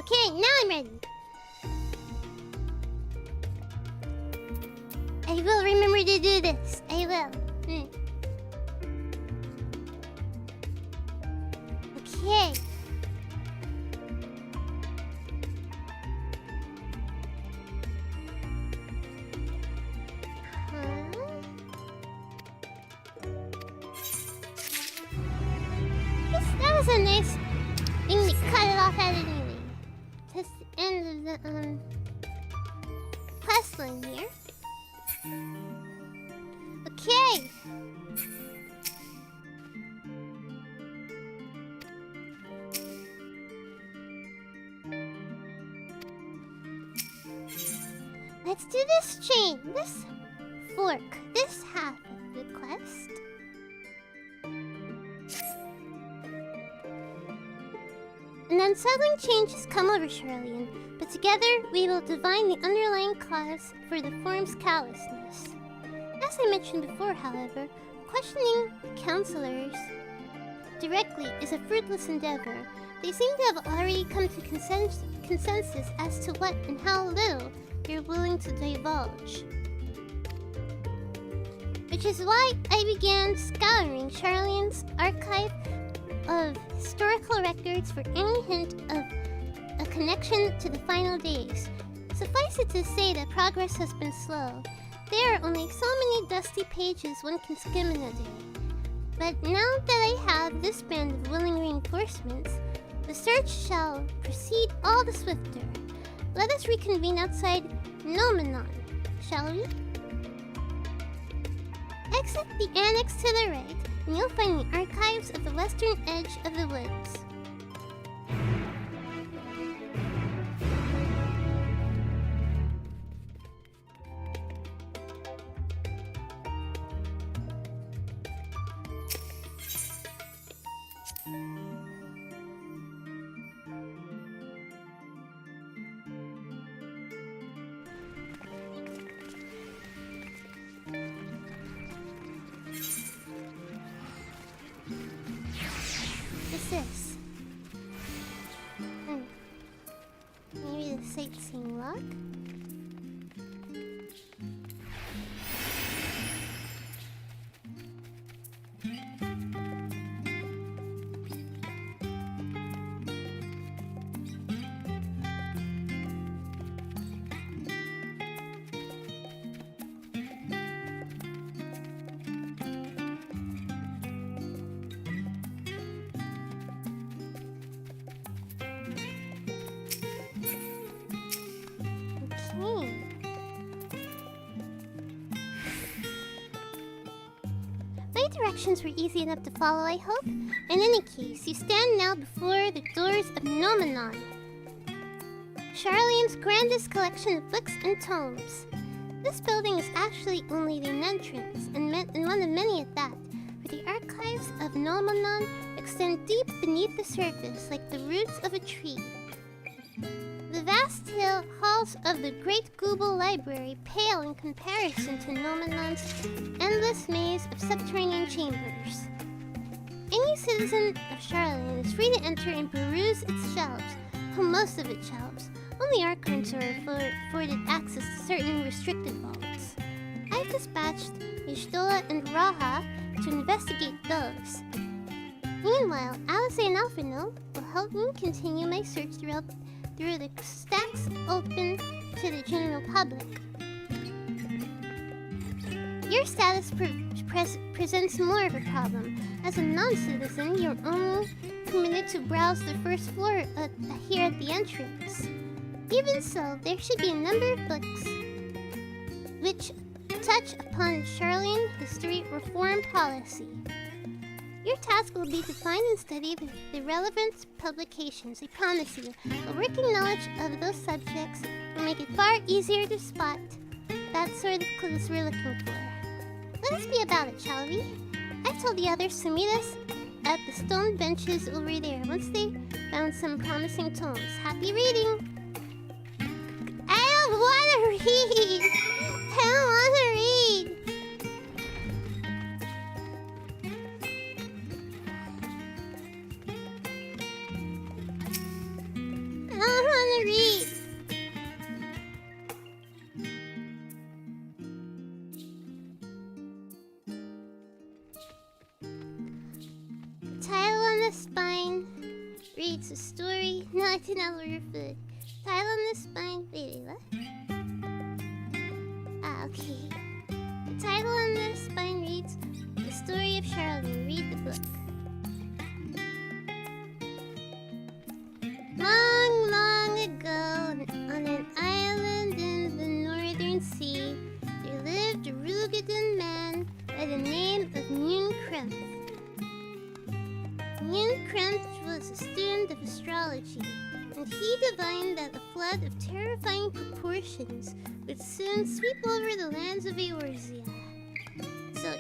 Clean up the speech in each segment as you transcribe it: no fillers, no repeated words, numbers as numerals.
Okay, now I'm ready. I will remember to do this. I will. Okay. That was a nice thing to cut it off at anyway. That's the end of the quest line here. Okay. Let's do this chain, this fork, this half of the quest. An unsettling change has come over Charlian, but together we will divine the underlying cause for the form's callousness. As I mentioned before, however, questioning the counselors directly is a fruitless endeavor. They seem to have already come to consensus as to what and how little you're willing to divulge. Which is why I began scouring Charlian's archive of historical records for any hint of a connection to the final days. Suffice it to say that progress has been slow. There are only so many dusty pages one can skim in a day. But now that I have this band of willing reinforcements, the search shall proceed all the swifter. Let us reconvene outside Nomenon, shall we? Exit the annex to the right, and you'll find the archives of the western edge of the woods. This? Maybe the sightseeing log? Directions were easy enough to follow, I hope. In any case, you stand now before the doors of Nomenon, Charlian's grandest collection of books and tomes. This building is actually only the entrance, and one of many at that, for the archives of Nomenon extend deep beneath the surface like the roots of a tree. The vast halls of the Great Google Library pale in comparison to Nomenon's endless maze of subterranean chambers. Any citizen of Charlian is free to enter and peruse its shelves, most of its shelves. Only archives are afforded access to certain restricted vaults. I've dispatched Yshtola and Raha to investigate those. Meanwhile, Alice and Alphino will help me continue my search through the stacks open to the general public. Your status presents more of a problem. As a non-citizen, you're only permitted to browse the first floor here at the entrance. Even so, there should be a number of books which touch upon Charlian history or foreign policy. Your task will be to find and study the relevant publications. I promise you, a working knowledge of those subjects will make it far easier to spot that sort of clues we're looking for. Let us be about it, shall we? I've told the others to meet us at the stone benches over there once they found some promising tomes. Happy reading! I don't want to read! I don't want to read! I don't want reads the story. No, I did not order food. Title on the spine. Wait, what? Ah, okay. The title on the spine reads The Story of Charlotte. Read the book. Long, long ago, on an island in the northern sea, there lived a Rugadun man by the name of Krempf. Krempf was a student of astrology, and he divined that a flood of terrifying proportions would soon sweep over the lands of Eorzea. So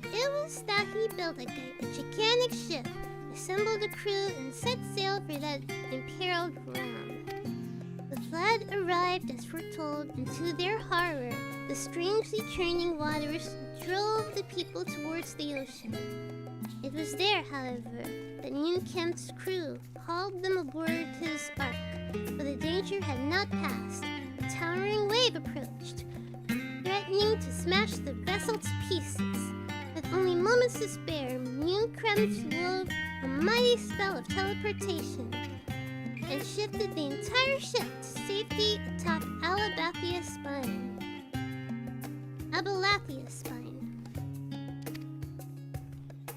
it was that he built a gigantic ship, assembled a crew, and set sail for that imperiled realm. The flood arrived as foretold, and to their horror, the strangely churning waters drove the people towards the ocean. It was there, however, that Krempf's crew hauled them aboard his ark, but the danger had not passed. A towering wave approached, threatening to smash the vessel to pieces. With only moments to spare, Krempf wove a mighty spell of teleportation and shifted the entire ship to safety atop Abalathea's spine.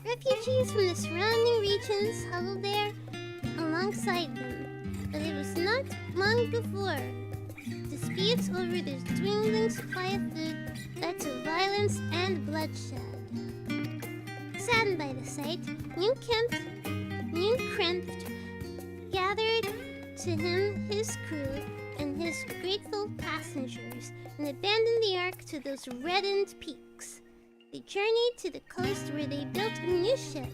Refugees from the surrounding regions huddled there alongside them, but it was not long before disputes over the dwindling supply of food led to violence and bloodshed. Saddened by the sight, Krempf gathered to him his crew and his grateful passengers and abandoned the ark to those reddened peaks. They journeyed to the coast where they built a new ship,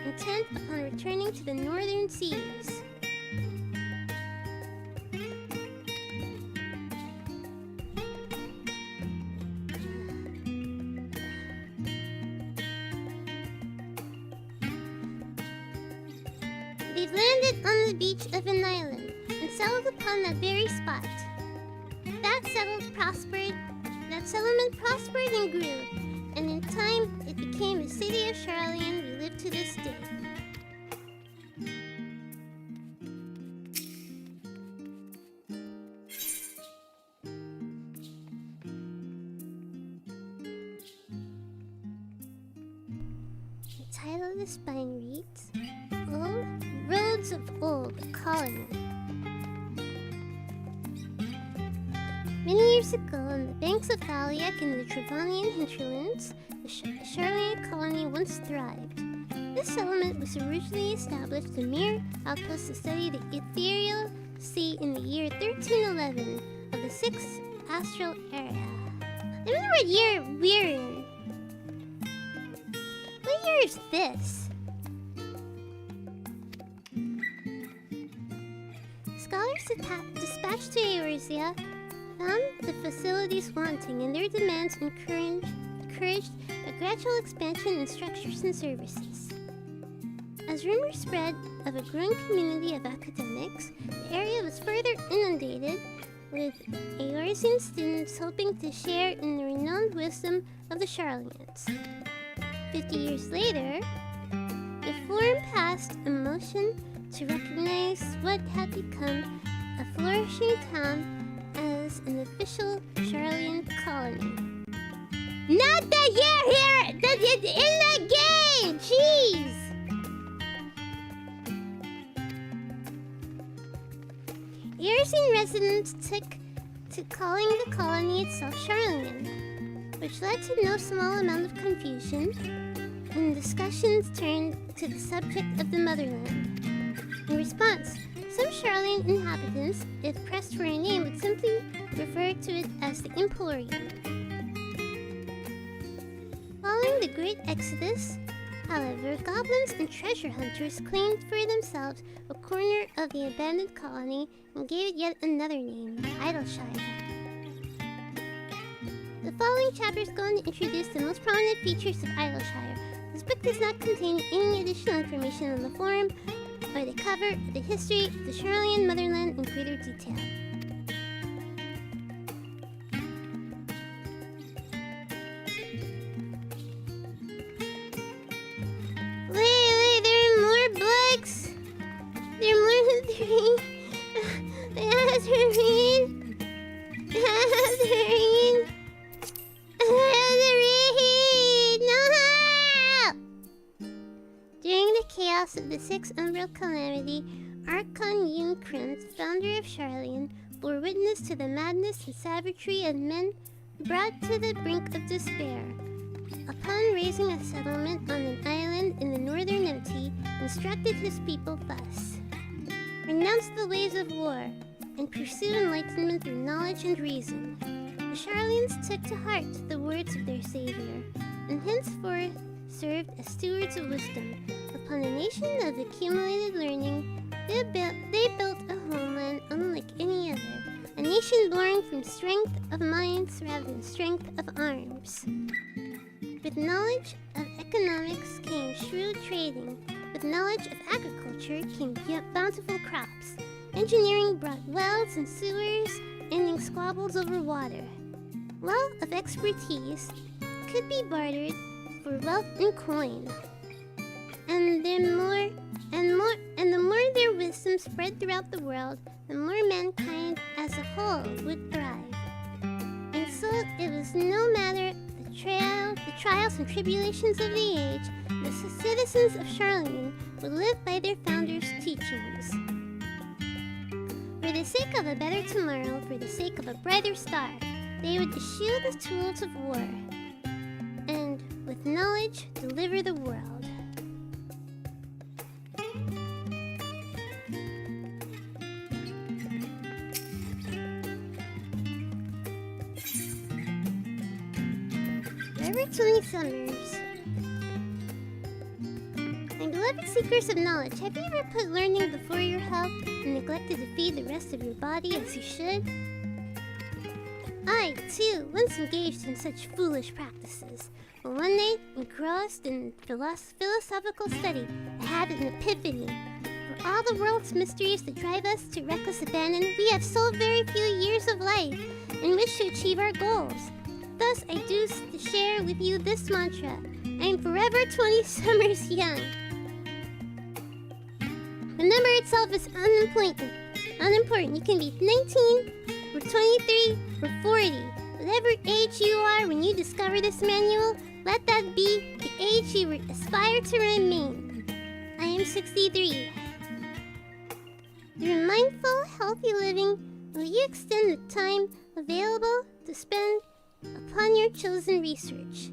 intent upon returning to the northern seas. They landed on the beach of an island and settled upon that very spot. That settlement prospered and grew, and in time it became the city of Charlotte we live to this day. The title of the spine reads Roads of Old Colony. Many years ago, on the banks of Valiak in the Travanian hinterlands, the Charlotte colony once thrived. This settlement was originally established a mere outpost to study the ethereal sea in the year 1311 of the 6th astral era. I wonder what year we're in. What year is this? Scholars dispatched to Eorzea found the facilities wanting, and their demands encouraged a gradual expansion in structures and services. As rumors spread of a growing community of academics, the area was further inundated with Eorzean students hoping to share in the renowned wisdom of the Charlotteans. 50 years later, the Forum passed a motion to recognize what had become a flourishing town as an official Charlottean colony. Not that you're here! That it's in the game! Jeez! Eorzean residents took to calling the colony itself Charlottean, which led to no small amount of confusion when discussions turned to the subject of the motherland. In response, some Charlottean inhabitants, if pressed for a name, would simply refer to it as the Emporium. Following the Great Exodus, however, goblins and treasure hunters claimed for themselves a corner of the abandoned colony and gave it yet another name, Idleshire. The following chapters go on to introduce the most prominent features of Idleshire. This book does not contain any additional information on the forum or the cover of the history of the Charlottean motherland in greater detail. Wait, there are more books? There are more loss of the sixth umbral calamity, Archon Yunkrantz, founder of Charlian, bore witness to the madness and savagery of men brought to the brink of despair. Upon raising a settlement on an island in the northern Empty, instructed his people thus: renounce the ways of war, and pursue enlightenment through knowledge and reason. The Charlians took to heart the words of their savior, and henceforth served as stewards of wisdom. Upon a nation of accumulated learning, they built a homeland unlike any other, a nation born from strength of minds rather than strength of arms. With knowledge of economics came shrewd trading. With knowledge of agriculture came bountiful crops. Engineering brought wells and sewers, ending squabbles over water. Wealth of expertise could be bartered for wealth and coin. And the more their wisdom spread throughout the world, the more mankind as a whole would thrive. And so it was no matter the trials and tribulations of the age, the citizens of Charlemagne would live by their founders' teachings. For the sake of a better tomorrow, for the sake of a brighter star, they would eschew the tools of war, and with knowledge deliver the world. Forever 20 summers. My beloved seekers of knowledge, have you ever put learning before your health and neglected to feed the rest of your body as you should? I, too, once engaged in such foolish practices. But one day, engrossed in philosophical study, I had an epiphany. For all the world's mysteries that drive us to reckless abandon, we have so very few years of life in which to achieve our goals. Thus, I do share with you this mantra: I am forever 20 summers young. The number itself is unimportant. You can be 19, or 23, or 40. Whatever age you are when you discover this manual, let that be the age you aspire to remain. I am 63. Through mindful, healthy living, will you extend the time available to spend upon your chosen research?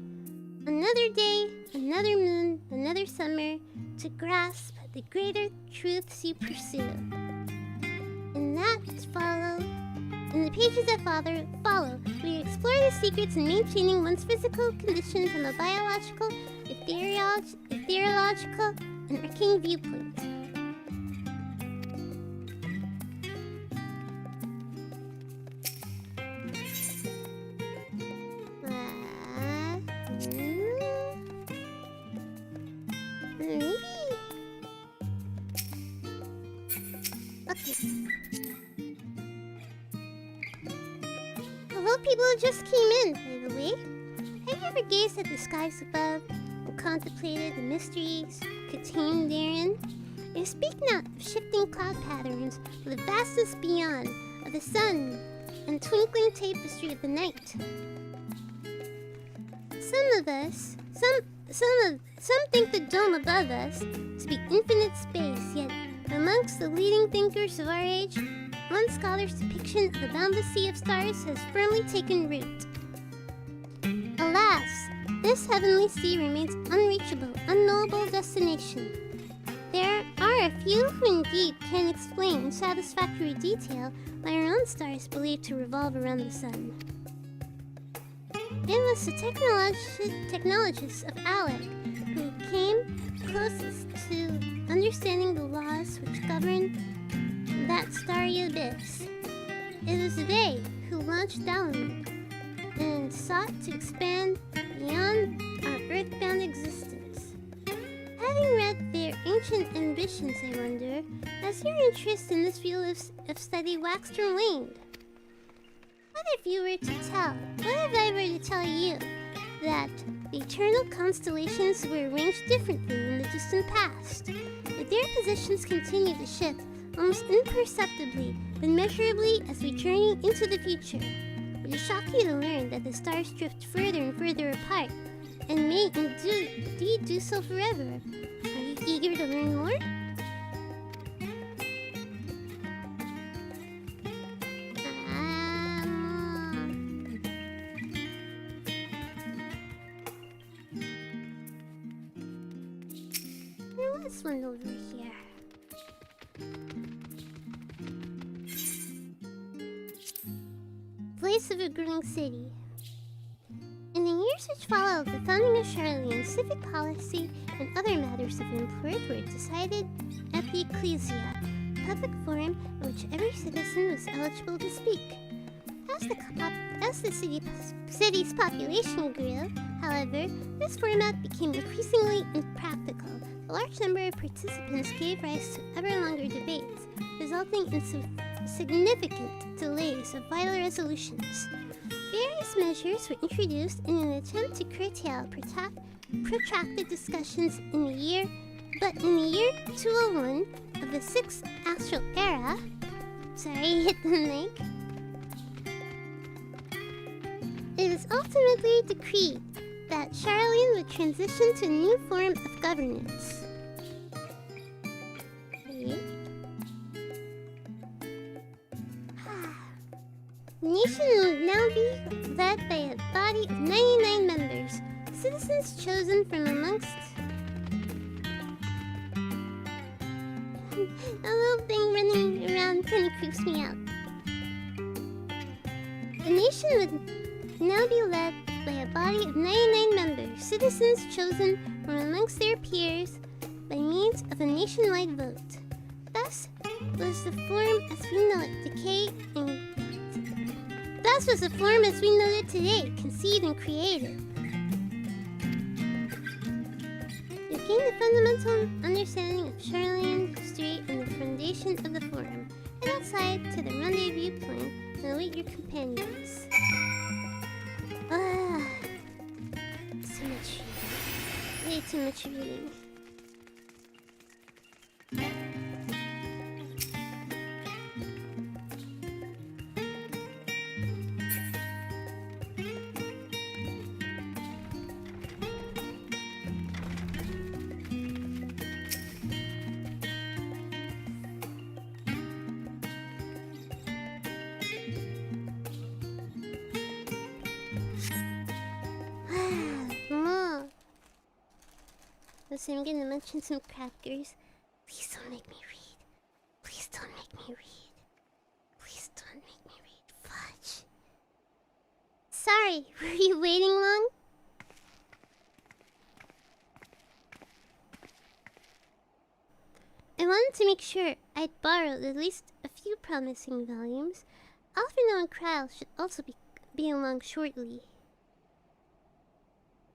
Another day, another moon, another summer, to grasp the greater truths you pursue. In the pages that follow, we explore the secrets in maintaining one's physical condition from a biological, ethereological, and arcane viewpoint. Hello, people who just came in, by the way. Have you ever gazed at the skies above and contemplated the mysteries contained therein? I speak not of shifting cloud patterns, but the vastness beyond, of the sun and twinkling tapestry of the night. Some think the dome above us to be infinite space, yet amongst the leading thinkers of our age, one scholar's depiction of the boundless sea of stars has firmly taken root. Alas, this heavenly sea remains unreachable, unknowable destination. There are a few who indeed can explain in satisfactory detail why our own star is believed to revolve around the sun. It was the technologists of Alec who came closest to understanding the laws which govern that starry abyss. It was they who launched down and sought to expand beyond our earthbound existence. Having read their ancient ambitions, I wonder, has your interest in this field of study waxed or waned? What if I were to tell you that the eternal constellations were arranged differently in the distant past, that their positions continue to shift almost imperceptibly but measurably as we journey into the future? Would it shock you to learn that the stars drift further and further apart, and may indeed do so forever? Are you you eager to learn more? This one over here. Place of a growing city. In the years which followed the founding of Charlotte, civic policy and other matters of import were decided at the ecclesia, a public forum in which every citizen was eligible to speak. As the city's population grew, however, this format became increasingly impractical. A large number of participants gave rise to ever longer debates, resulting in significant delays of vital resolutions. Various measures were introduced in an attempt to curtail protracted discussions in the year 201 of the 6th Astral Era. Sorry, hit the mic. It was ultimately decreed that Charlene would transition to a new form of governance. The nation will now be led by a body of 99 members, citizens chosen from amongst... A little thing running around kind of creeps me out. The nation would now be led by a body of 99 members, citizens chosen from amongst their peers by means of a nationwide vote. Thus was the form as we know it today, conceived and created. You've gained a fundamental understanding of Charlene history and the foundation of the forum. Head outside to the rendezvous point and await your companions. Too much reading. Way too much reading. I'm gonna mention some crackers. Please don't make me read. Please don't make me read. Please don't make me read. Fudge. Sorry, were you waiting long? I wanted to make sure I'd borrowed at least a few promising volumes. Alfredo and Kyle should also be along shortly.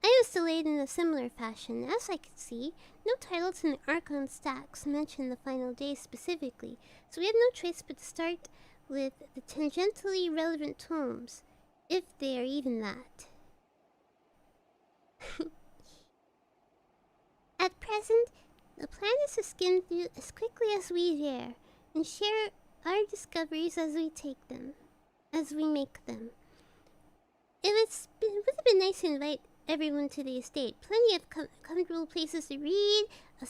I was delayed in a similar fashion. As I could see, no titles in the Archon stacks mention the final day specifically, so we had no choice but to start with the tangentially relevant tomes, if they are even that. At present, the plan is to skim through as quickly as we dare, and share our discoveries as we make them. It would have been nice to invite everyone to the estate. Plenty of comfortable places to read, a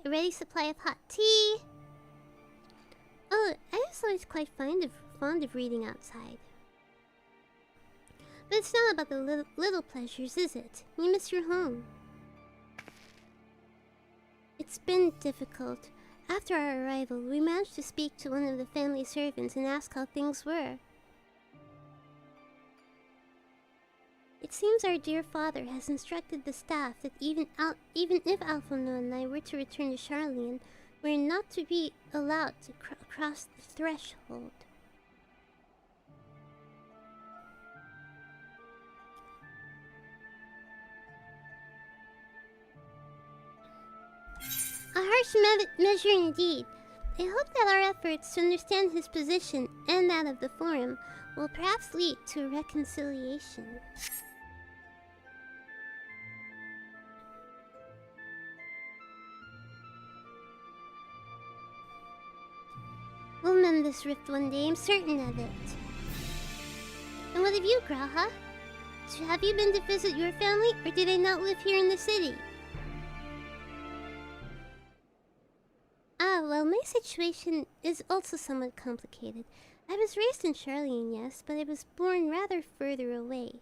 ready supply of hot tea. Oh, I was always quite fond of reading outside. But it's not about the little pleasures, is it? You miss your home. It's been difficult. After our arrival, we managed to speak to one of the family servants and ask how things were. It seems our dear father has instructed the staff that even if Alphonso and I were to return to Charlene, we're not to be allowed to cross the threshold. A harsh measure indeed. I hope that our efforts to understand his position and that of the Forum will perhaps lead to a reconciliation. We'll mend this rift one day, I'm certain of it. And what of you, Graha? Have you been to visit your family, or do they not live here in the city? well, my situation is also somewhat complicated. I was raised in Charlene, yes, but I was born rather further away.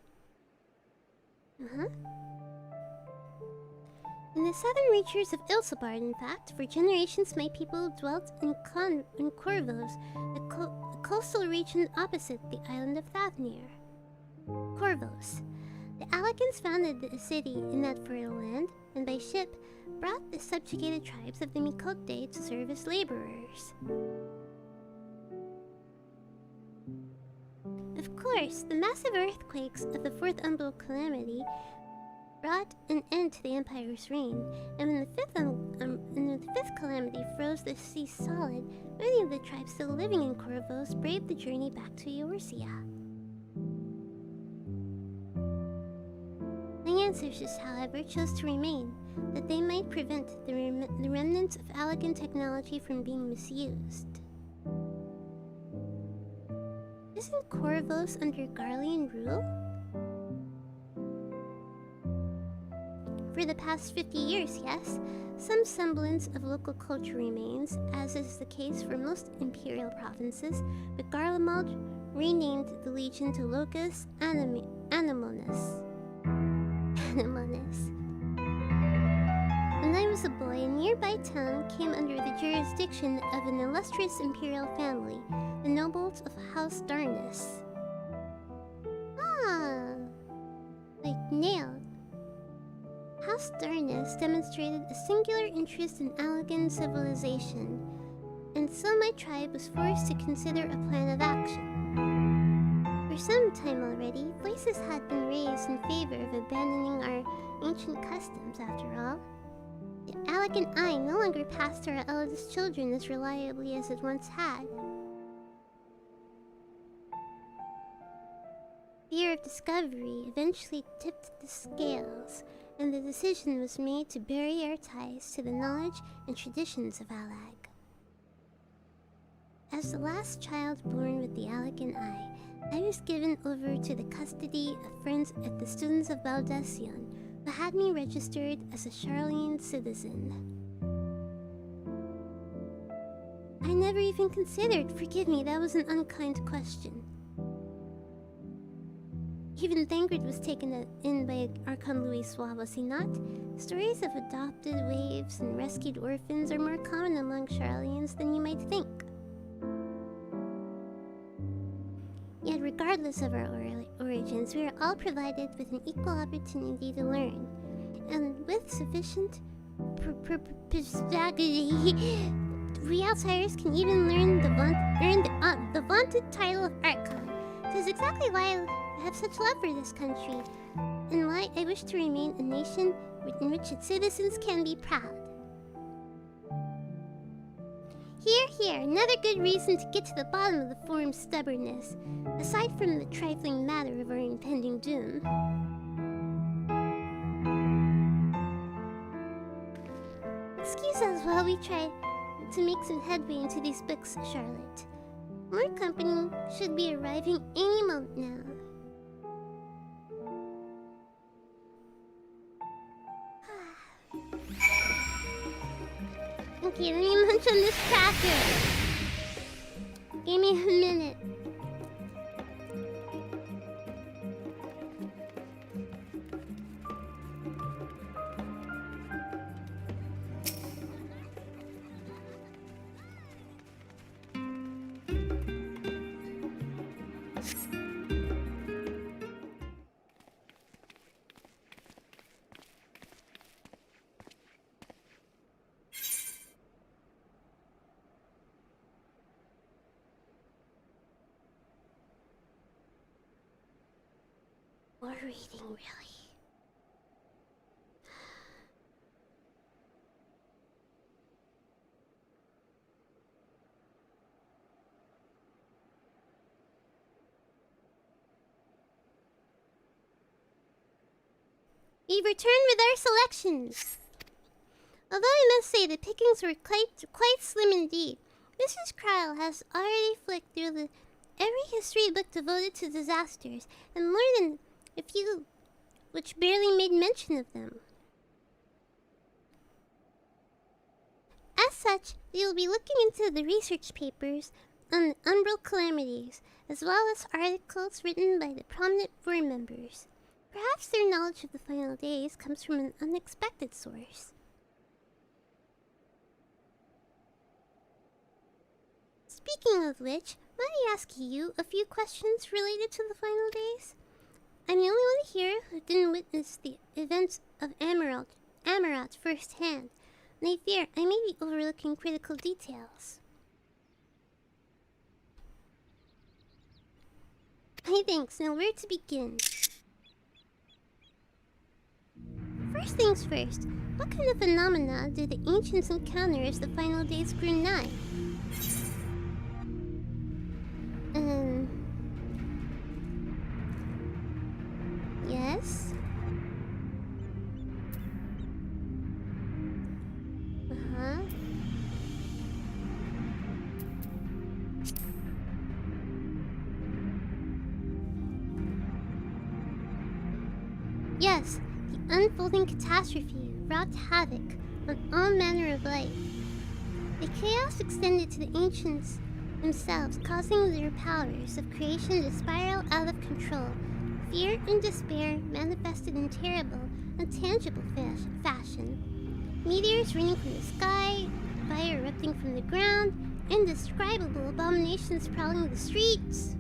In the southern reaches of Ilsebard, in fact, for generations my people dwelt in Corvos, the coastal region opposite the island of Thavnir. Corvos. The Alakans founded the city in that fertile land, and by ship brought the subjugated tribes of the Mikote to serve as laborers. Of course, the massive earthquakes of the Fourth Umbral Calamity brought an end to the Empire's reign, and when the Fifth Calamity froze the sea solid, many of the tribes still living in Corvos braved the journey back to Eorzea. My ancestors, however, chose to remain, that they might prevent the remnants of Alakan technology from being misused. Isn't Corvos under Garlean rule? For the past 50 years, yes, some semblance of local culture remains, as is the case for most imperial provinces, but Garlemald renamed the legion to Locus Anemones. When I was a boy, a nearby town came under the jurisdiction of an illustrious imperial family, the nobles of House Darnus. Ah, like nailed. House Darnus demonstrated a singular interest in Alakan civilization, and so my tribe was forced to consider a plan of action. For some time already, voices had been raised in favor of abandoning our ancient customs, after all. The Alakan eye no longer passed to our eldest children as reliably as it once had. Fear of discovery eventually tipped the scales, and the decision was made to bury our ties to the knowledge and traditions of Alag. As the last child born with the Alakan eye, I was given over to the custody of friends at the Students of Baldesion, who had me registered as a Charlene citizen. I never even considered, forgive me, that was an unkind question. Even Thangrid was taken in by Archon Louisois, was he not? Stories of adopted waifs and rescued orphans are more common among Charlians than you might think. Yet regardless of our origins, we are all provided with an equal opportunity to learn. And with sufficient perspicacity, we outsiders can even earn the vaunted title of Archon. This is exactly why I have such love for this country, and why I wish to remain a nation in which its citizens can be proud. Here, another good reason to get to the bottom of the Forum's stubbornness, aside from the trifling matter of our impending doom. Excuse us while we try to make some headway into these books, Charlotte. More company should be arriving any moment now. Okay, let me munch on this cracker. Give me a minute. More reading, really. We return with our selections. Although I must say the pickings were quite slim indeed, Mrs. Kryle has already flicked through every history book devoted to disasters, and more than a few which barely made mention of them. As such, they will be looking into the research papers on the Umbral calamities, as well as articles written by the prominent board members. Perhaps their knowledge of the final days comes from an unexpected source. Speaking of which, might I ask you a few questions related to the final days? I'm the only one here who didn't witness the events of Amarat firsthand, and I fear I may be overlooking critical details. Hi, thanks. Now where to begin? First things first, what kind of phenomena did the ancients encounter as the final days grew nigh? Yes? Yes, the unfolding catastrophe wrought havoc on all manner of life. The chaos extended to the ancients themselves, causing their powers of creation to spiral out of control. Fear and despair manifested in terrible, untangible fashion. Meteors raining from the sky, fire erupting from the ground, indescribable abominations prowling the streets.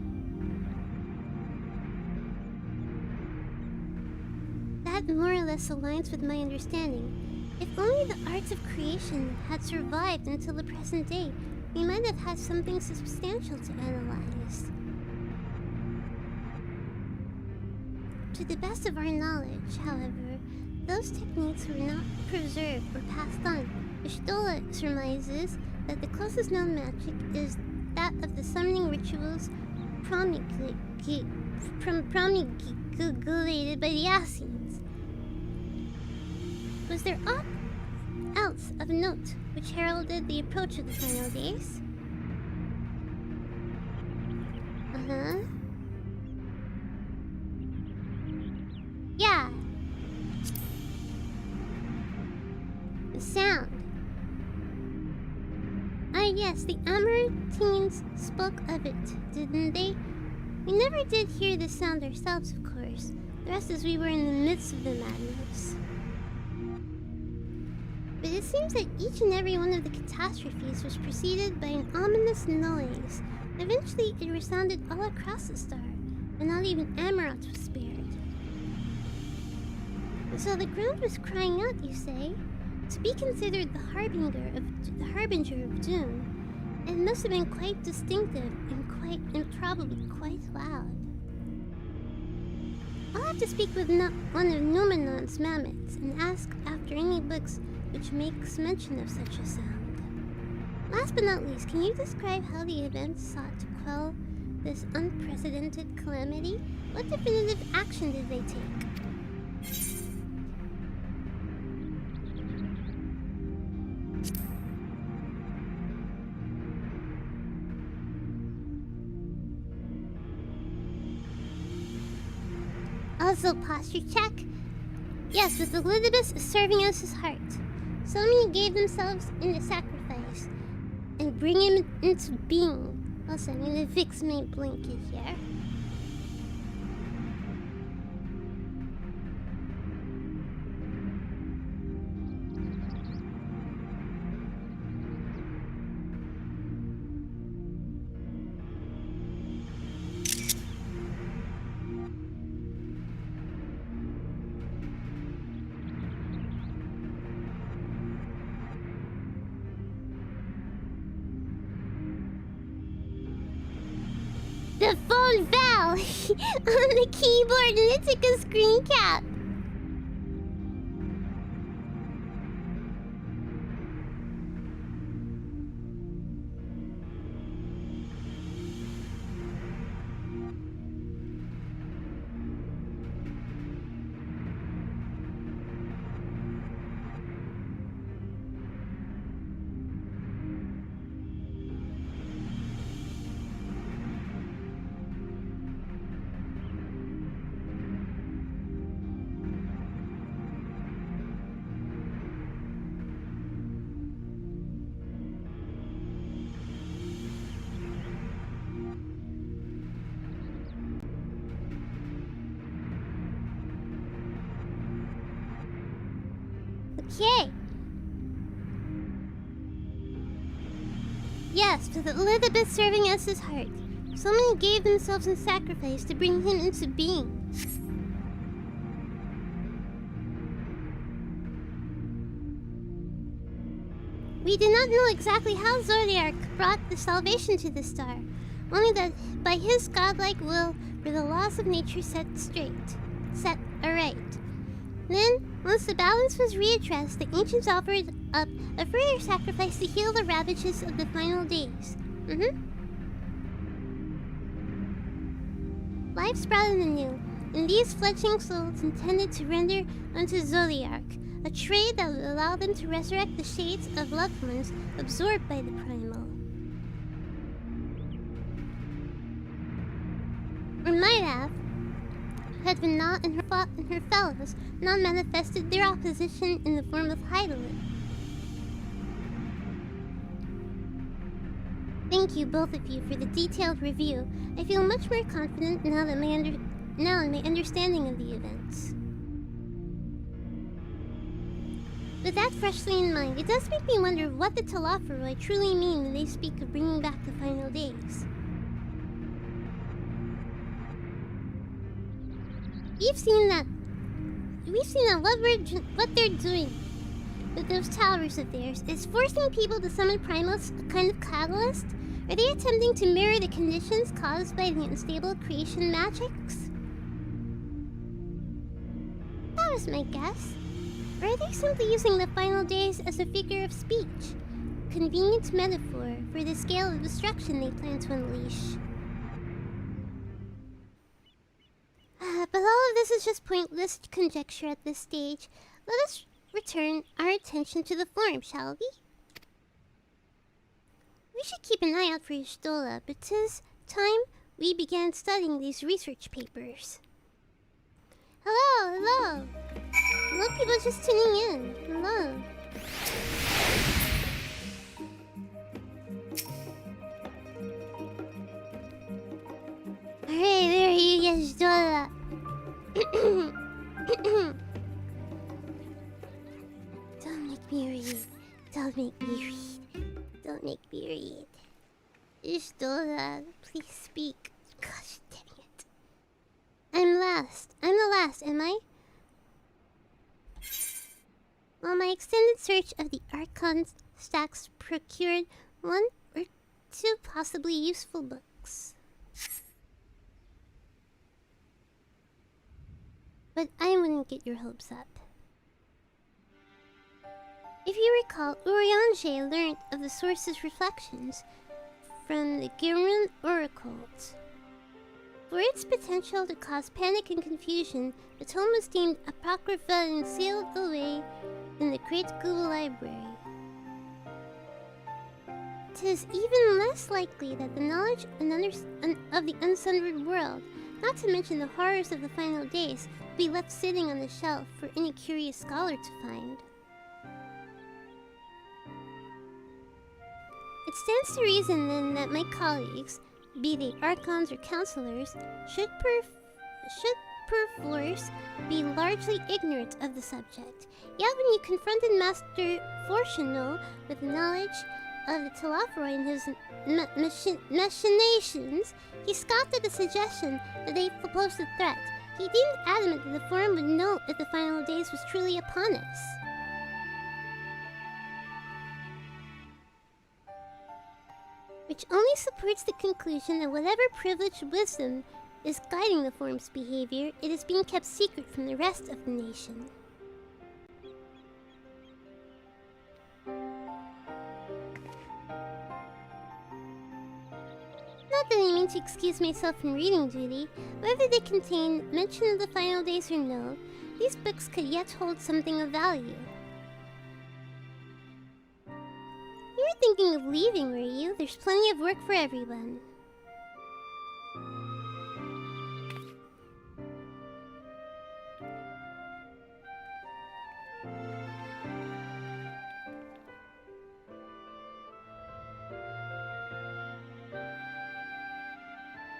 That more or less aligns with my understanding. If only the arts of creation had survived until the present day, we might have had something substantial to analyze. To the best of our knowledge, however, those techniques were not preserved or passed on, which Dola surmises that the closest known magic is that of the summoning rituals promulgated by the Assyrians. Was there aught else of note which heralded the approach of the final days? Yeah. The sound. Ah yes, the Amarantians spoke of it, didn't they? We never did hear the sound ourselves, of course, just as we were in the midst of the madness. But it seems that each and every one of the catastrophes was preceded by an ominous noise. Eventually, it resounded all across the star, and not even Amaranth was spared. So the ground was crying out, you say? To be considered the harbinger of doom, it must have been quite distinctive and probably quite loud. I'll have to speak with one of Numenon's mammoths and ask after any books which makes mention of such a sound. Last but not least, can you describe how the events sought to quell this unprecedented calamity? What definitive action did they take? Also, posture check. Yes, with Elidibus serving as his heart. So many gave themselves into sacrifice and bring him into being. Also, I'm gonna fix my blanket here. The phone fell on the keyboard and it took a screen cap. Okay. Yes, with Elizabeth serving as his heart, someone gave themselves in sacrifice to bring him into being. We do not know exactly how Zodiac brought the salvation to the star, only that by his godlike will were the laws of nature set aright. Then, once the balance was readdressed, the ancients offered up a further sacrifice to heal the ravages of the final days. Life sprouted anew, and these fledgling souls intended to render unto Zodiac a trade that would allow them to resurrect the shades of loved ones absorbed by the primal. Or might have, had Vana and her fellows not manifested their opposition in the form of Hallo. Thank you, both of you, for the detailed review. I feel much more confident now in my understanding of the events. With that freshly in mind, it does make me wonder what the Talafaroi truly mean when they speak of bringing back the final days. We've seen that what they're doing with those towers of theirs is forcing people to summon primals a kind of catalyst. Are they attempting to mirror the conditions caused by the unstable creation magics? That was my guess. Or are they simply using the final days as a figure of speech? Convenient metaphor for the scale of destruction they plan to unleash. But all of this is just pointless conjecture at this stage. Let us return our attention to the form, shall we? We should keep an eye out for Ishtola, but 'tis time we began studying these research papers. Hello, hello! Hello, people just tuning in. Hello. Alright, there you guys do that. Don't make me read. Don't make me read. Don't make me read. Just do that. Please speak. Gosh dang it. I'm last. I'm the last, am I? Well, my extended search of the Archon stacks procured one or two possibly useful books. But I wouldn't get your hopes up. If you recall, Urianger learned of the source's reflections from the Girun oracles. For its potential to cause panic and confusion, the tome was deemed apocrypha and sealed away in the Great Google Library. It is even less likely that the knowledge of the unsundered world, not to mention the horrors of the final days, will be left sitting on the shelf for any curious scholar to find. It stands to reason then that my colleagues, be they archons or counselors, should perforce be largely ignorant of the subject. Yet when you confronted Master Fortuno with knowledge of the Talafaroi and his machinations, he scoffed at the suggestion that they proposed a threat. He deemed adamant that the Forum would know if the final days was truly upon us. Which only supports the conclusion that whatever privileged wisdom is guiding the Forum's behavior, it is being kept secret from the rest of the nation. Not that I mean to excuse myself from reading duty. Whether they contain mention of the final days or no, these books could yet hold something of value. You were thinking of leaving, were you? There's plenty of work for everyone.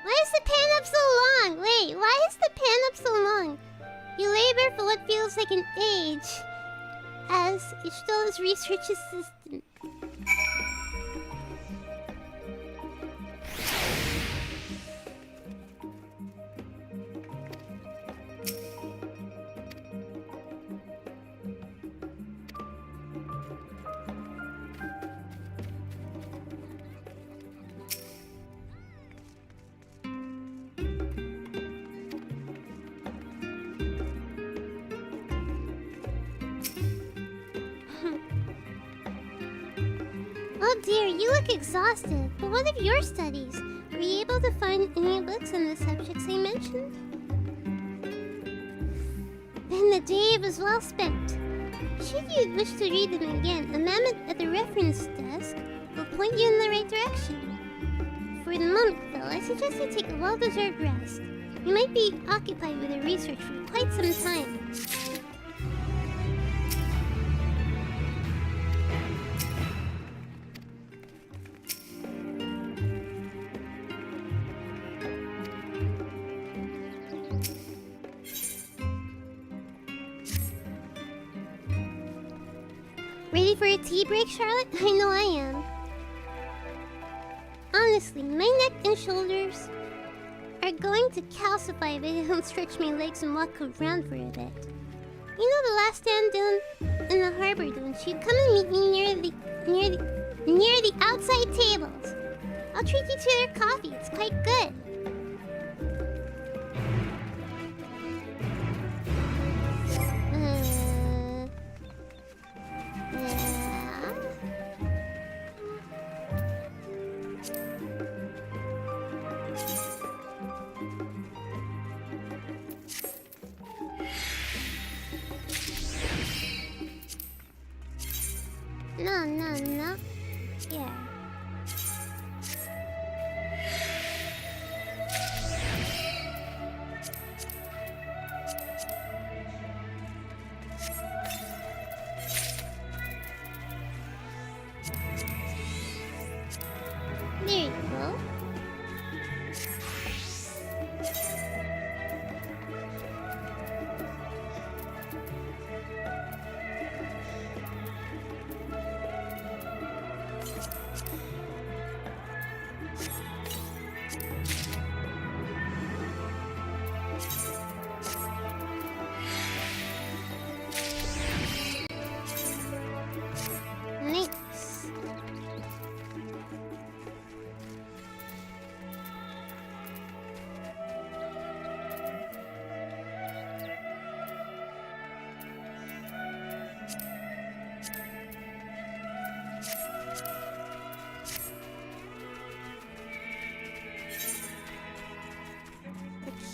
Why is the pan up so long? Wait, why is the pan up so long? You labor for what feels like an age. as Ishto's research assistant. Oh dear, you look exhausted. But what of your studies? Were you able to find any books on the subjects I mentioned? Then the day was well spent. Should you wish to read them again, a man at the reference desk will point you in the right direction. For the moment, though, I suggest you take a well-deserved rest. You might be occupied with your research for quite some time. Ready for a tea break, Charlotte? I know I am. Honestly, my neck and shoulders are going to calcify if I don't stretch my legs and walk around for a bit. You know the last stand down in the harbor, don't you? Come and meet me near the outside tables. I'll treat you to their coffee. It's quite good. No. Yeah. There you go. Nice.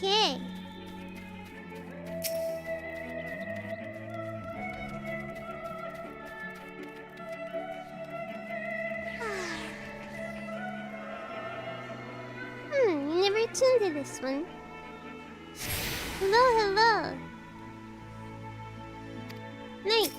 Okay. You never tuned to this one. Hello. Nice.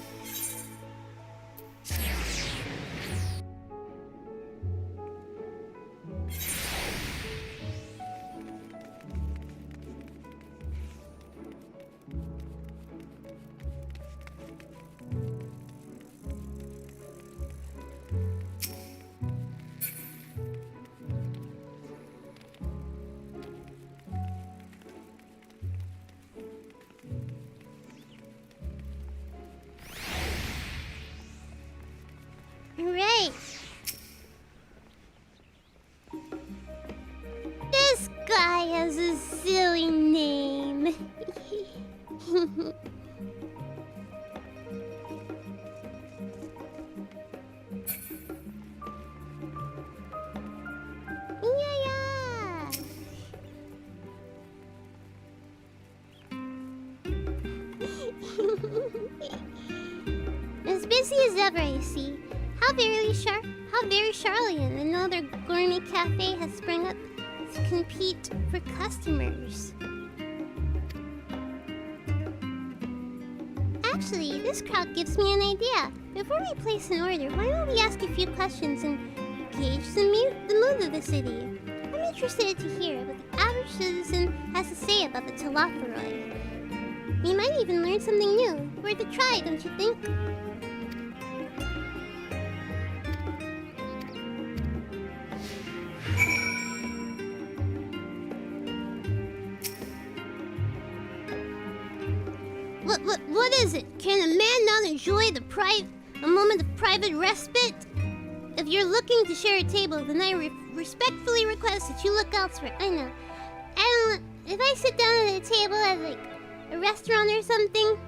Right. This guy has a silly name. Yeah. As busy as ever, I see. How very Charlian, another gourmet cafe has sprung up to compete for customers. Actually, this crowd gives me an idea. Before we place an order, why don't we ask a few questions and gauge the mood of the city? I'm interested to hear what the average citizen has to say about the Talaparoi. We might even learn something new. worth a try, don't you think? What is it? Can a man not enjoy a moment of private respite? If you're looking to share a table, then I respectfully request that you look elsewhere. I know. If I sit down at a table at like a restaurant or something,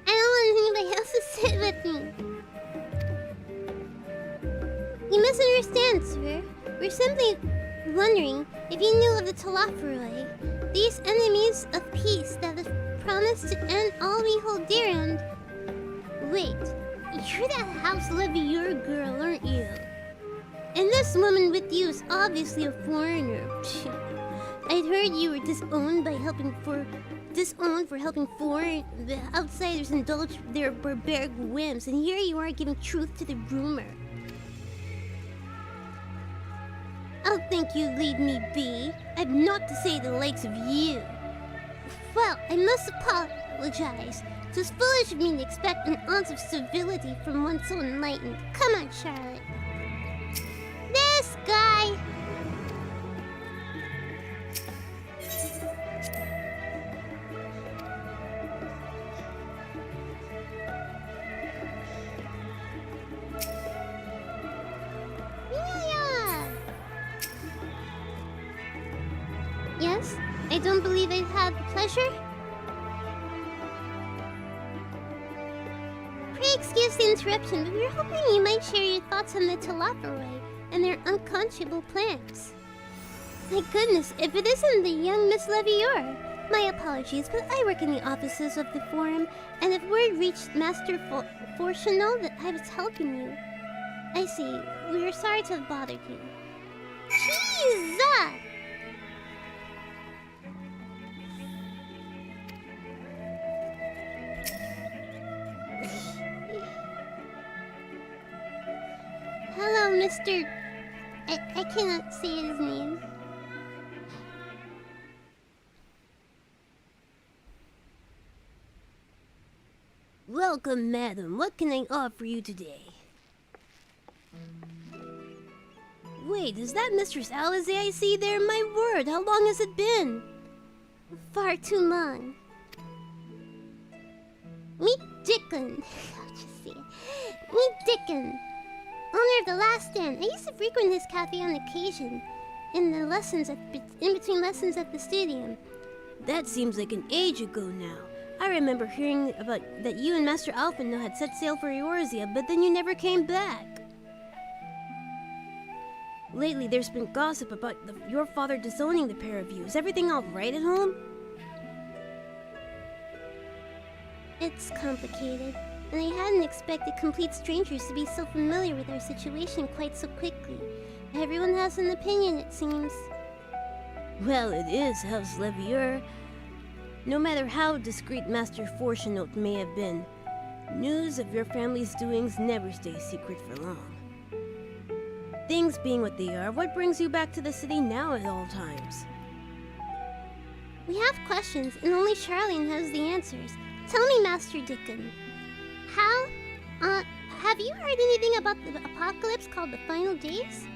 I don't want anybody else to sit with me. You misunderstand, sir. We're simply wondering if you knew of the Talaferoi, these enemies of peace that have promised to end all we hold dear and... Wait, you're that House Levieur girl, aren't you? And this woman with you is obviously a foreigner. I'd heard you were disowned for helping foreign the outsiders indulge their barbaric whims, and here you are giving truth to the rumor. I'll think you leave me be. I've naught to say to the likes of you. Well, I must apologize. It was foolish of me to expect an ounce of civility from one so enlightened. Come on, Charlotte. This guy! Yes? I don't believe I've had the pleasure? Pray excuse the interruption, but we were hoping you might share your thoughts on the Talaferoi and their unconscionable plans. My goodness, if it isn't the young Miss Levieur! My apologies, but I work in the offices of the Forum, and if word reached Master Fortunal that I was helping you... I see. We are sorry to have bothered you. Jesus! Hello, Mr... I cannot say his name. Welcome, madam. What can I offer you today? Wait, is that Mistress Alize I see there? My word, how long has it been? Far too long. Meet Dickon. I'll just say it. Meet Dickon, owner of the Last Stand. I used to frequent his cafe on occasion in between lessons at the stadium. That seems like an age ago now. I remember hearing about that you and Master Alphino had set sail for Eorzea, but then you never came back. Lately, there's been gossip about your father disowning the pair of you. Is everything all right at home? It's complicated, and I hadn't expected complete strangers to be so familiar with our situation quite so quickly. Everyone has an opinion, it seems. Well, it is House Levieur. No matter how discreet Master Fortunote may have been, news of your family's doings never stays secret for long. Things being what they are, what brings you back to the city now at all times? We have questions, and only Charlene has the answers. Tell me, Master Dickon. Have you heard anything about the apocalypse called the Final Days?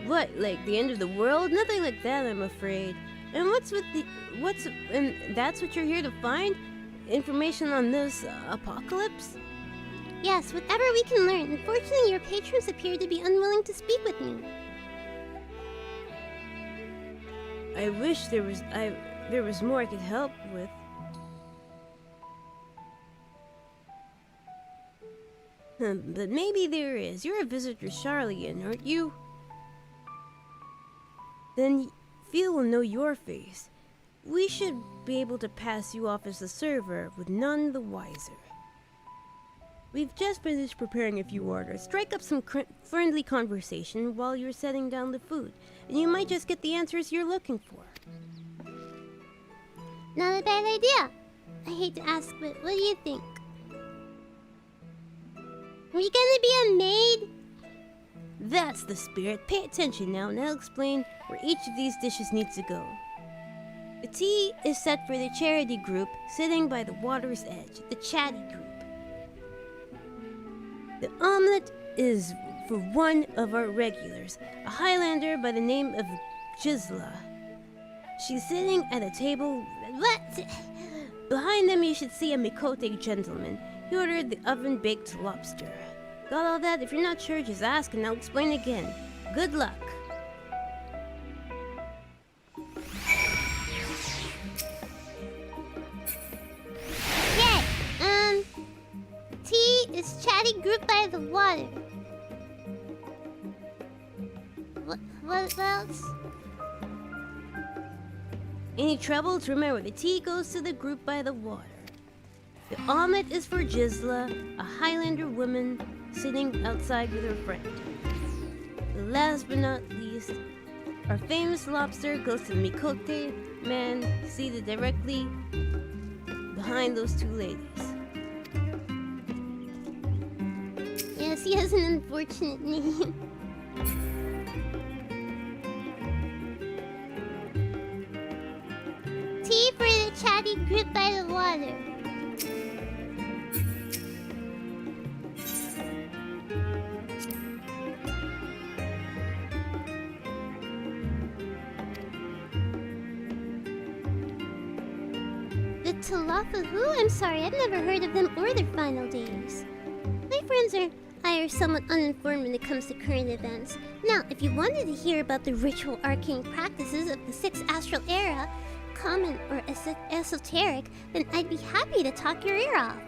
What, like the end of the world? Nothing like that, I'm afraid. And and that's what you're here to find? Information on this apocalypse? Yes, whatever we can learn. Unfortunately, your patrons appear to be unwilling to speak with me. I wish there was more I could help with. But maybe there is. You're a visitor Charlian, aren't you? Then few will know your face. We should be able to pass you off as a server, with none the wiser. We've just finished preparing a few orders. Strike up some friendly conversation while you're setting down the food, and you might just get the answers you're looking for. Not a bad idea. I hate to ask, but what do you think? Are we gonna be a maid? That's the spirit. Pay attention now, and I'll explain where each of these dishes needs to go. The tea is set for the charity group sitting by the water's edge, the chatty group. The omelet is for one of our regulars, a Highlander by the name of Gisela. She's sitting at a table. What? Behind them you should see a Mikote gentleman. He ordered the oven-baked lobster. Got all that? If you're not sure, just ask and I'll explain again. Good luck. Okay, tea is chatty group by the water. What else? Any troubles? Remember, the tea goes to the group by the water. The omelet is for Gisela, a Highlander woman sitting outside with her friend. And last but not least, our famous lobster goes to the Mikote man seated directly behind those two ladies. Yes, he has an unfortunate name. Tea for the chatty group by the water. The Talafa who? I'm sorry, I've never heard of them or their final days. My friends and I are somewhat uninformed when it comes to current events. Now, if you wanted to hear about the ritual arcane practices of the 6th astral era, common or esoteric, then I'd be happy to talk your ear off.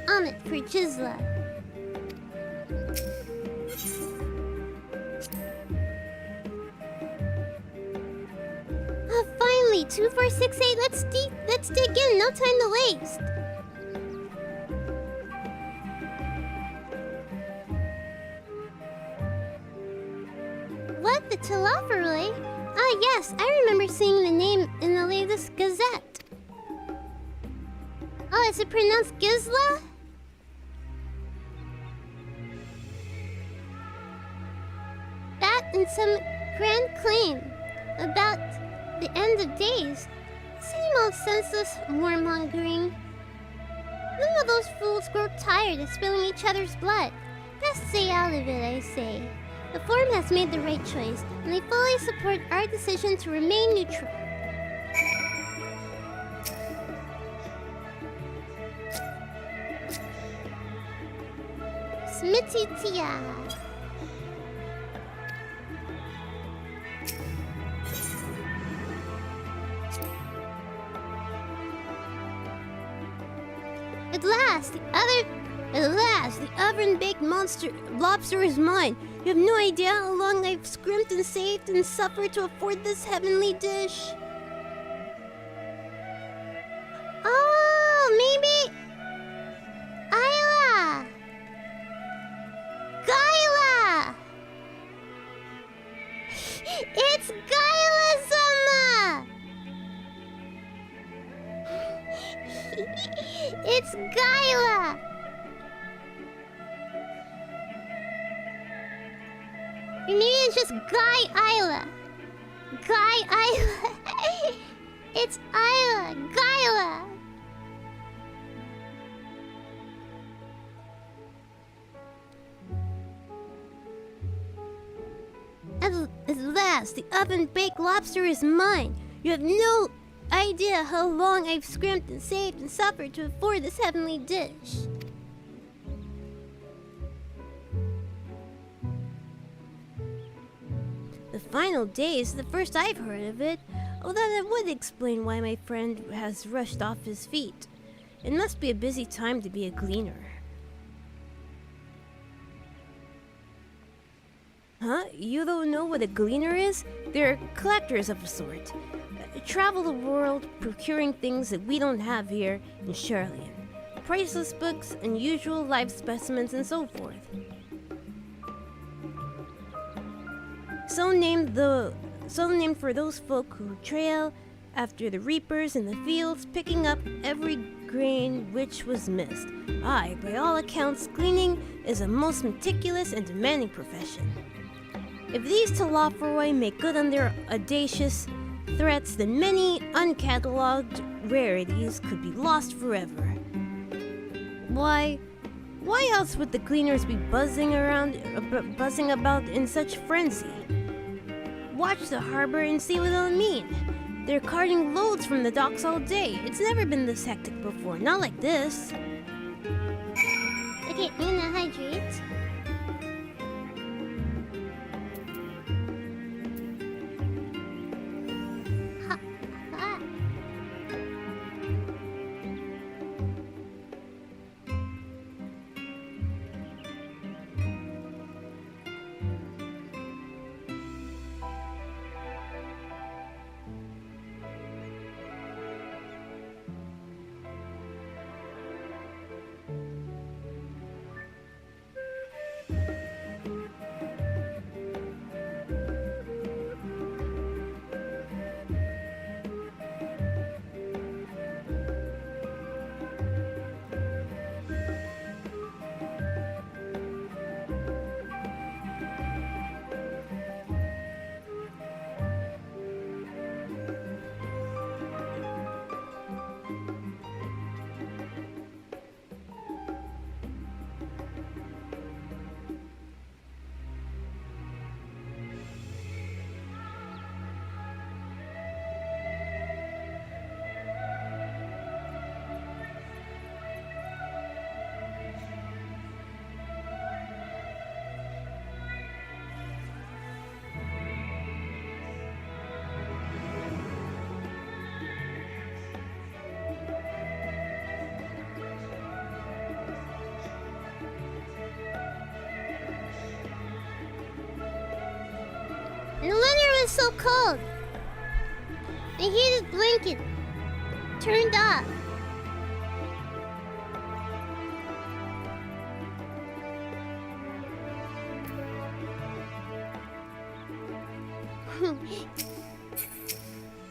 Omelet for Gisela. Finally, 2468. Let's dig in. No time to waste. What, the Talaferoy? Ah, yes, I remember seeing the name in the latest Gazette. Oh, is it pronounced Gisla? That and some grand claim about the end of days. Same old senseless warmongering. When will those fools grow tired of spilling each other's blood? Best stay out of it, I say. The Forum has made the right choice, and they fully support our decision to remain neutral. Smitty Tia. At last, the oven-baked lobster is mine. You have no idea how long I've scrimped and saved and suffered to afford this heavenly dish. Oh, maybe... Isla! Gyla! It's Gyla-sama! It's Gyla! Or maybe it's just Guy Isla. Guy Isla. It's Isla. Gyla. At last, the oven-baked lobster is mine. You have no idea how long I've scrimped and saved and suffered to afford this heavenly dish. The final day is the first I've heard of it, although that would explain why my friend has rushed off his feet. It must be a busy time to be a gleaner. Huh? You don't know what a gleaner is? They're collectors of a sort. Travel the world procuring things that we don't have here in Charlian. Priceless books, unusual live specimens, and so forth. So named for those folk who trail after the reapers in the fields, picking up every grain which was missed. Aye, by all accounts, cleaning is a most meticulous and demanding profession. If these Talaforoi make good on their audacious threats, then many uncatalogued rarities could be lost forever. Why else would the cleaners be buzzing about in such frenzy? Watch the harbor and see what it'll mean. They're carting loads from the docks all day. It's never been this hectic before, not like this. Okay, I'm gonna hydrate. Ha, ha. The weather was so cold. The heated blanket turned off.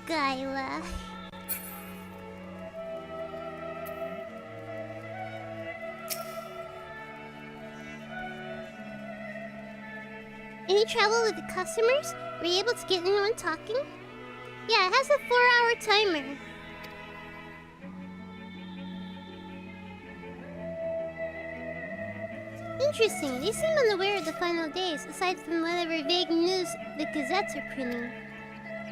Gaiwa. Any trouble with the customers? Were you able to get anyone talking? Yeah, it has a 4-hour timer. Interesting, they seem unaware of the final days, aside from whatever vague news the gazettes are printing.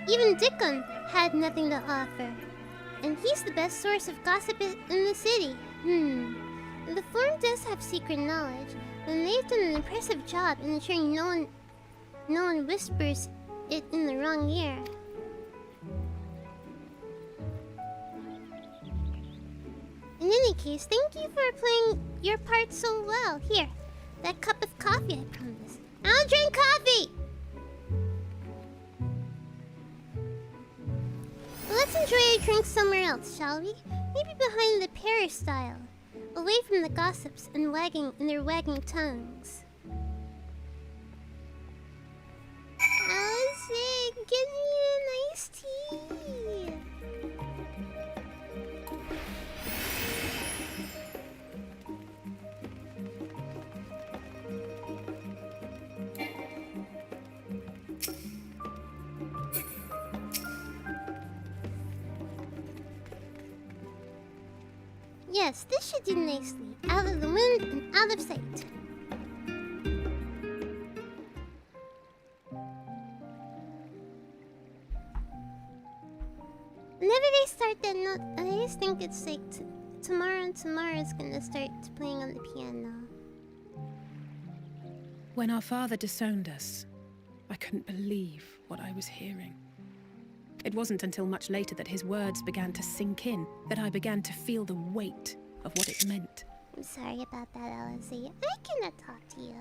Even Dickon had nothing to offer. And he's the best source of gossip in the city. The forum does have secret knowledge, and they've done an impressive job in ensuring no one whispers it in the wrong ear. In any case, thank you for playing your part so well. Here, that cup of coffee I promised. I don't drink coffee! Well, let's enjoy a drink somewhere else, shall we? Maybe behind the peristyle, away from the gossips and their wagging tongues. Allison, get me a nice tea. Yes, this should do nicely. Out of the wind and out of sight. Whenever they start that note, I just think it's like tomorrow and tomorrow's gonna start playing on the piano. When our father disowned us, I couldn't believe what I was hearing. It wasn't until much later that his words began to sink in that I began to feel the weight of what it meant. I'm sorry about that, Alice. I cannot talk to you.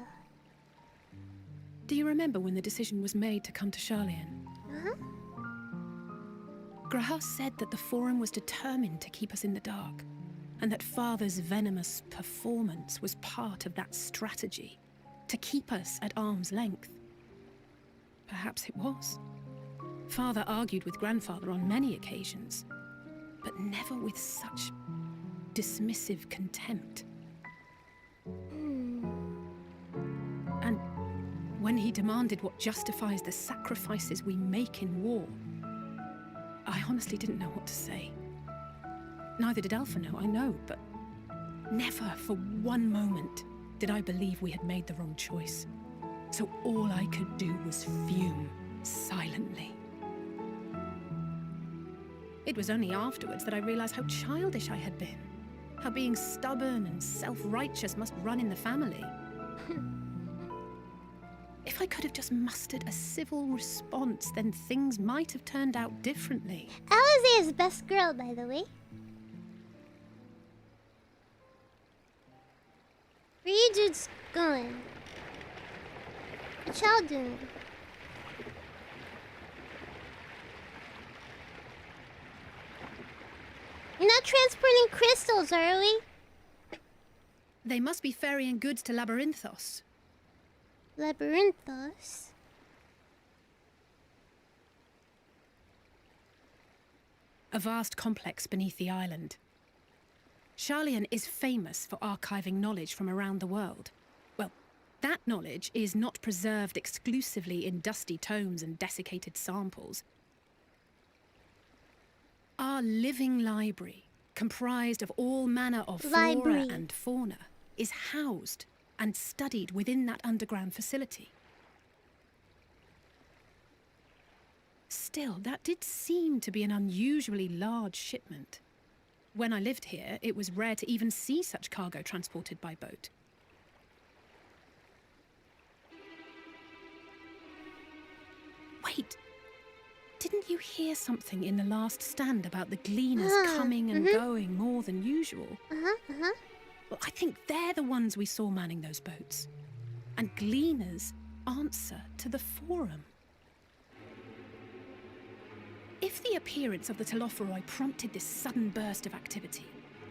Do you remember when the decision was made to come to Charlian? Huh? Grahas said that the Forum was determined to keep us in the dark, and that Father's venomous performance was part of that strategy, to keep us at arm's length. Perhaps it was. Father argued with Grandfather on many occasions, but never with such dismissive contempt. And when he demanded what justifies the sacrifices we make in war, I honestly didn't know what to say. Neither did Alpha know, I know, but never for one moment did I believe we had made the wrong choice. So all I could do was fume silently. It was only afterwards that I realized how childish I had been. How being stubborn and self-righteous must run in the family. If I could have just mustered a civil response, then things might have turned out differently. Alize is best girl, by the way. Where you dudes going? What y'all doing? You're not transporting crystals, are we? They must be ferrying goods to Labyrinthos. Labyrinthos? A vast complex beneath the island. Sharlayan is famous for archiving knowledge from around the world. Well, that knowledge is not preserved exclusively in dusty tomes and desiccated samples. Our living library, comprised of all manner of flora and fauna, is housed and studied within that underground facility. Still, that did seem to be an unusually large shipment. When I lived here, it was rare to even see such cargo transported by boat. Wait, didn't you hear something in the last stand about the gleaners coming and going more than usual? Well, I think they're the ones we saw manning those boats. And gleaners answer to the Forum. If the appearance of the Telophoroi prompted this sudden burst of activity,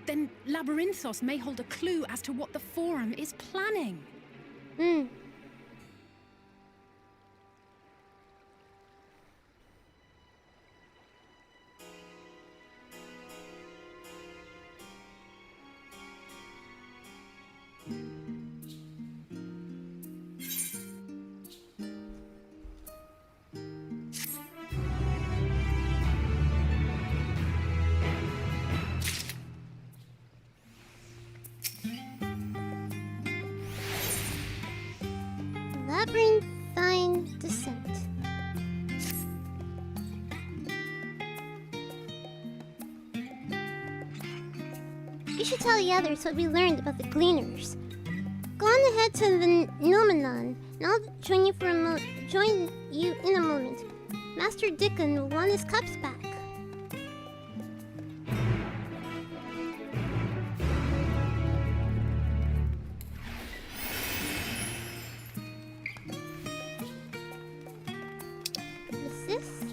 then Labyrinthos may hold a clue as to what the Forum is planning. Labyrinthine descent. You should tell the others what we learned about the gleaners. Go on ahead to the Nomenon, and I'll join you in a moment. Master Dickon will want his cups back. What's this?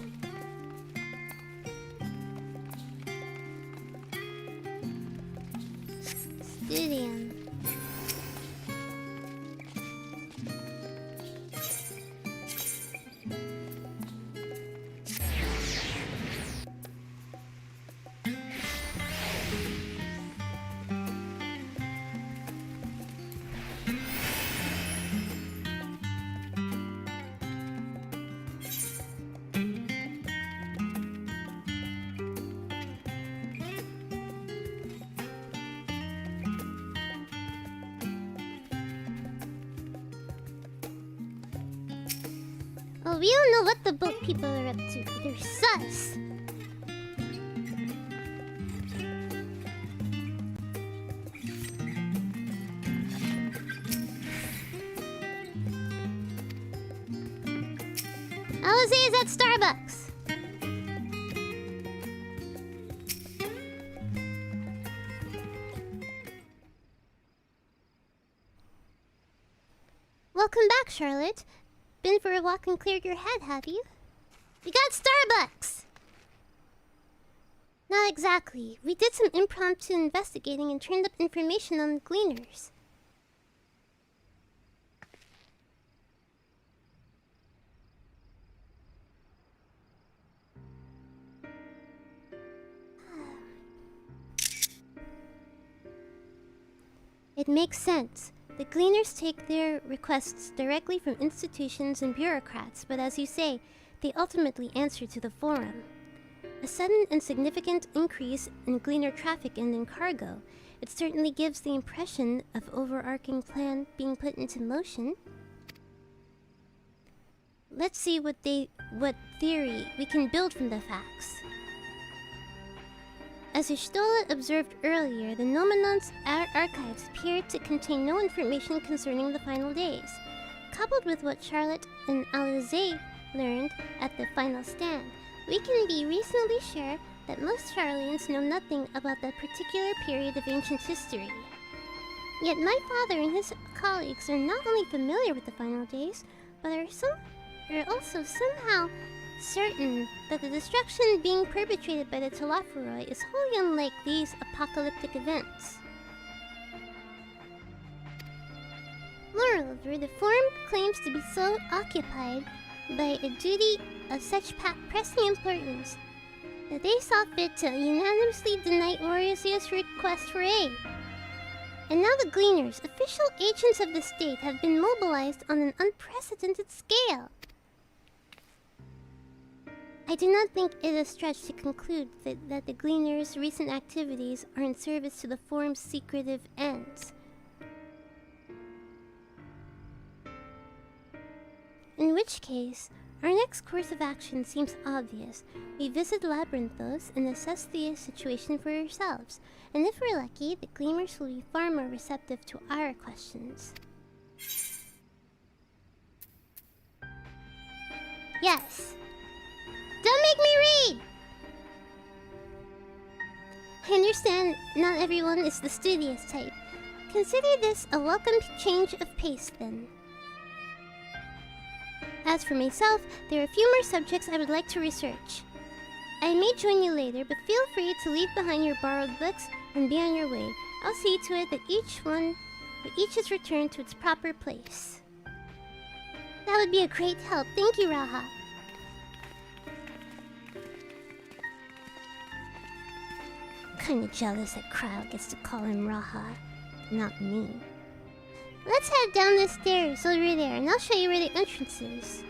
Studium. Oh, we don't know what the boat people are up to. They're sus. Alize is at Starbucks. Welcome back, Charlotte. Been for a walk and cleared your head, have you? We got Starbucks! Not exactly. We did some impromptu investigating and turned up information on the gleaners. It makes sense. The gleaners take their requests directly from institutions and bureaucrats, but as you say, they ultimately answer to the forum. A sudden and significant increase in gleaner traffic and in cargo, it certainly gives the impression of overarching plan being put into motion. Let's see what theory we can build from the facts. As Ishtola observed earlier, the Nominon's archives appear to contain no information concerning the final days. Coupled with what Charlotte and Alizé learned at the final stand, we can be reasonably sure that most Charlians know nothing about that particular period of ancient history. Yet my father and his colleagues are not only familiar with the final days, but are also somehow certain that the destruction being perpetrated by the Telophoroi is wholly unlike these apocalyptic events. Moreover, the forum claims to be so occupied by a duty of such pressing importance that they saw fit to unanimously deny Orosius' request for aid. And now the Gleaners, official agents of the state, have been mobilized on an unprecedented scale. I do not think it a stretch to conclude that the Gleaners' recent activities are in service to the forum's secretive ends. In which case, our next course of action seems obvious. We visit Labyrinthos and assess the situation for ourselves, and if we're lucky, the Gleaners will be far more receptive to our questions. Yes! Don't make me read! I understand not everyone is the studious type. Consider this a welcome change of pace, then. As for myself, there are a few more subjects I would like to research. I may join you later, but feel free to leave behind your borrowed books and be on your way. I'll see to it that each is returned to its proper place. That would be a great help. Thank you, Raha. Kinda jealous that Crowd gets to call him Raha, not me. Let's head down the stairs over there, and I'll show you where the entrance is.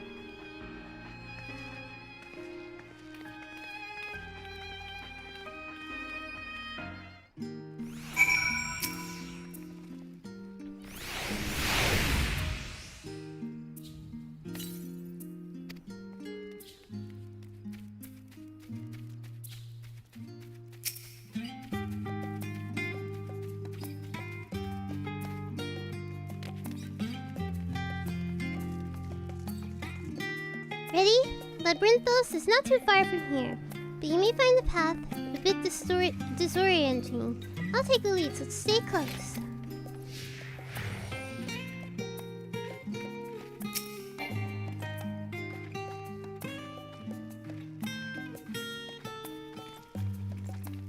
Ready? Labyrinthos is not too far from here, but you may find the path a bit disorienting. I'll take the lead, so stay close.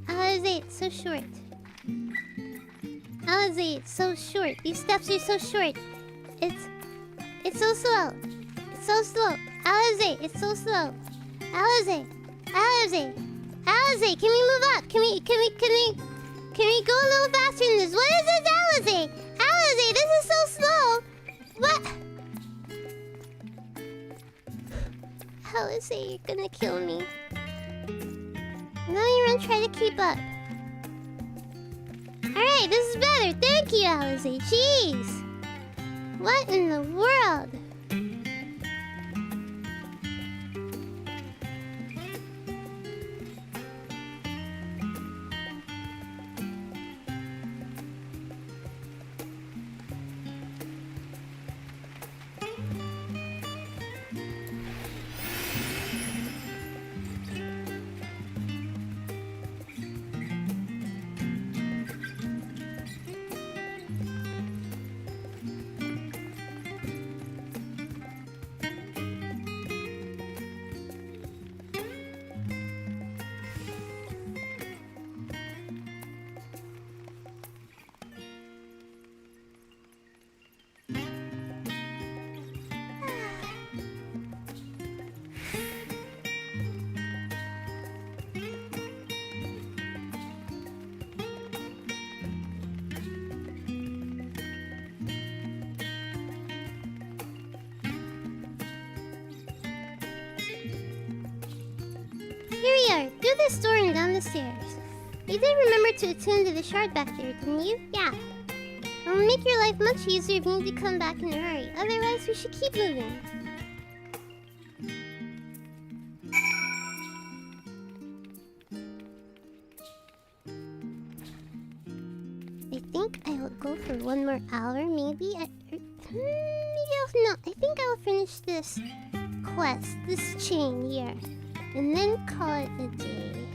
Alizé, it's so short. Alizé, it's so short. These steps are so short. It's so slow. It's so slow. Alizé, it's so slow. Alizé, Alizé, Alizé, can we move up? Can we go a little faster than this? What is this, Alizé? Alizé, this is so slow. What? Alizé, you're gonna kill me. Now you're gonna try to keep up. Alright, this is better. Thank you, Alizé. Jeez. What in the world? the store and down the stairs. You did remember to attend to the shard back there, didn't you? Yeah. It will make your life much easier if you need to come back in a hurry. Otherwise, we should keep moving. I think I will go for one more hour, maybe. No, I think I'll finish this quest, this chain here, and then call it a day.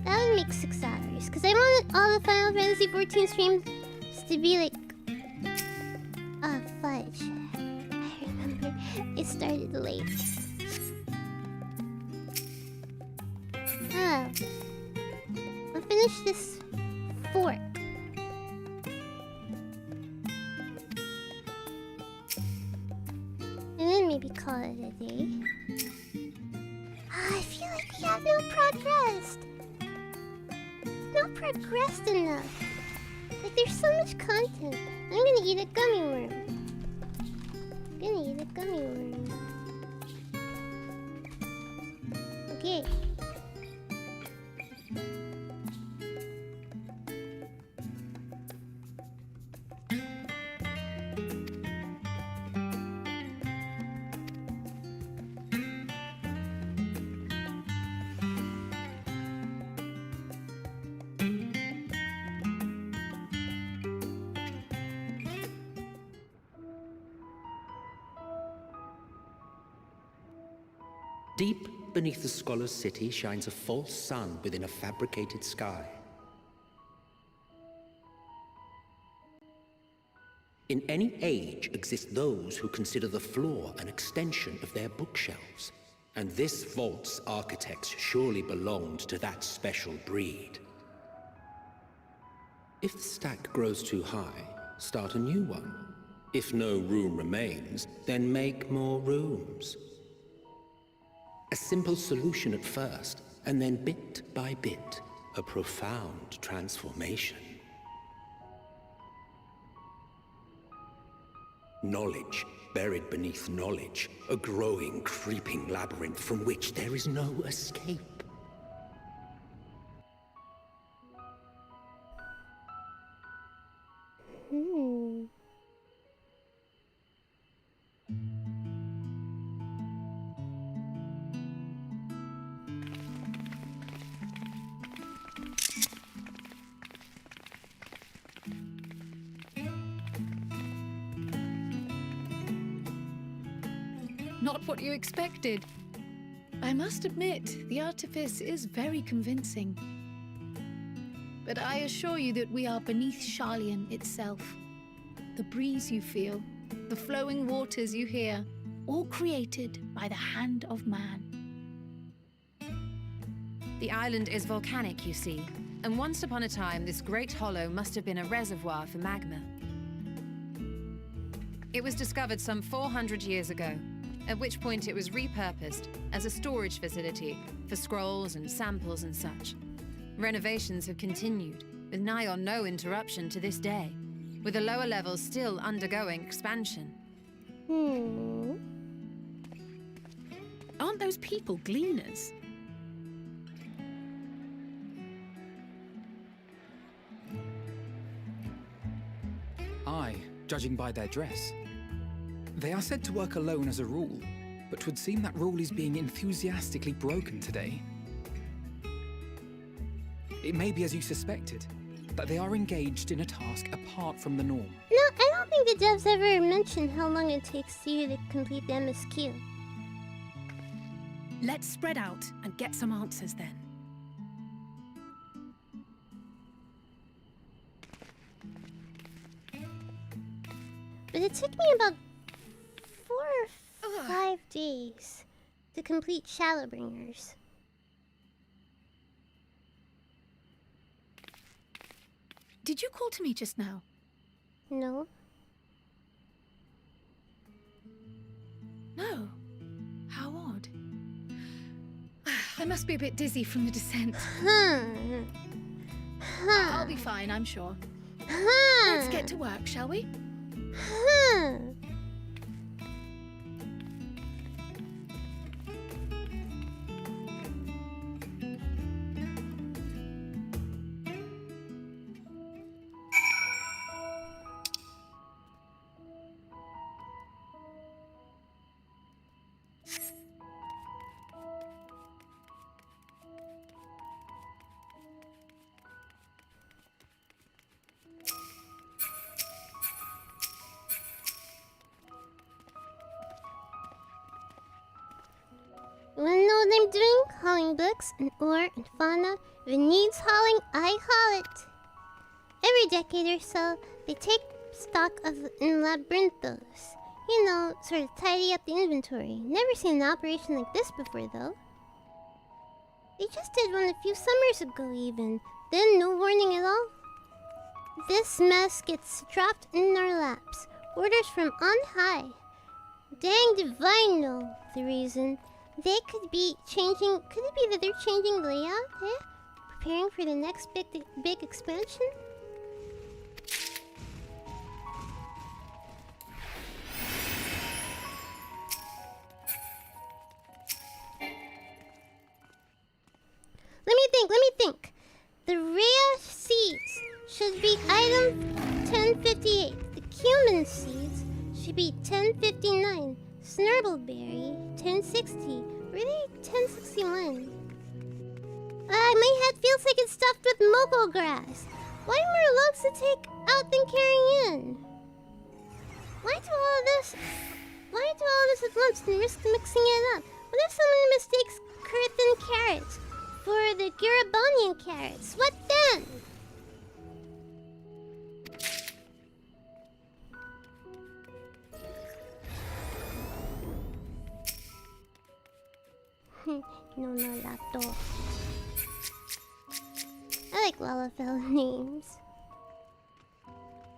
That would make 6 hours, because I want all the Final Fantasy XIV streams to be like... Oh, fudge. I remember I started late. Oh. I'll finish this fork. And then maybe call it a day. I feel like we have no progressed. Not progressed enough. Like there's so much content. I'm gonna eat a gummy worm. Okay. Deep beneath the scholar's city shines a false sun within a fabricated sky. In any age exist those who consider the floor an extension of their bookshelves, and this vault's architects surely belonged to that special breed. If the stack grows too high, start a new one. If no room remains, then make more rooms. A simple solution at first, and then bit by bit, a profound transformation. Knowledge buried beneath knowledge, a growing, creeping labyrinth from which there is no escape. Not what you expected. I must admit, the artifice is very convincing. But I assure you that we are beneath Sharlayan itself. The breeze you feel, the flowing waters you hear, all created by the hand of man. The island is volcanic, you see, and once upon a time this great hollow must have been a reservoir for magma. It was discovered some 400 years ago, at which point it was repurposed as a storage facility for scrolls and samples and such. Renovations have continued, with nigh on no interruption to this day, with the lower levels still undergoing expansion. Aren't those people gleaners? Aye, judging by their dress. They are said to work alone as a rule, but 'twould seem that rule is being enthusiastically broken today. It may be as you suspected, that they are engaged in a task apart from the norm. No, I don't think the devs ever mentioned how long it takes you to complete the MSQ. Let's spread out and get some answers then. But it took me about 4 or 5 days to complete shadowbringers. Did you call to me just now? No. No. How odd. I must be a bit dizzy from the descent. I'll be fine, I'm sure. Let's get to work, shall we? I'm doing, hauling books and ore and fauna. If it needs hauling, I haul it. Every decade or so, they take stock of in labyrinthos. You know, sort of tidy up the inventory. Never seen an operation like this before, though. They just did one a few summers ago, even. Then, no warning at all. This mess gets dropped in our laps. Orders from on high. Dang divine, no, the reason. They could be changing... Could it be that they're changing the layout, eh? Preparing for the next big expansion? Let me think. The rare seeds should be item 1058. The cumin seeds should be 1059. Snurbbleberry 1060. Really 1061. My head feels like it's stuffed with mogul grass. Why more logs to take out than carrying in? Why do all this at once and risk mixing it up? What if someone mistakes Kurthan carrots for the Garabonian carrots? What then? No, not that though. I like Lalafell names.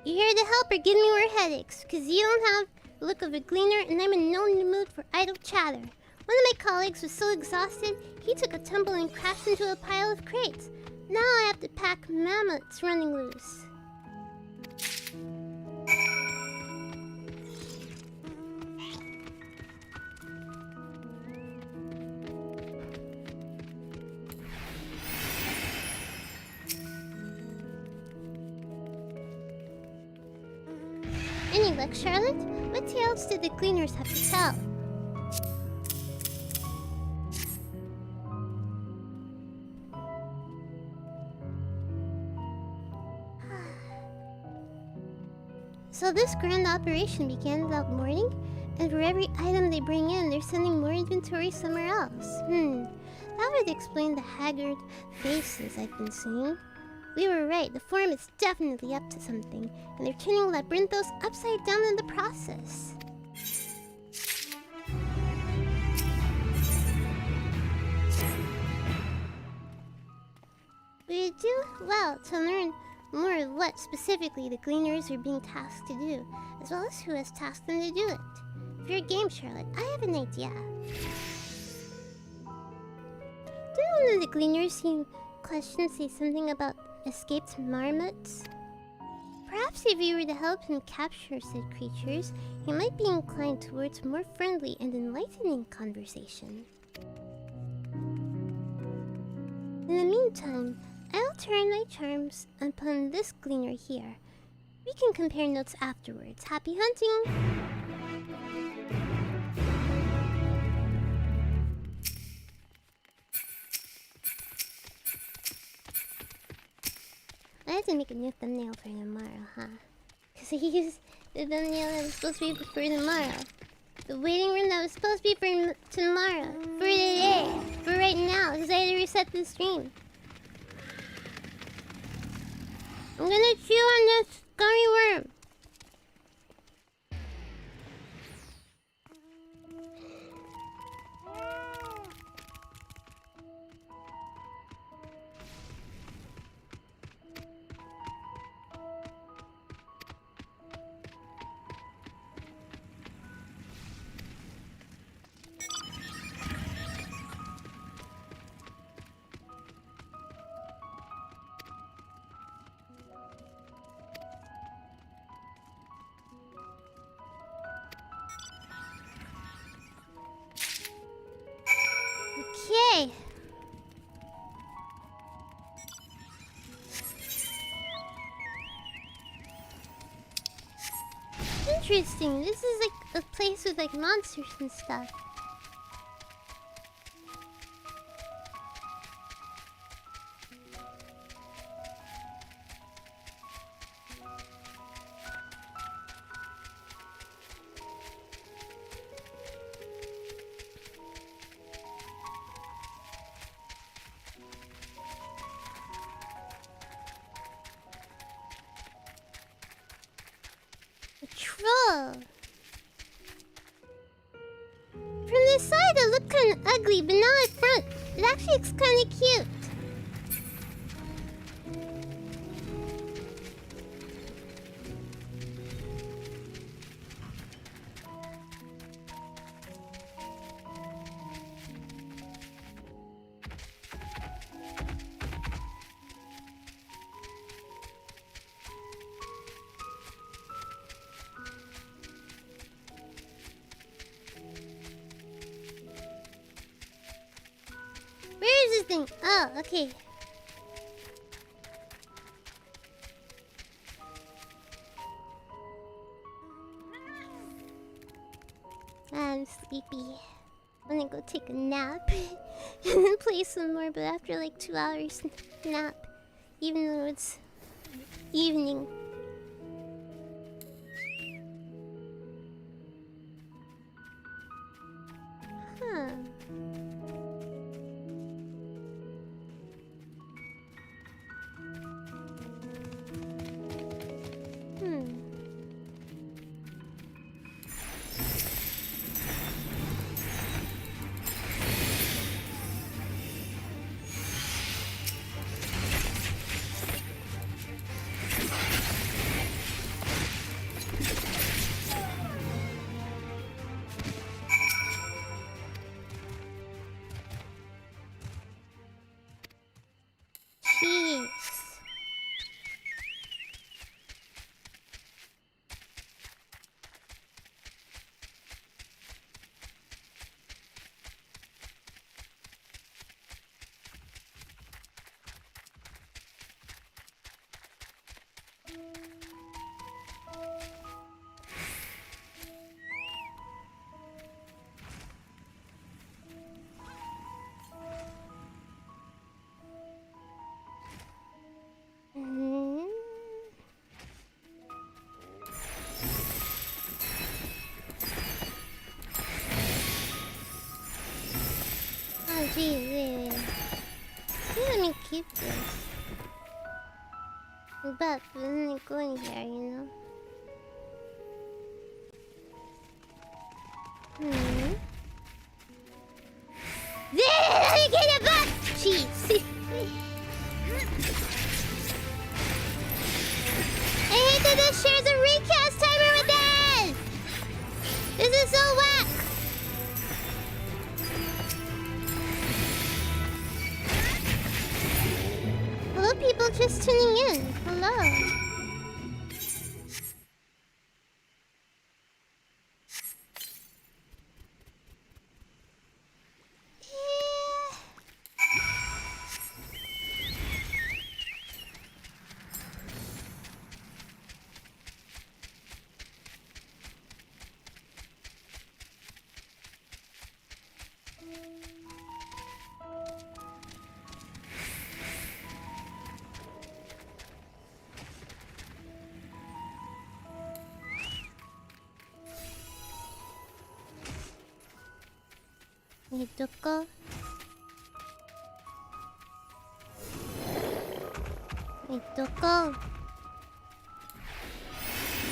You're here to help or give me more headaches, because you don't have the look of a gleaner and I'm in no mood for idle chatter. One of my colleagues was so exhausted, he took a tumble and crashed into a pile of crates. Now I have to pack mammoths running loose. Any luck, Charlotte? What tales did the gleaners have to tell? So this grand operation began without morning, and for every item they bring in, they're sending more inventory somewhere else. That would explain the haggard faces I've been seeing. We were right, the forum is definitely up to something, and they're turning labyrinthos upside down in the process. We would do well to learn more of what specifically the gleaners are being tasked to do, as well as who has tasked them to do it. If you're game, Charlotte, I have an idea. Didn't one of the gleaners seem questioned say something about escaped marmots? Perhaps if you were to help him capture said creatures, he might be inclined towards more friendly and enlightening conversation. In the meantime, I'll turn my charms upon this gleaner here. We can compare notes afterwards. Happy hunting! I have to make a new thumbnail for tomorrow, huh? Because I used the thumbnail that was supposed to be for tomorrow. The waiting room that was supposed to be for tomorrow. For today. For right now, because I had to reset the stream. I'm gonna chew on this gummy worm. Okay. Interesting. This is like a place with like monsters and stuff. roll. From the side it looked kind of ugly, but now at front, it actually looks kind of cute. Where is this thing? Oh, okay. I'm sleepy. I'm gonna go take a nap and then play some more, but after like 2 hours nap, even though it's evening. Huh. Jeez. Oh geez, wait. Let me keep this. But then it go anywhere, you know? Let me get a bus! Jeez. I hate that this shares a recast timer with this! This is so whack! Hello, people just tuning in. Hello.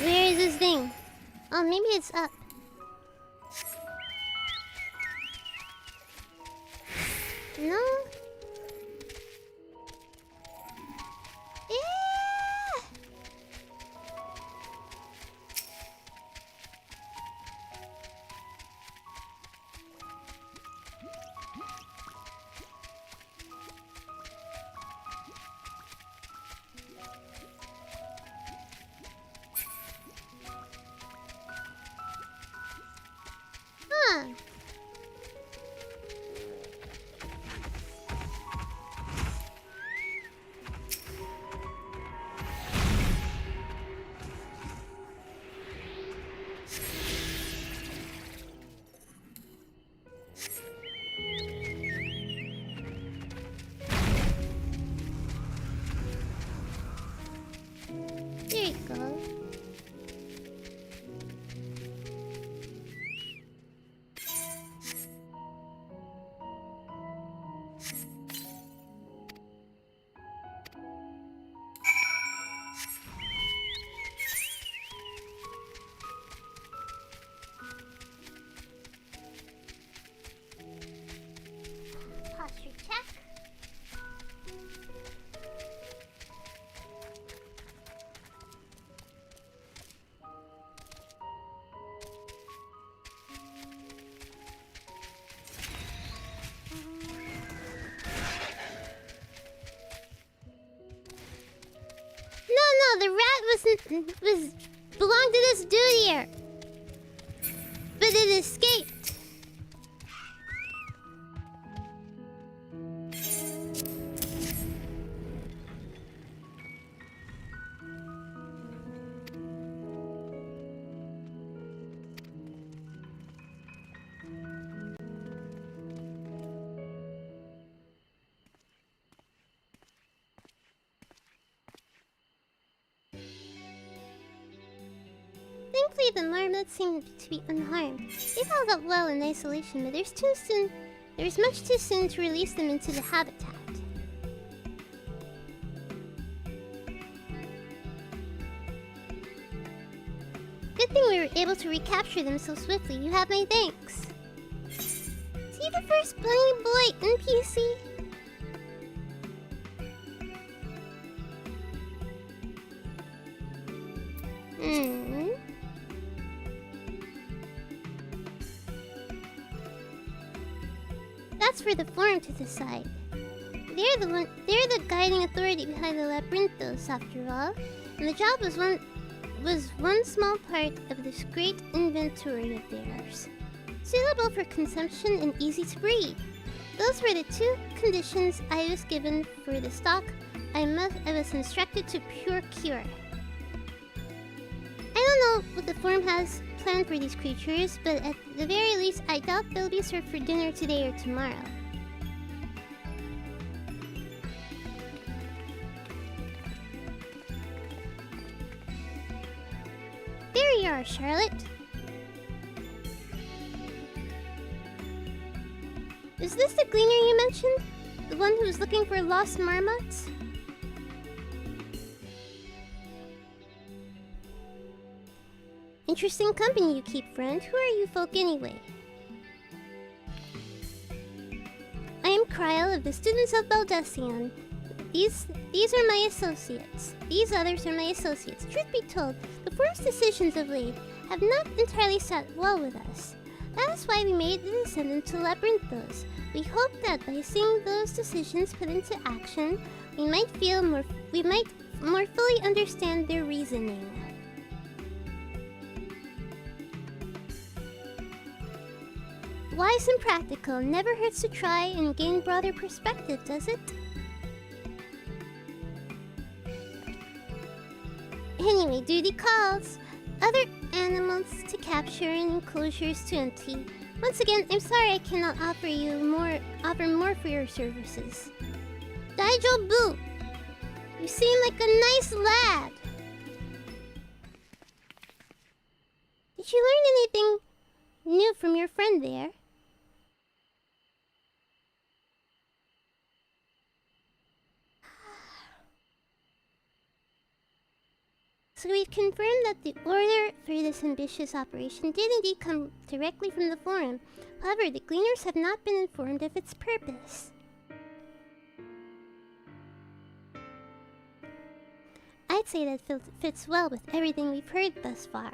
Where is this thing? Oh, maybe it's up. No? There you go. belonged to this dude here. But it escaped. Thankfully, the marmots seem to be unharmed. They've held up well in isolation, but there's much too soon to release them into the habitat. Good thing we were able to recapture them so swiftly. You have my thanks. See the first bunny boy NPC? That's for the forum to decide. They're the guiding authority behind the labyrinthos, after all. And the job was one small part of this great inventory of theirs. Suitable for consumption and easy to breed. Those were the two conditions I was given for the stock I was instructed to procure. I don't know what the forum has planned for these creatures, but at the very least, I doubt they'll be served for dinner today or tomorrow. There you are, Charlotte. Is this the gleaner you mentioned? The one who was looking for lost marmots? Interesting company you keep, friend. Who are you folk anyway? I am Kryl of the students of Baldesion. These are my associates. These others are my associates. Truth be told, the forum's decisions of late have not entirely sat well with us. That is why we made the descent to Labyrinthos. We hope that by seeing those decisions put into action, we might more fully understand their reasoning. Wise and practical, never hurts to try and gain broader perspective, does it? Anyway, duty calls. Other animals to capture and enclosures to empty. Once again, I'm sorry I cannot offer more for your services. Daijobu! You seem like a nice lad. Did you learn anything new from your friend there? So we've confirmed that the order for this ambitious operation did indeed come directly from the forum. However, the Gleaners have not been informed of its purpose. I'd say that fits well with everything we've heard thus far.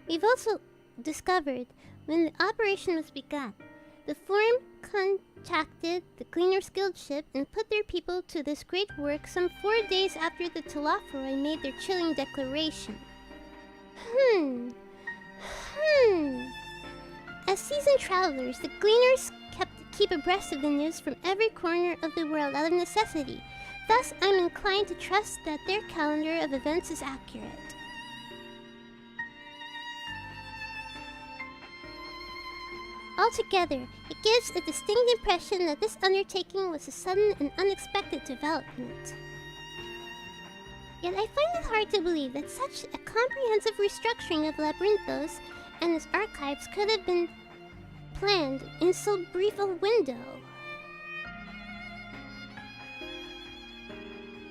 We've also discovered when the operation was begun, the forum contacted the Gleaners Guild ship and put their people to this great work some 4 days after the Telophoroi made their chilling declaration. As seasoned travelers, the Gleaners keep abreast of the news from every corner of the world out of necessity. Thus, I'm inclined to trust that their calendar of events is accurate. Altogether, it gives a distinct impression that this undertaking was a sudden and unexpected development. Yet I find it hard to believe that such a comprehensive restructuring of Labyrinthos and its archives could have been planned in so brief a window.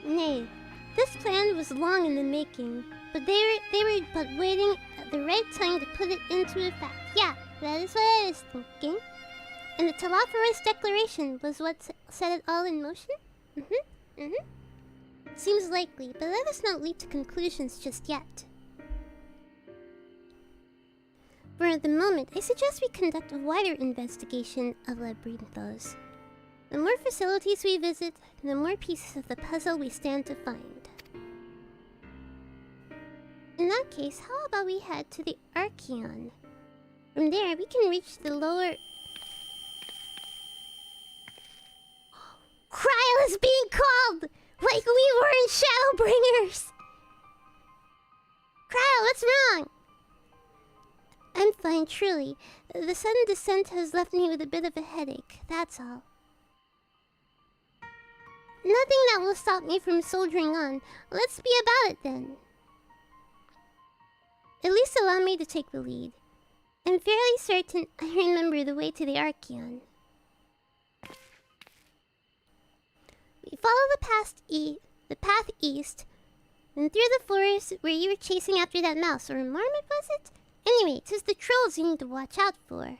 Nay, this plan was long in the making, but they were but waiting at the right time to put it into effect. Yeah, that is what I was thinking. And the Telophoroi's declaration was what set it all in motion? Seems likely, but let us not leap to conclusions just yet. For the moment, I suggest we conduct a wider investigation of Labyrinthos. The more facilities we visit, the more pieces of the puzzle we stand to find. In that case, how about we head to the Archeon? From there, we can reach the lower... Cryo is being called! Like we were in Shadowbringers! Cryo, what's wrong? I'm fine, truly. The sudden descent has left me with a bit of a headache, that's all. Nothing that will stop me from soldiering on. Let's be about it then. At least allow me to take the lead. I'm fairly certain I remember the way to the Archeon. We follow the path east, and through the forest where you were chasing after that mouse, or marmot was it? Anyway, 'tis the trolls you need to watch out for.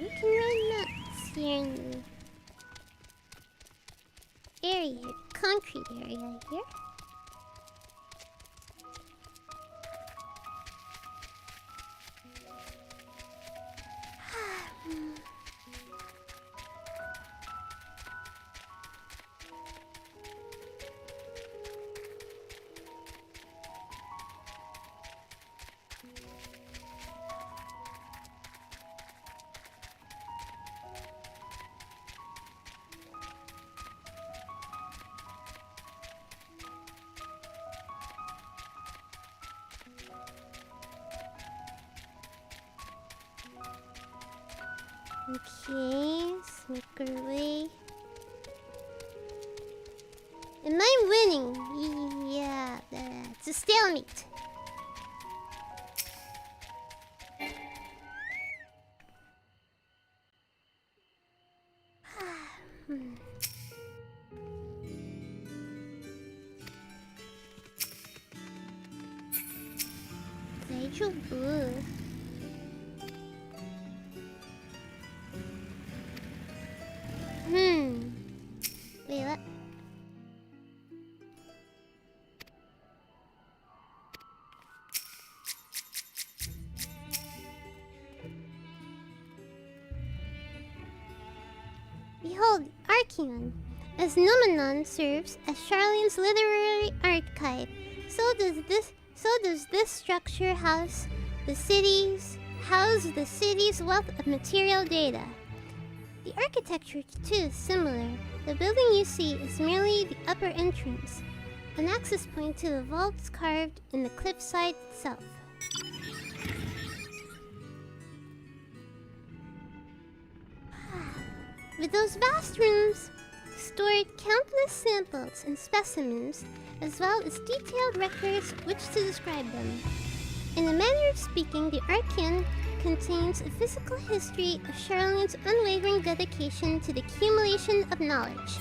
We can run nuts here in the area, concrete area here. Okay, let's make our way. Am I winning? Yeah, it's a stalemate. 대주부. Wait, what? Behold, Archeon. As Nomenon serves as Charlene's literary archive, so does this structure house the city's wealth of material data. The architecture, too, is similar. The building you see is merely the upper entrance, an access point to the vaults carved in the cliffside itself. With those vast rooms stored countless samples and specimens, as well as detailed records which to describe them. In a manner of speaking, the Archeon contains a physical history of Charlene's unwavering dedication to the accumulation of knowledge.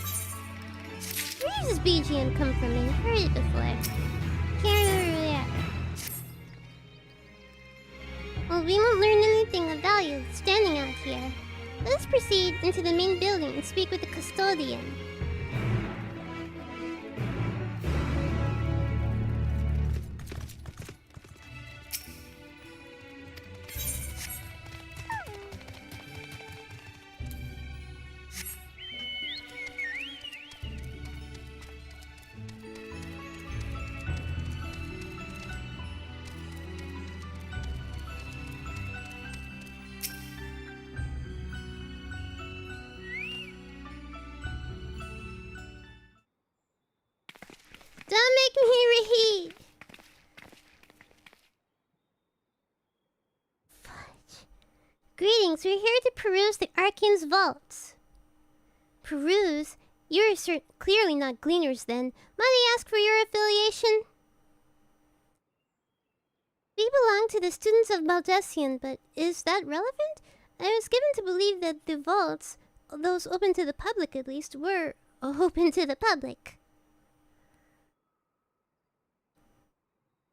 Where does this BGM come from? I've heard it before. Can't remember yet. Well, we won't learn anything of value standing out here. Let us proceed into the main building and speak with the custodian. Don't make me reheat! Fudge. Greetings, we're here to peruse the Archeon's vaults. Peruse? You're clearly not gleaners then. Might I ask for your affiliation? We belong to the students of Baldessian, but is that relevant? I was given to believe that the vaults, those open to the public at least, were open to the public.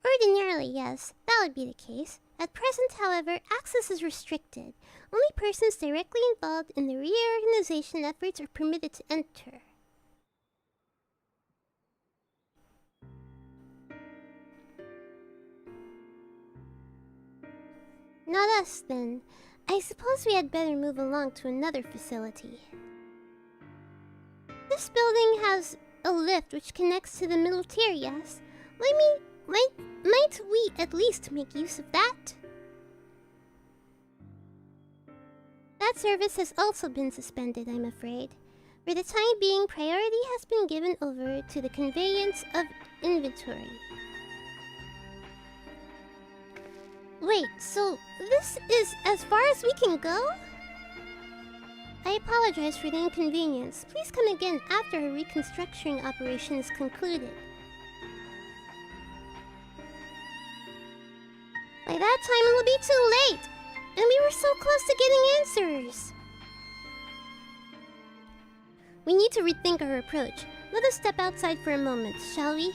Ordinarily, yes, that would be the case. At present, however, access is restricted. Only persons directly involved in the reorganization efforts are permitted to enter. Not us, then. I suppose we had better move along to another facility. This building has a lift which connects to the middle tier, yes? Might we at least make use of that? That service has also been suspended, I'm afraid. For the time being, priority has been given over to the conveyance of inventory. Wait, so this is as far as we can go? I apologize for the inconvenience. Please come again after our reconstructing operation is concluded. By that time, it will be too late! And we were so close to getting answers! We need to rethink our approach. Let us step outside for a moment, shall we?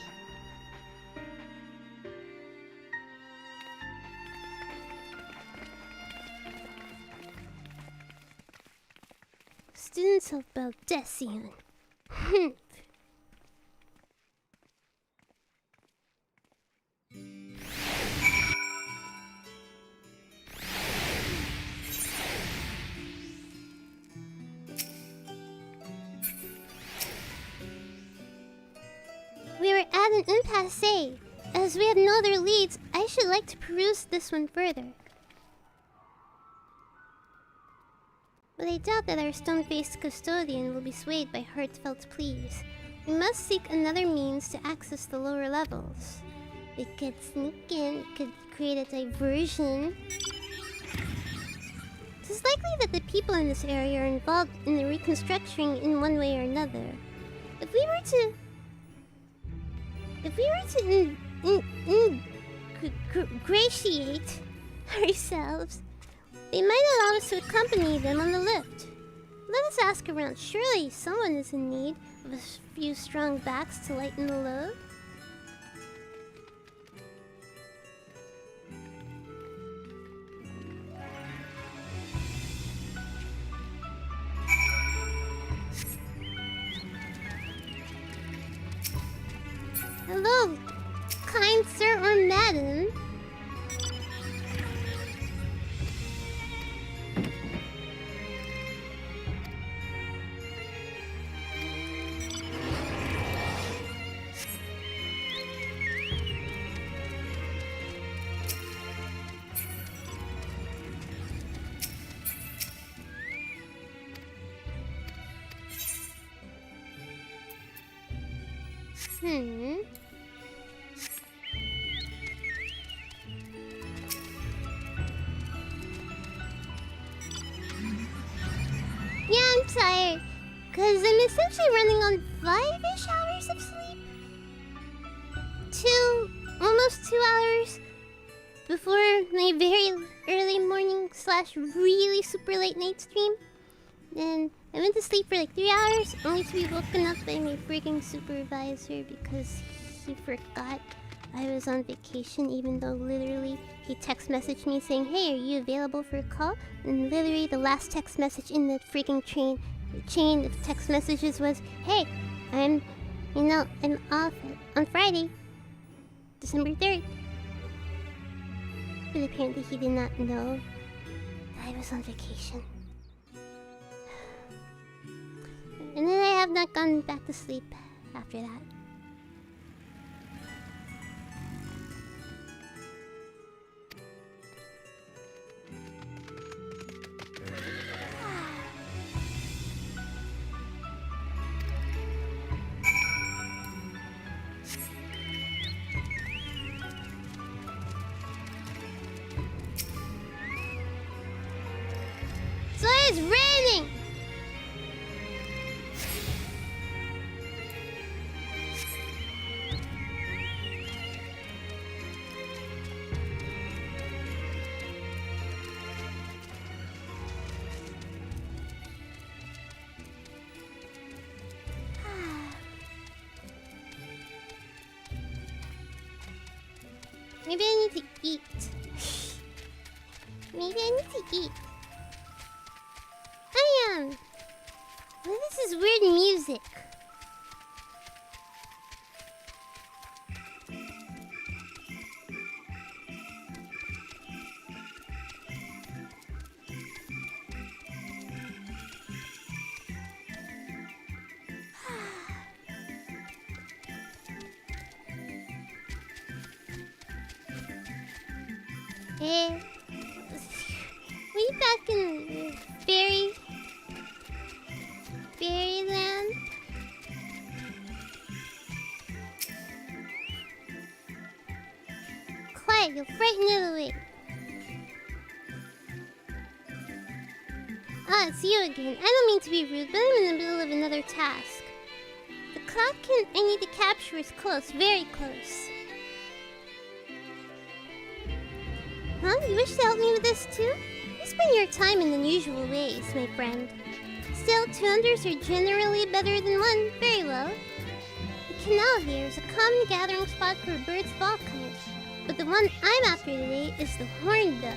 Students of Baldecian. We were at an impasse. As we have no other leads, I should like to peruse this one further. But I doubt that our stone-faced custodian will be swayed by heartfelt pleas. We must seek another means to access the lower levels. We could sneak in, we could create a diversion. It is likely that the people in this area are involved in the reconstruction in one way or another. If we were to ingratiate ourselves, they might allow us to accompany them on the lift. Let us ask around. Surely someone is in need of a few strong backs to lighten the load. Hello, kind sir or madam. Yeah, I'm tired. Cause I'm essentially running on 5-ish hours of sleep. Almost 2 hours before my very early morning / really super late night stream. Then I went to sleep for like 3 hours, only to be woken up by my freaking supervisor because he forgot I was on vacation, even though literally he text messaged me saying, "Hey, are you available for a call?" And literally the last text message in the freaking chain of text messages was, "Hey, I'm off on Friday, December 3rd. But apparently he did not know that I was on vacation. And then I have not gone back to sleep after that. So it's raining! Maybe I need to eat. Maybe I need to eat. This is weird music. We back in fairyland? Quiet, you'll frighten it away. Ah, it's you again. I don't mean to be rude, but I'm in the middle of another task. The clock I need to capture is close, very close. Huh? You wish to help me with this too? You spend your time in unusual ways, my friend. Still, 2 hunters are generally better than 1. Very well. The canal here is a common gathering spot for birds of all kinds. But the one I'm after today is the hornbill.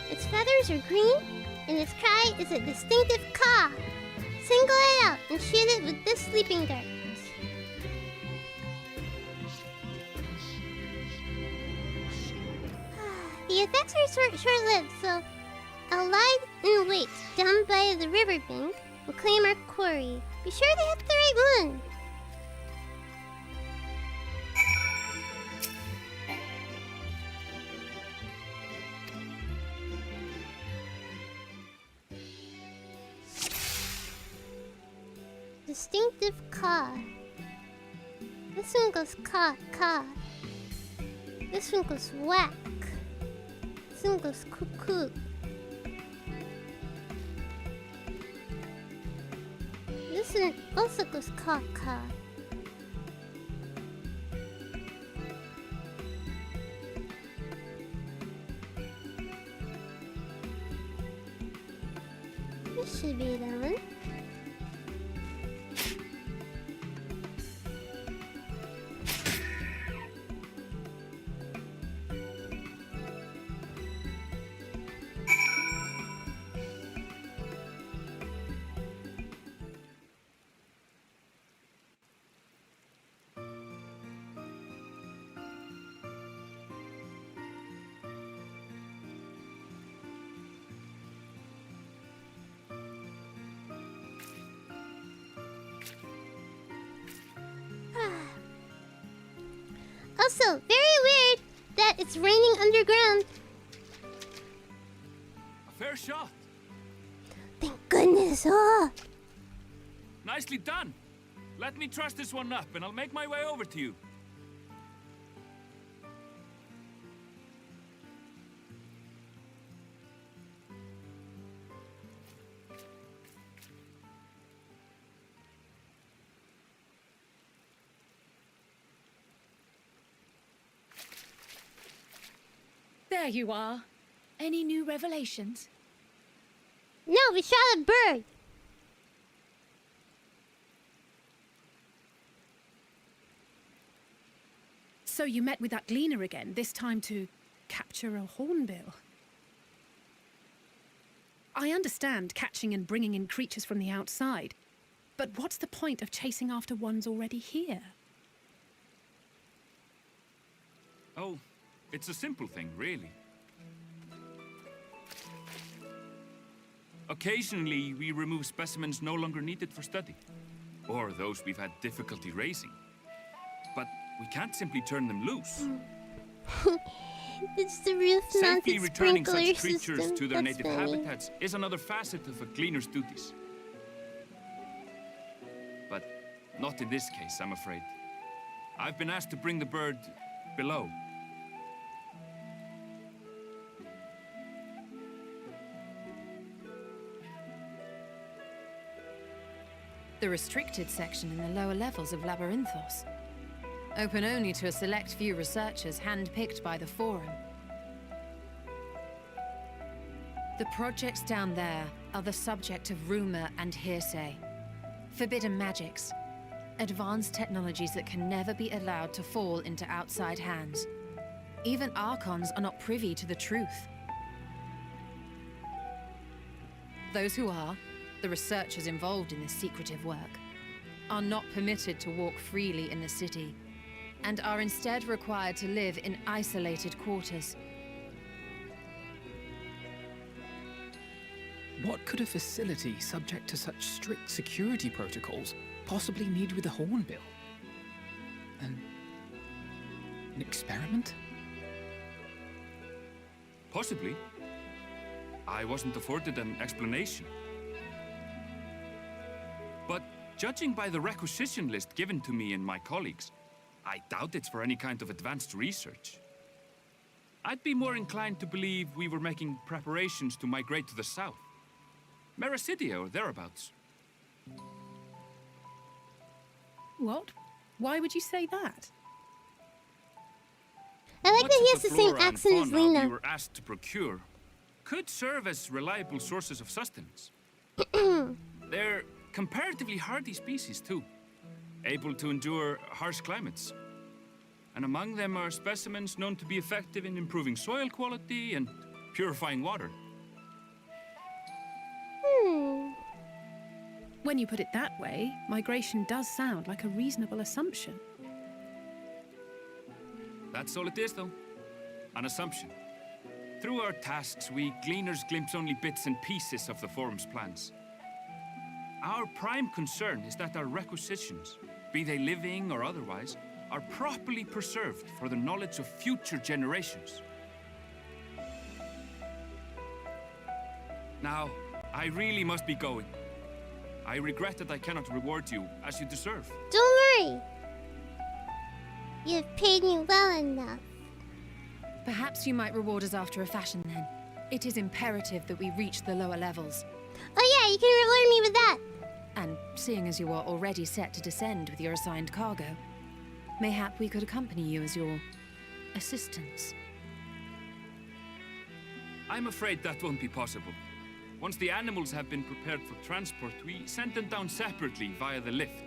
Its feathers are green, and its cry is a distinctive caw. Single it out and shoot it with this sleeping dart. The effects are short-lived, so I'll lie in wait down by the riverbank and claim our quarry. Be sure to hit the right one. Distinctive caw. This one goes caw, caw. This one goes whack. This one goes cuckoo. This one also goes caw, caw. This should be that one. Also, very weird that it's raining underground. A fair shot. Thank goodness. Oh. Nicely done. Let me truss this one up and I'll make my way over to you. There you are. Any new revelations? No, we shot a bird. So you met with that gleaner again, this time to capture a hornbill. I understand catching and bringing in creatures from the outside, but what's the point of chasing after ones already here? Oh, it's a simple thing, really. Occasionally, we remove specimens no longer needed for study, or those we've had difficulty raising. But we can't simply turn them loose. It's the roof-mounted Safely returning sprinkler such creatures system. to their That's native funny. habitats is another facet of a cleaner's duties. But not in this case, I'm afraid. I've been asked to bring the bird below. The restricted section in the lower levels of Labyrinthos. Open only to a select few researchers handpicked by the Forum. The projects down there are the subject of rumor and hearsay. Forbidden magics. Advanced technologies that can never be allowed to fall into outside hands. Even Archons are not privy to the truth. Those who are, the researchers involved in this secretive work, are not permitted to walk freely in the city, and are instead required to live in isolated quarters. What could a facility subject to such strict security protocols possibly need with a hornbill? An experiment? Possibly. I wasn't afforded an explanation. But judging by the requisition list given to me and my colleagues, I doubt it's for any kind of advanced research. I'd be more inclined to believe we were making preparations to migrate to the south. Mericidia or thereabouts. What? Why would you say that? I like Much that he of has the same flora and accent as fauna Lena. we were asked to procure could serve as reliable sources of sustenance. They're comparatively hardy species, too, able to endure harsh climates. And among them are specimens known to be effective in improving soil quality and purifying water. When you put it that way, migration does sound like a reasonable assumption. That's all it is, though. An assumption. Through our tasks, we gleaners glimpse only bits and pieces of the forum's plans. Our prime concern is that our requisitions, be they living or otherwise, are properly preserved for the knowledge of future generations. Now, I really must be going. I regret that I cannot reward you as you deserve. Don't worry. You've paid me well enough. Perhaps you might reward us after a fashion then. It is imperative that we reach the lower levels. Oh yeah, you can reward me with that. And seeing as you are already set to descend with your assigned cargo, mayhap we could accompany you as your assistants. I'm afraid that won't be possible. Once the animals have been prepared for transport, we send them down separately via the lift.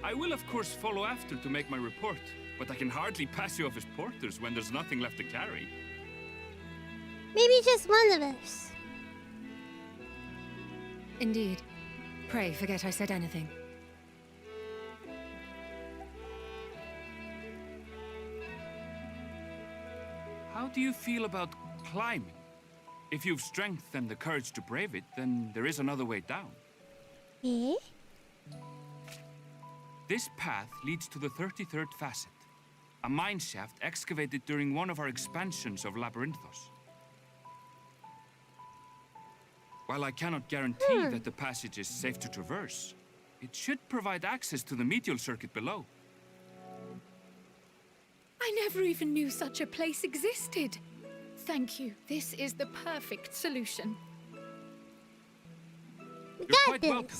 I will, of course, follow after to make my report, but I can hardly pass you off as porters when there's nothing left to carry. Maybe just one of us. Indeed. Pray forget I said anything. How do you feel about climbing? If you've strength and the courage to brave it, then there is another way down. Eh? This path leads to the 33rd facet, a mine shaft excavated during one of our expansions of Labyrinthos. While I cannot guarantee that the passage is safe to traverse, it should provide access to the medial circuit below. I never even knew such a place existed. Thank you. This is the perfect solution. We You're got quite this. welcome.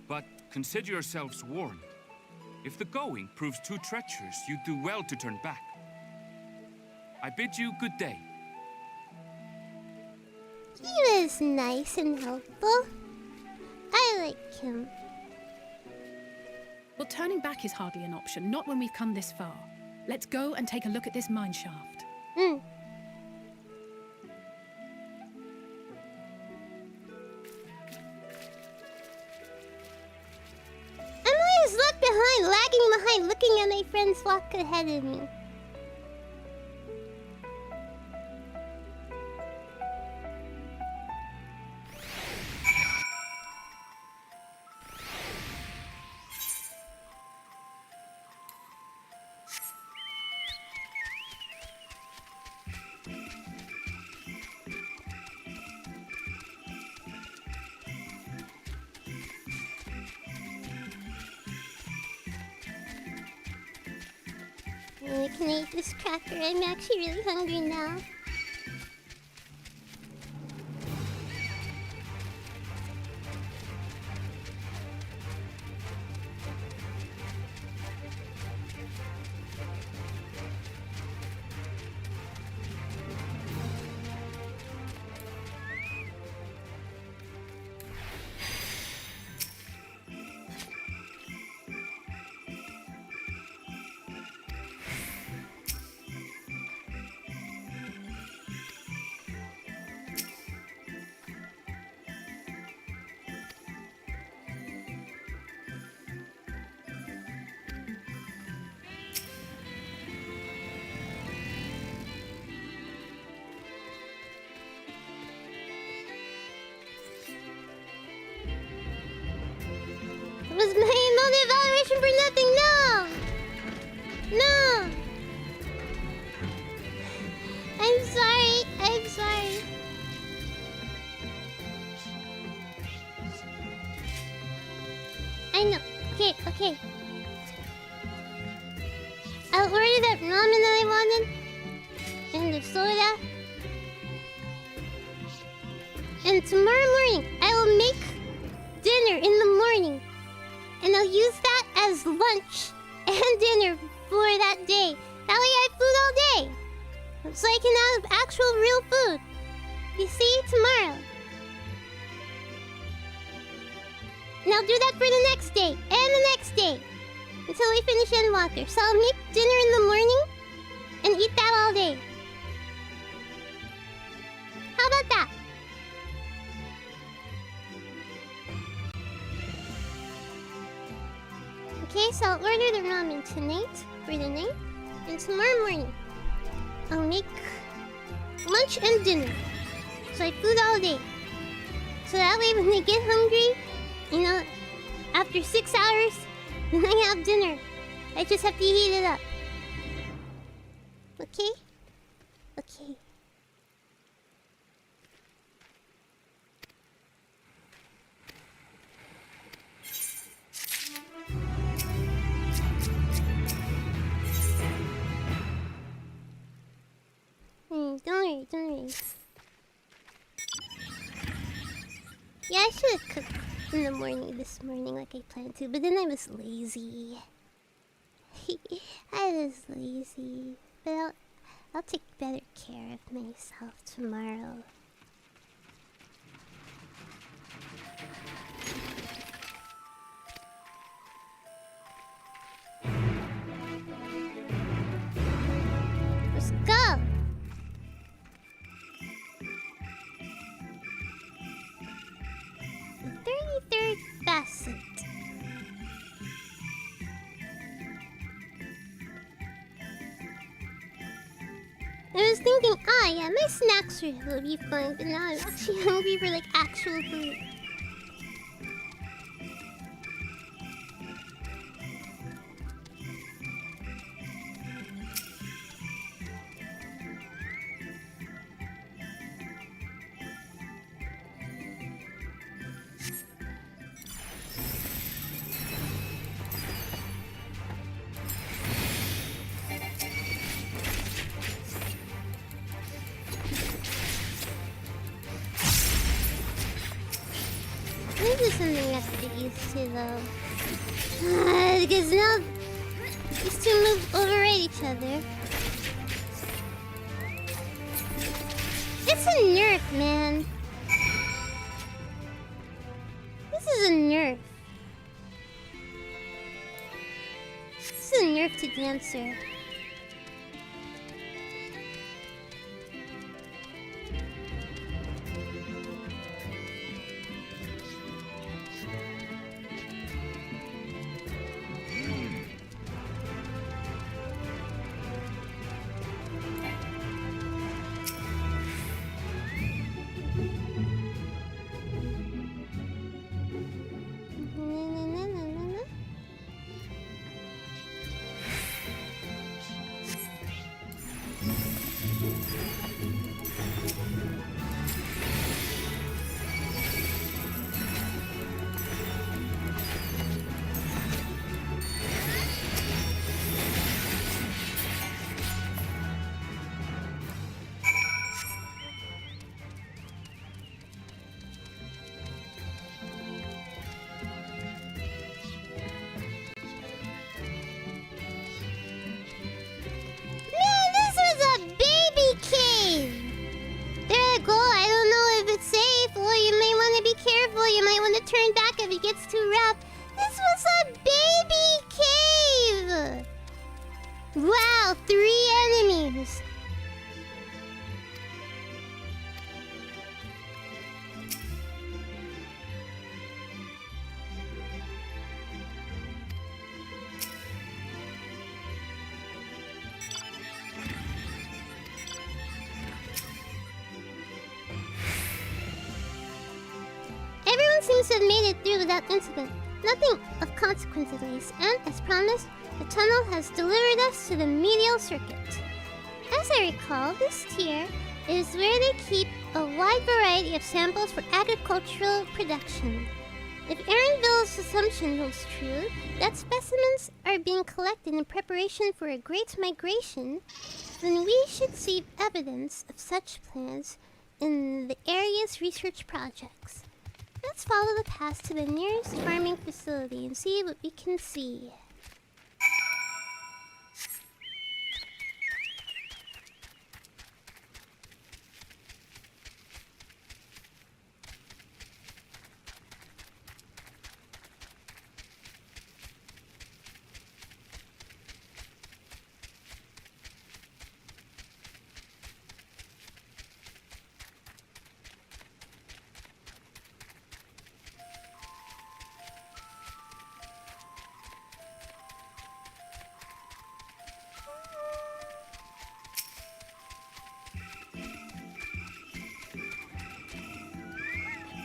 But consider yourselves warned. If the going proves too treacherous, you do well to turn back. I bid you good day. He was nice and helpful. I like him. Well, turning back is hardly an option, not when we've come this far. Let's go and take a look at this mine shaft. I'm always left behind, lagging behind, looking at my friends walk ahead of me. I can eat this cracker. I'm actually really hungry now. Was my non-evaluation for nothing? No! No! I'm sorry, Okay. I'll order that ramen that I wanted. And the soda. And tomorrow morning, I will make dinner in the morning. And I'll use that as lunch and dinner for that day. That way I have food all day. So I can have actual real food. You see, tomorrow. And I'll do that for the next day and the next day. Until we finish Endwalker. So I'll make dinner in the morning and eat that all day. How about that? Okay, so I'll order the ramen tonight for the night. And tomorrow morning, I'll make lunch and dinner. So I have food all day. So that way when I get hungry, you know, after 6 hours, then I have dinner. I just have to heat it up. Okay? Okay. Don't worry, don't worry. Yeah, I should have cooked in the morning this morning like I planned to, but then I was lazy. I was lazy. But I'll take better care of myself tomorrow. Let's go! The 33rd facet. I was thinking, yeah, my snacks will be fine, but now I'm actually hungry for like actual food. This is something I have to get used to, though. Because now these two move override each other. It's a nerf, man. This is a nerf. This is a nerf to Dancer. Gets too rough. This was a baby cave! Wow, 3 enemies! Everyone seems to have made it through without incident. Nothing of consequence at least, and as promised, the tunnel has delivered us to the medial circuit. As I recall, this tier is where they keep a wide variety of samples for agricultural production. If Aaronville's assumption holds true, that specimens are being collected in preparation for a great migration, then we should see evidence of such plans in the area's research projects. Let's follow the path to the nearest farming facility and see what we can see.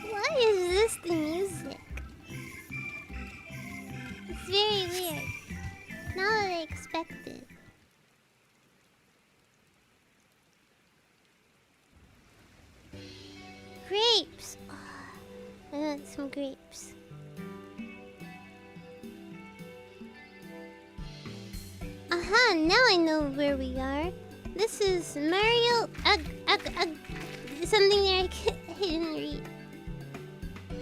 Why is this the music? It's very weird. Not what I expected. Grapes! Oh, I want some grapes. Aha, now I know where we are. This is Mario something there I didn't read.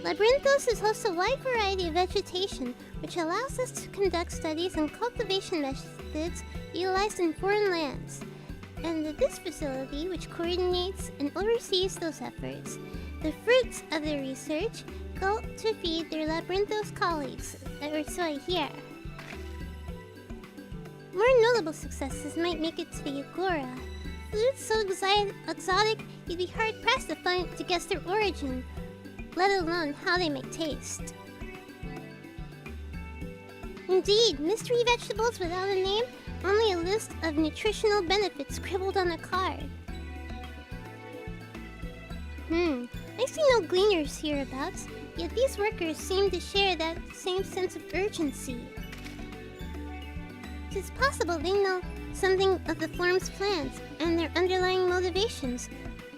Labyrinthos is host to a wide variety of vegetation, which allows us to conduct studies and cultivation methods utilized in foreign lands. And at this facility, which coordinates and oversees those efforts, the fruits of their research go to feed their Labyrinthos colleagues, or so I hear. More notable successes might make it to the Agora. Foods so exotic, you'd be hard-pressed to guess their origin, let alone how they may taste. Indeed, mystery vegetables without a name, only a list of nutritional benefits scribbled on a card. I see no gleaners hereabouts, yet these workers seem to share that same sense of urgency. It's possible they know something of the forum's plans and their underlying motivations.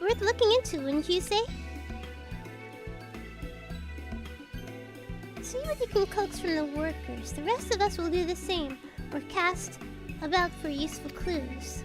Worth looking into, wouldn't you say? See what you can coax from the workers. The rest of us will do the same, or cast about for useful clues.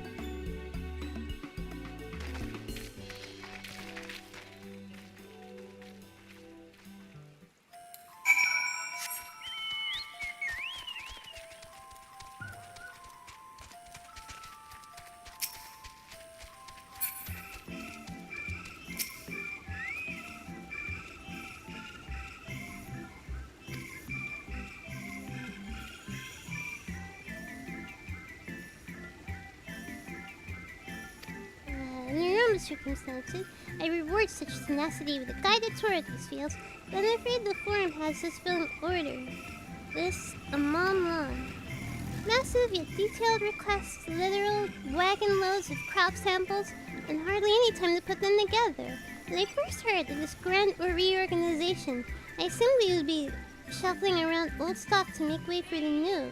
Circumstances, I reward such tenacity with a guided tour of these fields, but I'm afraid the forum has this film order. This a mom long. Massive yet detailed requests, literal wagon loads of crop samples, and hardly any time to put them together. When I first heard of this grand reorganization, I assumed we would be shuffling around old stock to make way for the new.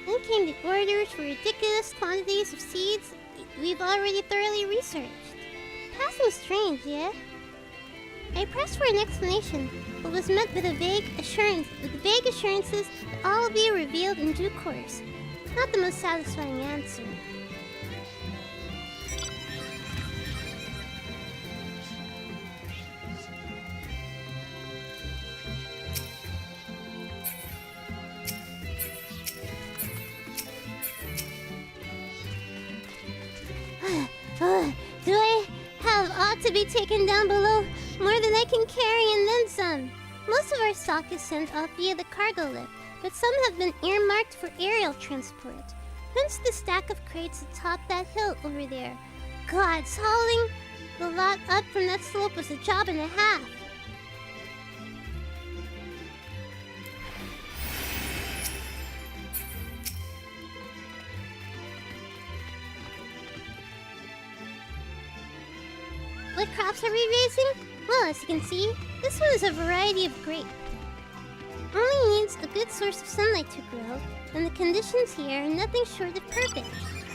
Then came the orders for ridiculous quantities of seeds we've already thoroughly researched. Passing strange, yeah? I pressed for an explanation, but was met with vague assurances that all will be revealed in due course. Not the most satisfying answer. Do I have ought to be taken down below? More than I can carry and then some. Most of our stock is sent off via the cargo lift, but some have been earmarked for aerial transport. Hence the stack of crates atop that hill over there. God, hauling the lot up from that slope was a job and a half. What crops are we raising? Well, as you can see, this one is a variety of grape. Only needs a good source of sunlight to grow, and the conditions here are nothing short of perfect.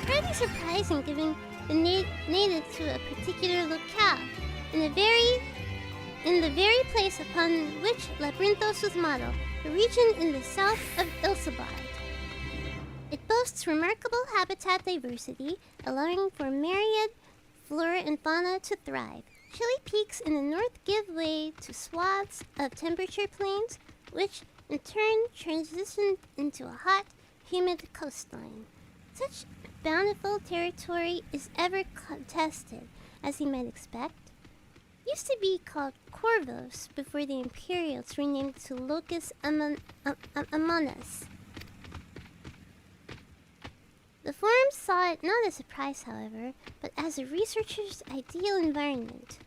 Pretty surprising given the native to a particular locale, and a very in the very place upon which Labyrinthos was modeled, the region in the south of Ilsabard. It boasts remarkable habitat diversity, allowing for myriad flora and fauna to thrive. Chilly peaks in the north give way to swaths of temperature plains, which in turn transition into a hot, humid coastline. Such bountiful territory is ever contested, as you might expect. Used to be called Corvos before the Imperials renamed to Locus Amonas. The forums saw it not as a prize, however, but as a researcher's ideal environment,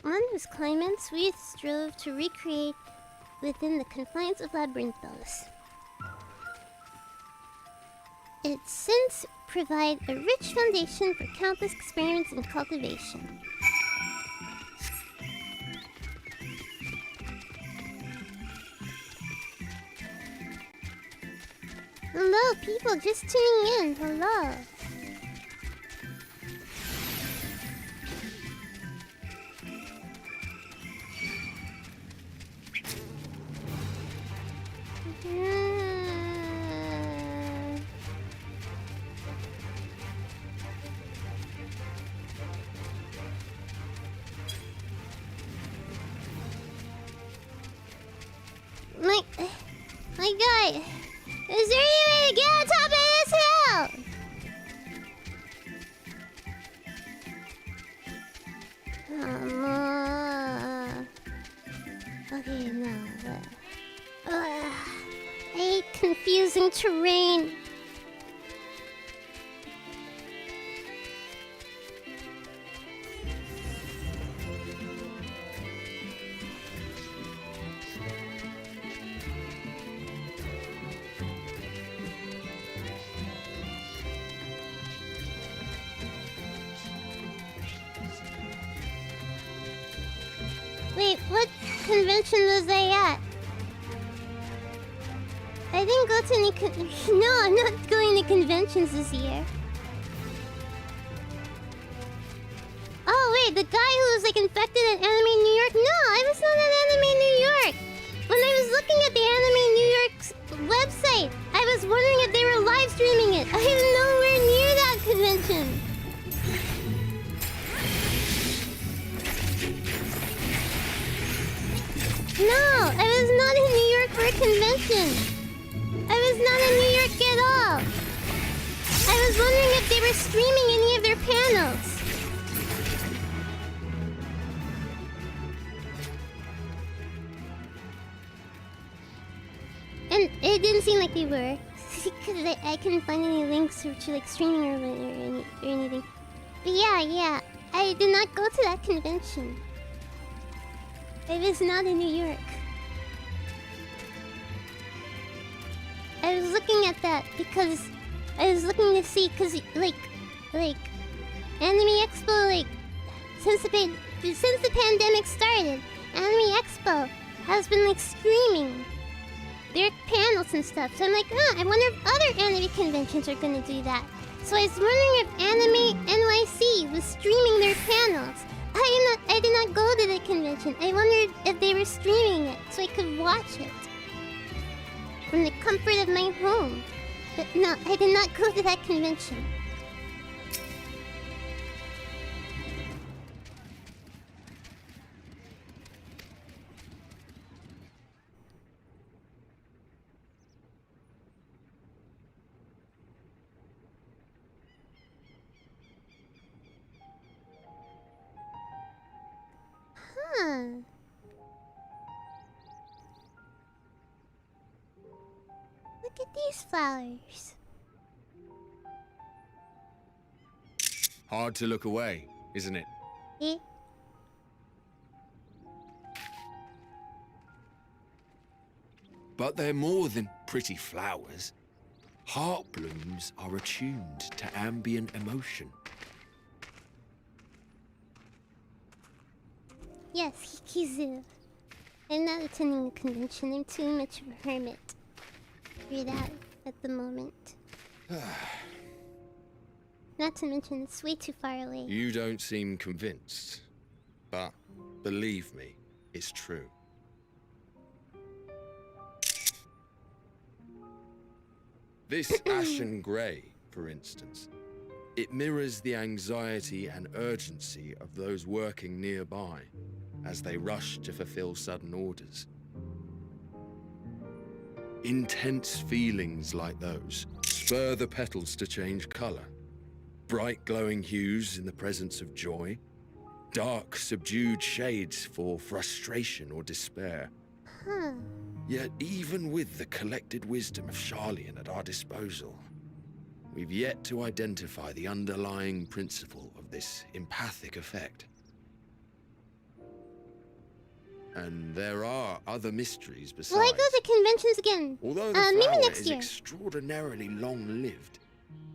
one whose climates we strove to recreate within the confines of Labyrinthos. It since provides a rich foundation for countless experiments and cultivation. Hello, people just tuning in. Hello. My guy, is there any way to get on top of this hill? Okay, no. I hate confusing terrain. Wait, what convention was I at? I didn't go to any No, I'm not going to conventions this year. Oh wait, the guy who was like infected at Anime New York? No, I was not at Anime New York. When I was looking at the Anime New York's website, I was wondering if they were live streaming it. I am nowhere near that convention. No, I was not in New York for a convention. I was not in New York at all. I was wondering if they were streaming any of their panels. And it didn't seem like they were. Because I couldn't find any links to like streaming or anything. But yeah, I did not go to that convention. I was not in New York. I was looking at that because I was looking to see, cause like Anime Expo, like since the pandemic started, Anime Expo has been like streaming their panels and stuff. So I'm like, I wonder if other anime conventions are gonna do that. So I was wondering if Anime NYC was streaming their panels. I did not go to the convention. I wondered if they were streaming it so I could watch it from the comfort of my home. But no, I did not go to that convention. Look at these flowers. Hard to look away, isn't it? Eh? But they're more than pretty flowers. Heart blooms are attuned to ambient emotion. Yes, Kikizu. I'm not attending a convention. I'm too much of a hermit for that at the moment. Not to mention, it's way too far away. You don't seem convinced. But believe me, is true. This ashen grey, for instance, it mirrors the anxiety and urgency of those working nearby as they rush to fulfill sudden orders. Intense feelings like those spur the petals to change colour. Bright glowing hues in the presence of joy, dark subdued shades for frustration or despair. Huh. Yet even with the collected wisdom of Charlian at our disposal, we've yet to identify the underlying principle of this empathic effect. And there are other mysteries besides. Will I go to conventions again? Although the maybe flower next is year. extraordinarily long-lived,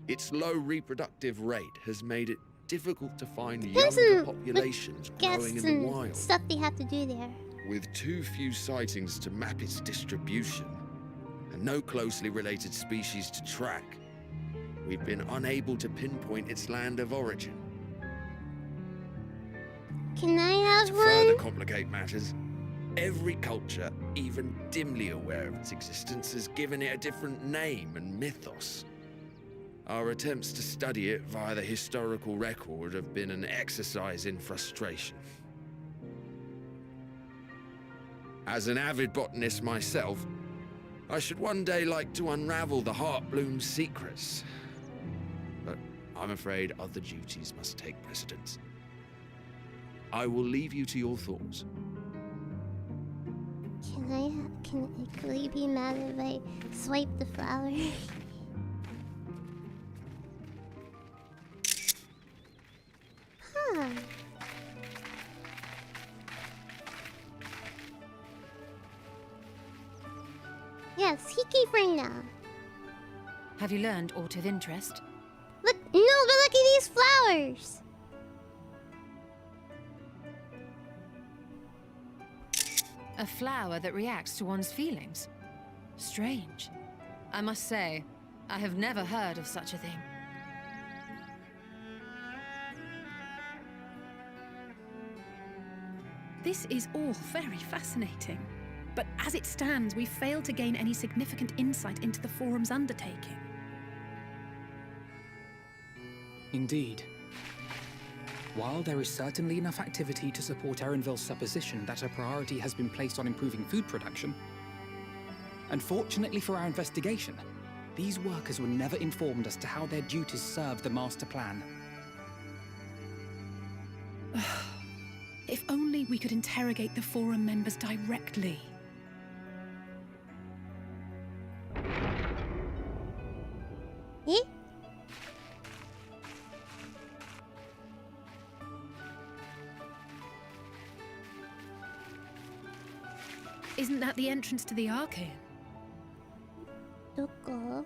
its low reproductive rate has made it difficult to find Depends younger on populations growing Guests in the and wild. stuff they have to do there. With too few sightings to map its distribution, and no closely related species to track, we've been unable to pinpoint its land of origin. Can I have To one? further complicate matters, every culture, even dimly aware of its existence, has given it a different name and mythos. Our attempts to study it via the historical record have been an exercise in frustration. As an avid botanist myself, I should one day like to unravel the Heartbloom's secrets. But I'm afraid other duties must take precedence. I will leave you to your thoughts. Will you be mad if I swipe the flower? Huh. Yes, he keyframe now. Have you learned aught of interest? Look, no, but look at these flowers. A flower that reacts to one's feelings? Strange. I must say, I have never heard of such a thing. This is all very fascinating. But as it stands, we've failed to gain any significant insight into the forum's undertaking. Indeed. While there is certainly enough activity to support Erenville's supposition that a priority has been placed on improving food production, unfortunately for our investigation, these workers were never informed as to how their duties serve the master plan. If only we could interrogate the forum members directly. Eh? Isn't that the entrance to the arcane? Doko?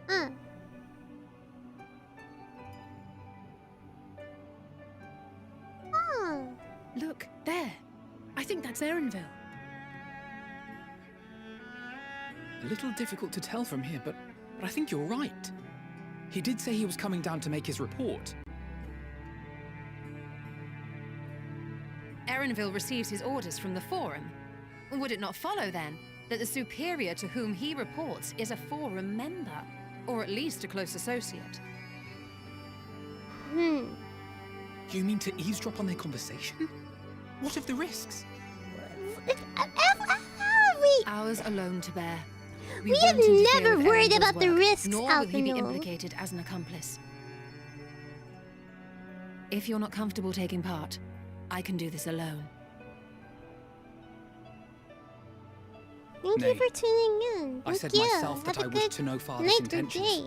Ah. Oh. Look, there. I think that's Erenville. A little difficult to tell from here, but I think you're right. He did say he was coming down to make his report. Erenville receives his orders from the Forum. Would it not follow, then, that the superior to whom he reports is a Forum member? Or at least a close associate? Hmm. You mean to eavesdrop on their conversation? What of the risks? Ours alone to bear. We won't have interfere never with worried Erenville's about the work, risks, nor will he be Alphinaud. implicated as an accomplice. If you're not comfortable taking part, I can do this alone. Thank you Nay. for tuning in. I said Thank you. myself that Have I a wish good to know father's night or intentions. day.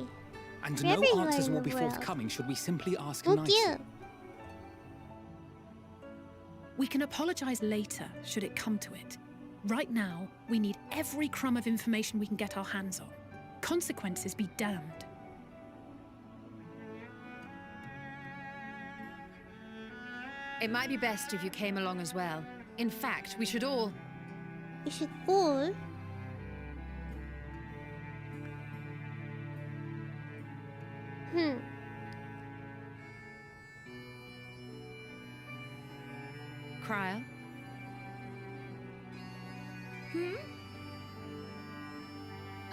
And Everywhere no answers in will the be world. forthcoming should we simply ask Thank nicely. you. We can apologize later, should it come to it. Right now, we need every crumb of information we can get our hands on. Consequences be damned. It might be best if you came along as well. In fact, we should all... We should all. Hmm. Cryo?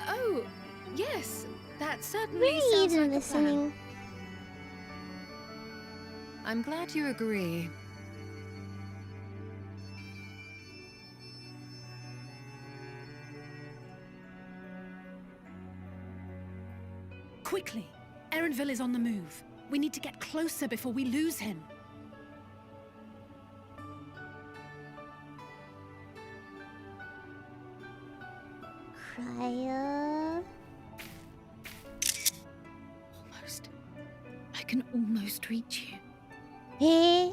Oh, yes. That Were certainly you sounds even like a plan. listening? I'm glad you agree. Quickly! Erenville is on the move. We need to get closer before we lose him. Cryo. Almost. I can almost reach you. Eh?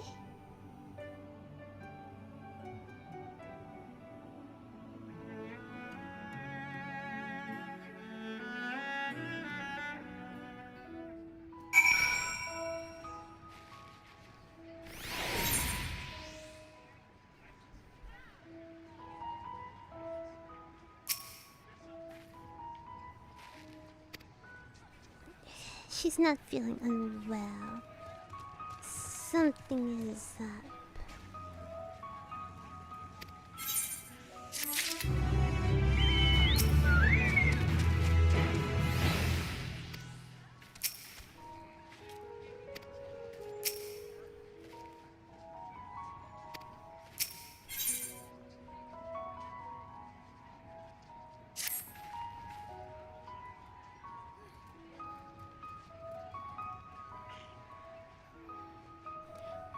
She's not feeling unwell. Something is up.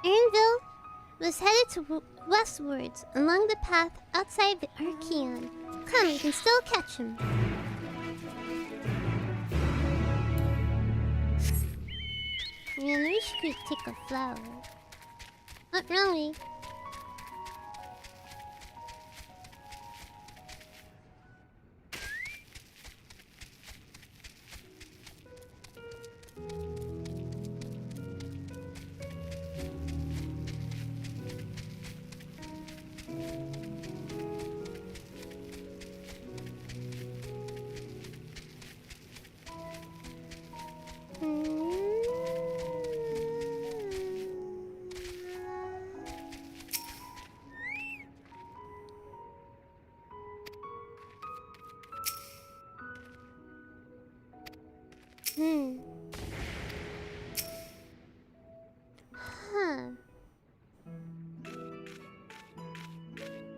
Erenville was headed to westwards along the path outside the Archeon. Come, we can still catch him. Yeah, maybe she could take a flower. Not really.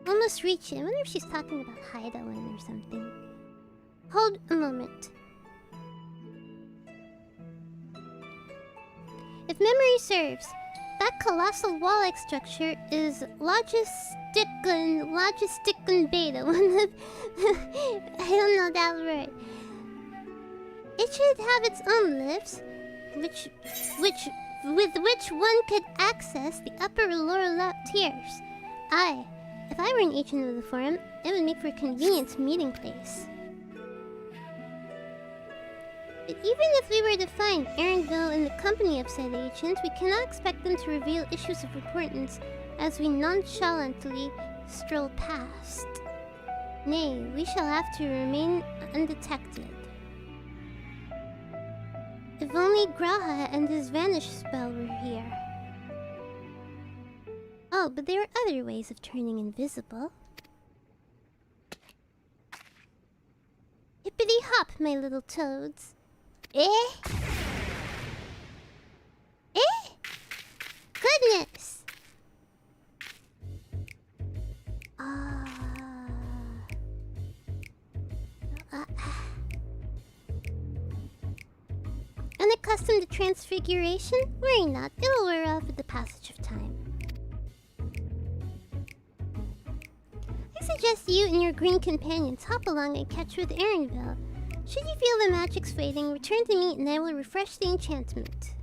Almost reached it. I wonder if she's talking about Hideowen or something. Hold a moment. If memory serves, that colossal wall-like structure is Logisticon Beta. One of I don't know that word. It should have its own lifts, with which one could access the upper or lower tiers. If I were an agent of the forum, it would make for a convenient meeting place. But even if we were to find Erenville in the company of said agent, we cannot expect them to reveal issues of importance as we nonchalantly stroll past. Nay, we shall have to remain undetected. If only Graha and his vanish spell were here. Oh, but there are other ways of turning invisible. Hippity hop, my little toads. Eh? Eh? Goodness! Unaccustomed to transfiguration? Worry not, it'll wear off with the passage of time. I suggest you and your green companions hop along and catch with Erenville. Should you feel the magic's fading, return to me and I will refresh the enchantment.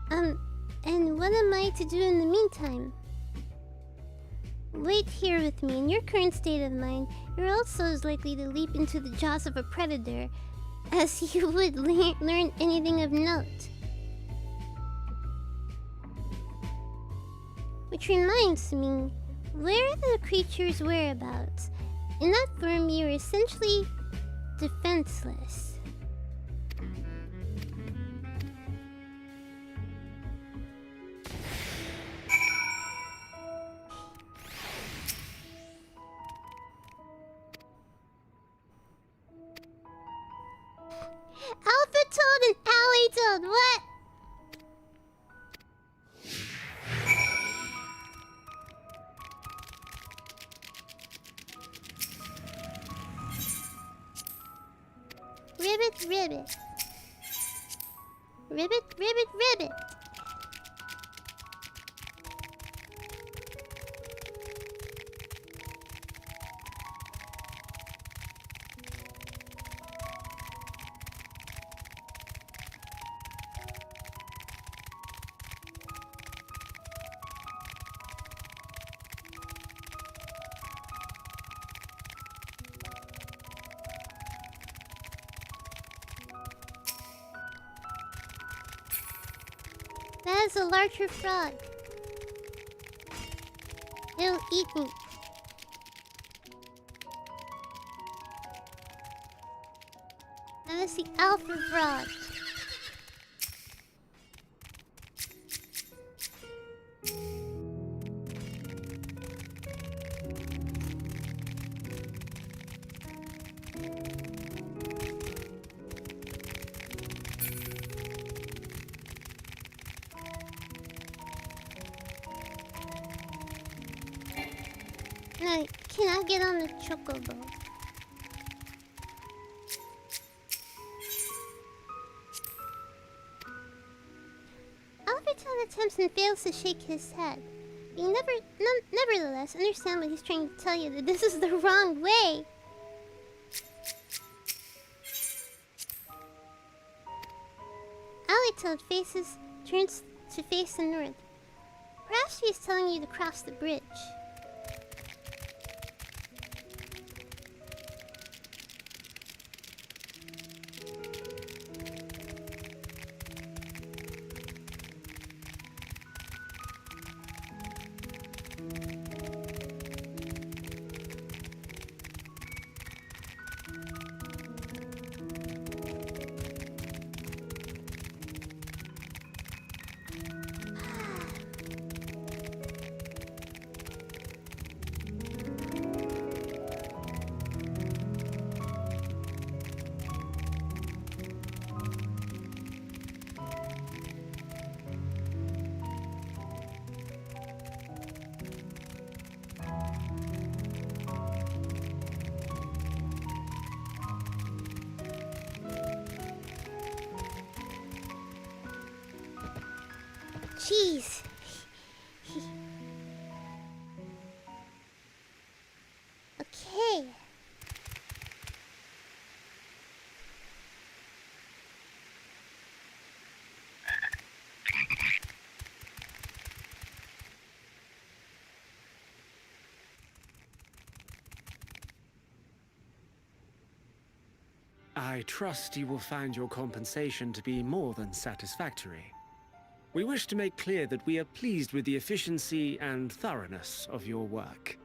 And what am I to do in the meantime? Wait here with me. In your current state of mind, you're also as likely to leap into the jaws of a predator as you would learn anything of note. Which reminds me, where are the creature's whereabouts? In that form, you're essentially defenseless. ribbit. Ribbit, ribbit, ribbit. That is a larger frog. It'll eat me. That is the alpha frog. I cannot get on the chocobo. Alberton attempts and fails to shake his head. You nevertheless understand what he's trying to tell you, that this is the wrong way. Alitoad turns to face the north. Perhaps he is telling you to cross the bridge. Jeez. Okay. I trust you will find your compensation to be more than satisfactory. We wish to make clear that we are pleased with the efficiency and thoroughness of your work.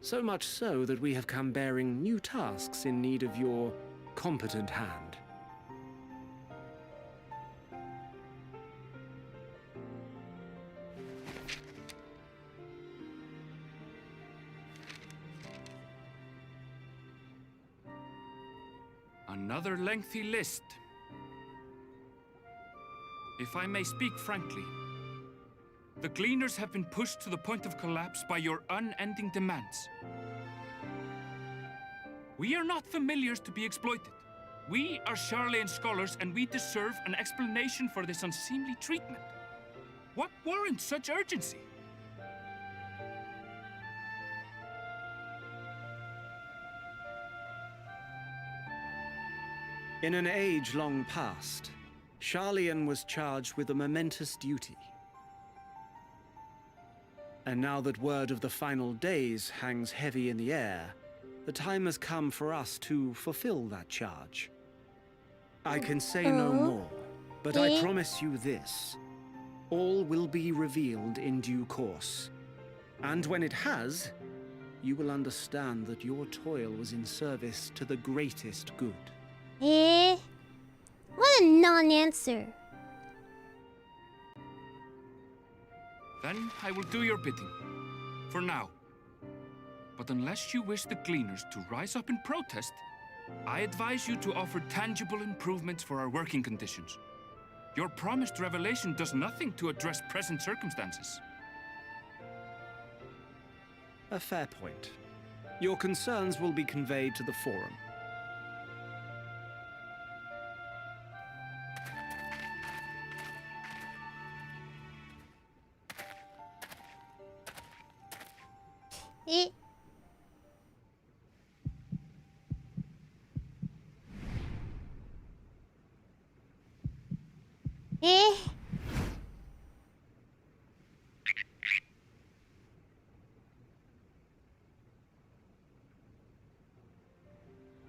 So much so that we have come bearing new tasks in need of your competent hand. Another lengthy list. If I may speak frankly, the Gleaners have been pushed to the point of collapse by your unending demands. We are not familiars to be exploited. We are Charlian scholars, and we deserve an explanation for this unseemly treatment. What warrants such urgency? In an age long past, Charlian was charged with a momentous duty. And now that word of the final days hangs heavy in the air, the time has come for us to fulfill that charge. I can say no more, but I promise you this. All will be revealed in due course. And when it has, you will understand that your toil was in service to the greatest good. What a non-answer. Then I will do your bidding. For now. But unless you wish the Gleaners to rise up in protest, I advise you to offer tangible improvements for our working conditions. Your promised revelation does nothing to address present circumstances. A fair point. Your concerns will be conveyed to the forum. Eh. Eh.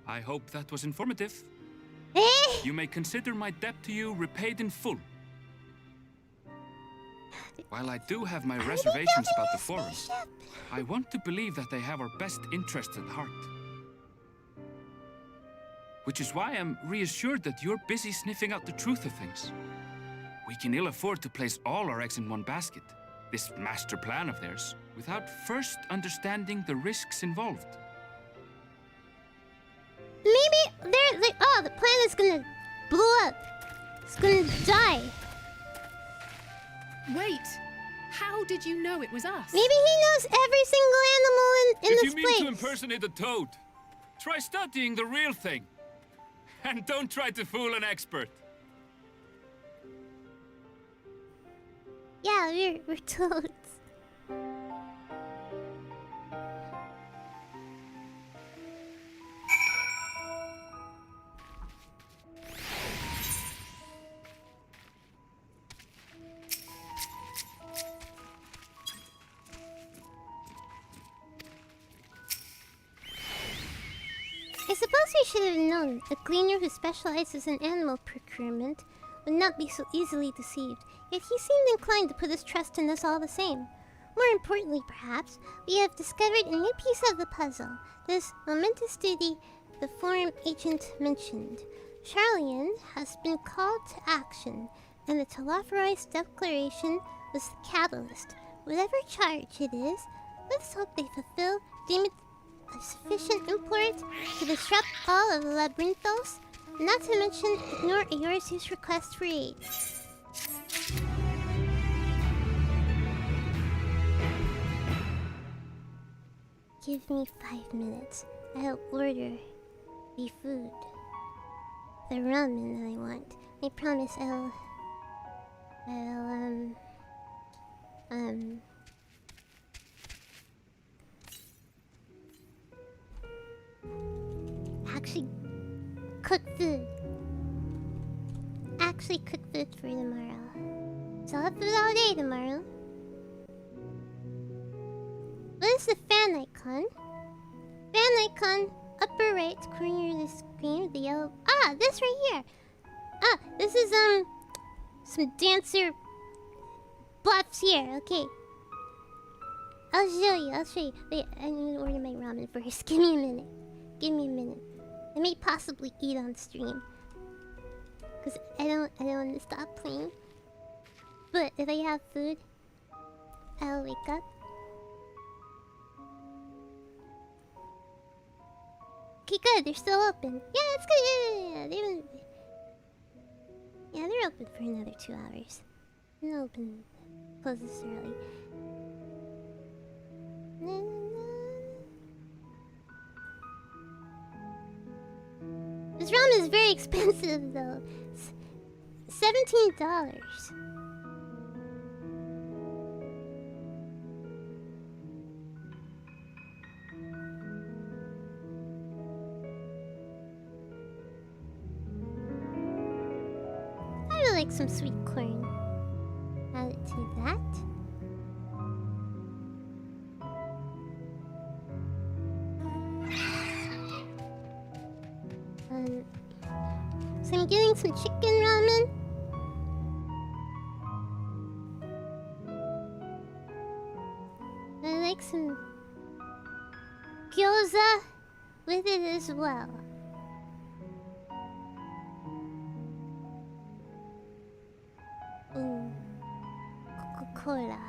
I hope that was informative. Eh. You may consider my debt to you repaid in full. While I do have my reservations about the forum, I want to believe that they have our best interests at heart. Which is why I'm reassured that you're busy sniffing out the truth of things. We can ill afford to place all our eggs in one basket, this master plan of theirs, without first understanding the risks involved. Maybe oh, the planet is gonna blow up. It's gonna die. Wait! How did you know it was us? Maybe he knows every single animal in If this you mean place. to impersonate a toad, try studying the real thing. And don't try to fool an expert. Yeah, we're toads. I suppose we should have known. A cleaner who specializes in animal procurement would not be so easily deceived. Yet he seemed inclined to put his trust in us all the same. More importantly, perhaps, we have discovered a new piece of the puzzle. This momentous duty the forum agent mentioned. Charlian has been called to action, and the Telophorus declaration was the catalyst. Whatever charge it is, let's hope they fulfill, deem it a sufficient import to disrupt all of Labyrinthos, not to mention ignore Eorisu's request for aid. Give me 5 minutes. I'll order the food. The ramen I want. I promise I'll actually cook food. Actually cook food for tomorrow. So I'll have food all day tomorrow. What is the fan icon? Fan icon, upper right corner of the screen with the yellow. Ah, this right here. Ah, this is some dancer buffs here. Okay. I'll show you. Wait, I need to order my ramen first. Give me a minute. I may possibly eat on stream. Cause I don't want to stop playing. But if I have food, I'll wake up. Okay, good. They're still open. Yeah, it's good. Yeah. They haven't. Yeah, they're open for another 2 hours. They're open. Close this early. This ramen is very expensive, though. It's $17. I would like some sweet corn. Add it to that. So I'm getting some chicken ramen. I like some gyoza with it as well. Ooh, Coca-Cola.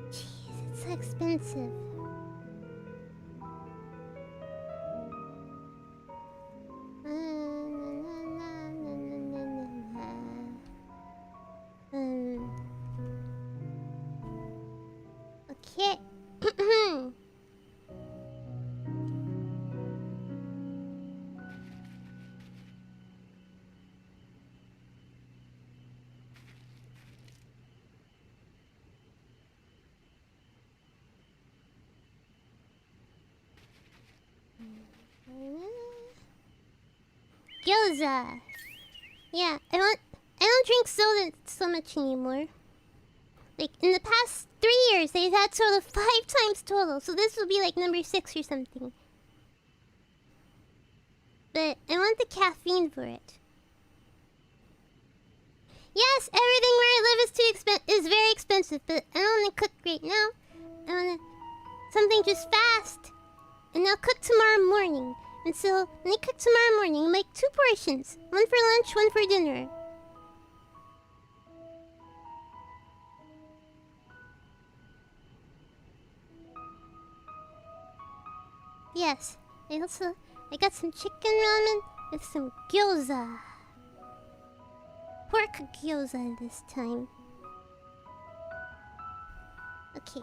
Jeez, it's so expensive. Okay. Gyoza. Yeah, I don't drink soda so much anymore. Like, in the past 3 years, they've had soda 5 times total, so this will be like number 6 or something. But I want the caffeine for it. Yes, everything where I live is very expensive, but I don't want to cook right now. I want something just fast. And I'll cook tomorrow morning. And so, when I cook tomorrow morning, I make 2 portions. One for lunch, one for dinner. Yes, I got some chicken ramen with some gyoza. Pork gyoza this time. Okay.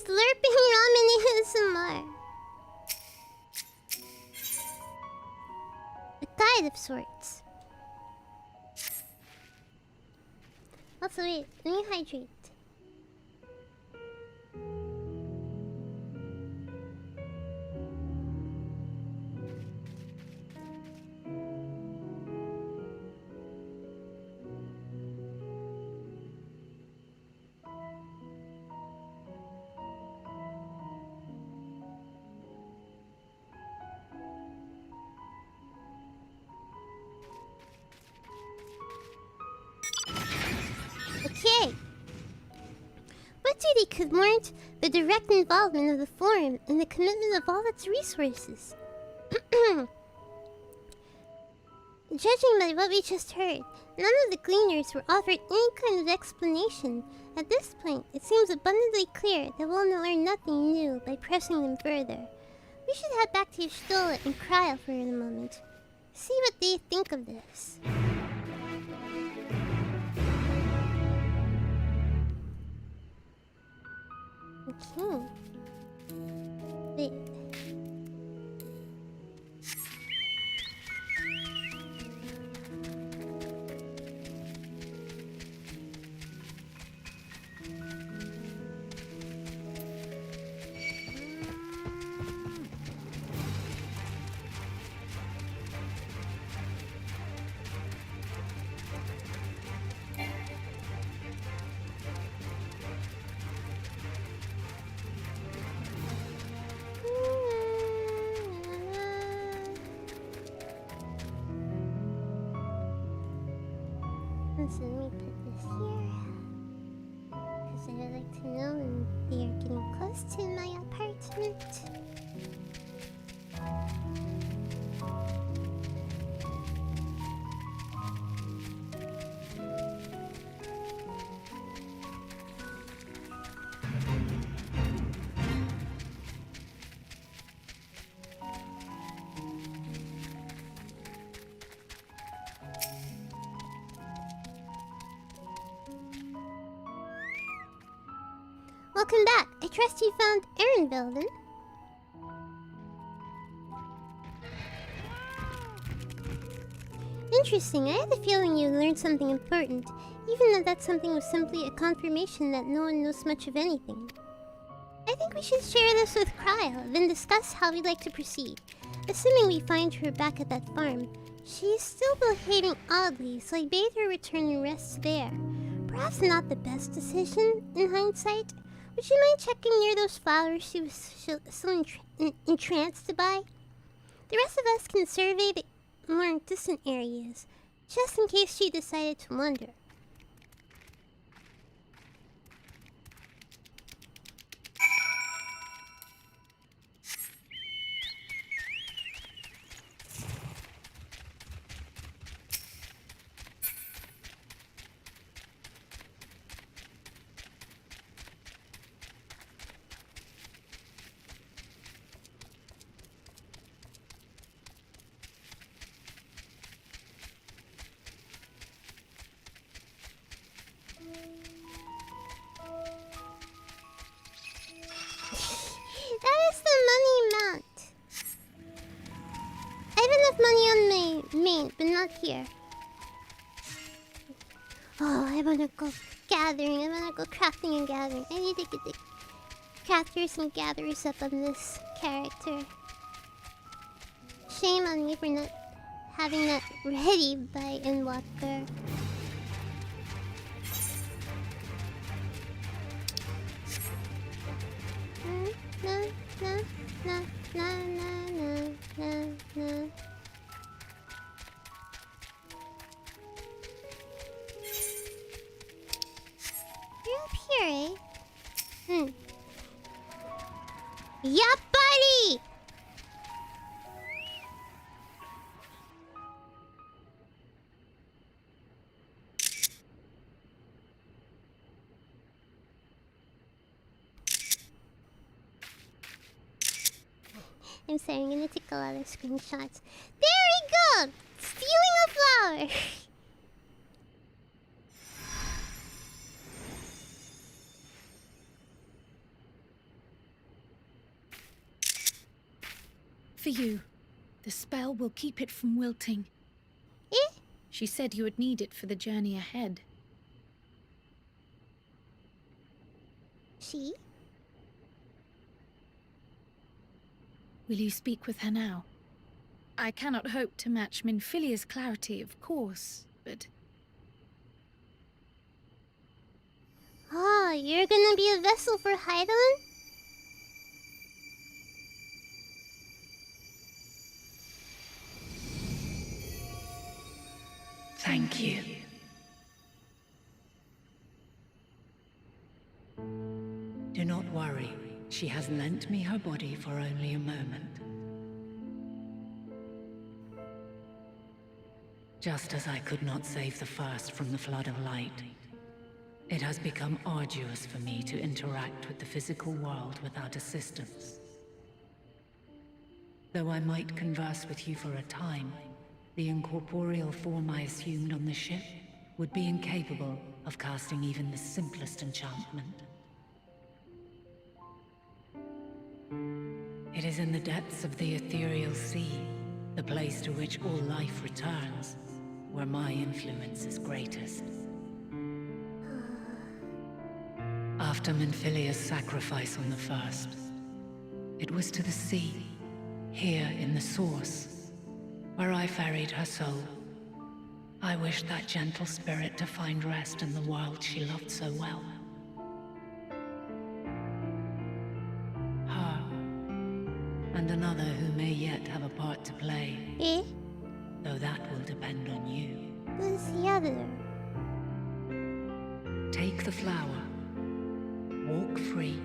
Slurping ramen ASMR. A guide of sorts. Also, wait, let me hydrate. Okay. What duty could warrant the direct involvement of the forum and the commitment of all its resources? Judging by what we just heard, none of the gleaners were offered any kind of explanation. At this point, it seems abundantly clear that we'll learn nothing new by pressing them further. We should head back to Stola and Cryo for a moment. See what they think of this. Okay. Wait. So let me put this here, because I would like to know when we are getting close to my apartment. Welcome back. I trust you found Ehrenvelden. Interesting. I had the feeling you learned something important, even though that something was simply a confirmation that no one knows much of anything. I think we should share this with Cryo, then discuss how we'd like to proceed. Assuming we find her back at that farm, she is still behaving oddly, so I bade her return and rest there. Perhaps not the best decision, in hindsight. Would you mind checking near those flowers she was so entranced to buy? The rest of us can survey the more distant areas, just in case she decided to wander. not here. Oh, I wanna go gathering. I wanna go crafting and gathering. I need to get the crafters and gatherers up on this character. Shame on me for not having that ready by Endwalker. You're up here, eh? Yeah, buddy! I'm sorry, I'm gonna take a lot of screenshots. There we go! Stealing a flower! For you. The spell will keep it from wilting. Eh? She said you would need it for the journey ahead. She? Will you speak with her now? I cannot hope to match Minfilia's clarity, of course, but... Oh, you're gonna be a vessel for Hydaelyn? Thank you. Do not worry. She has lent me her body for only a moment. Just as I could not save the first from the flood of light, it has become arduous for me to interact with the physical world without assistance. Though I might converse with you for a time, the incorporeal form I assumed on the ship would be incapable of casting even the simplest enchantment. It is in the depths of the ethereal sea, the place to which all life returns, where my influence is greatest. After Minfilia's sacrifice on the first, it was to the sea, here in the source, where I ferried her soul. I wished that gentle spirit to find rest in the world she loved so well. Her, and another who may yet have a part to play. Eh? Though that will depend on you. Who's the other? Take the flower. Walk free,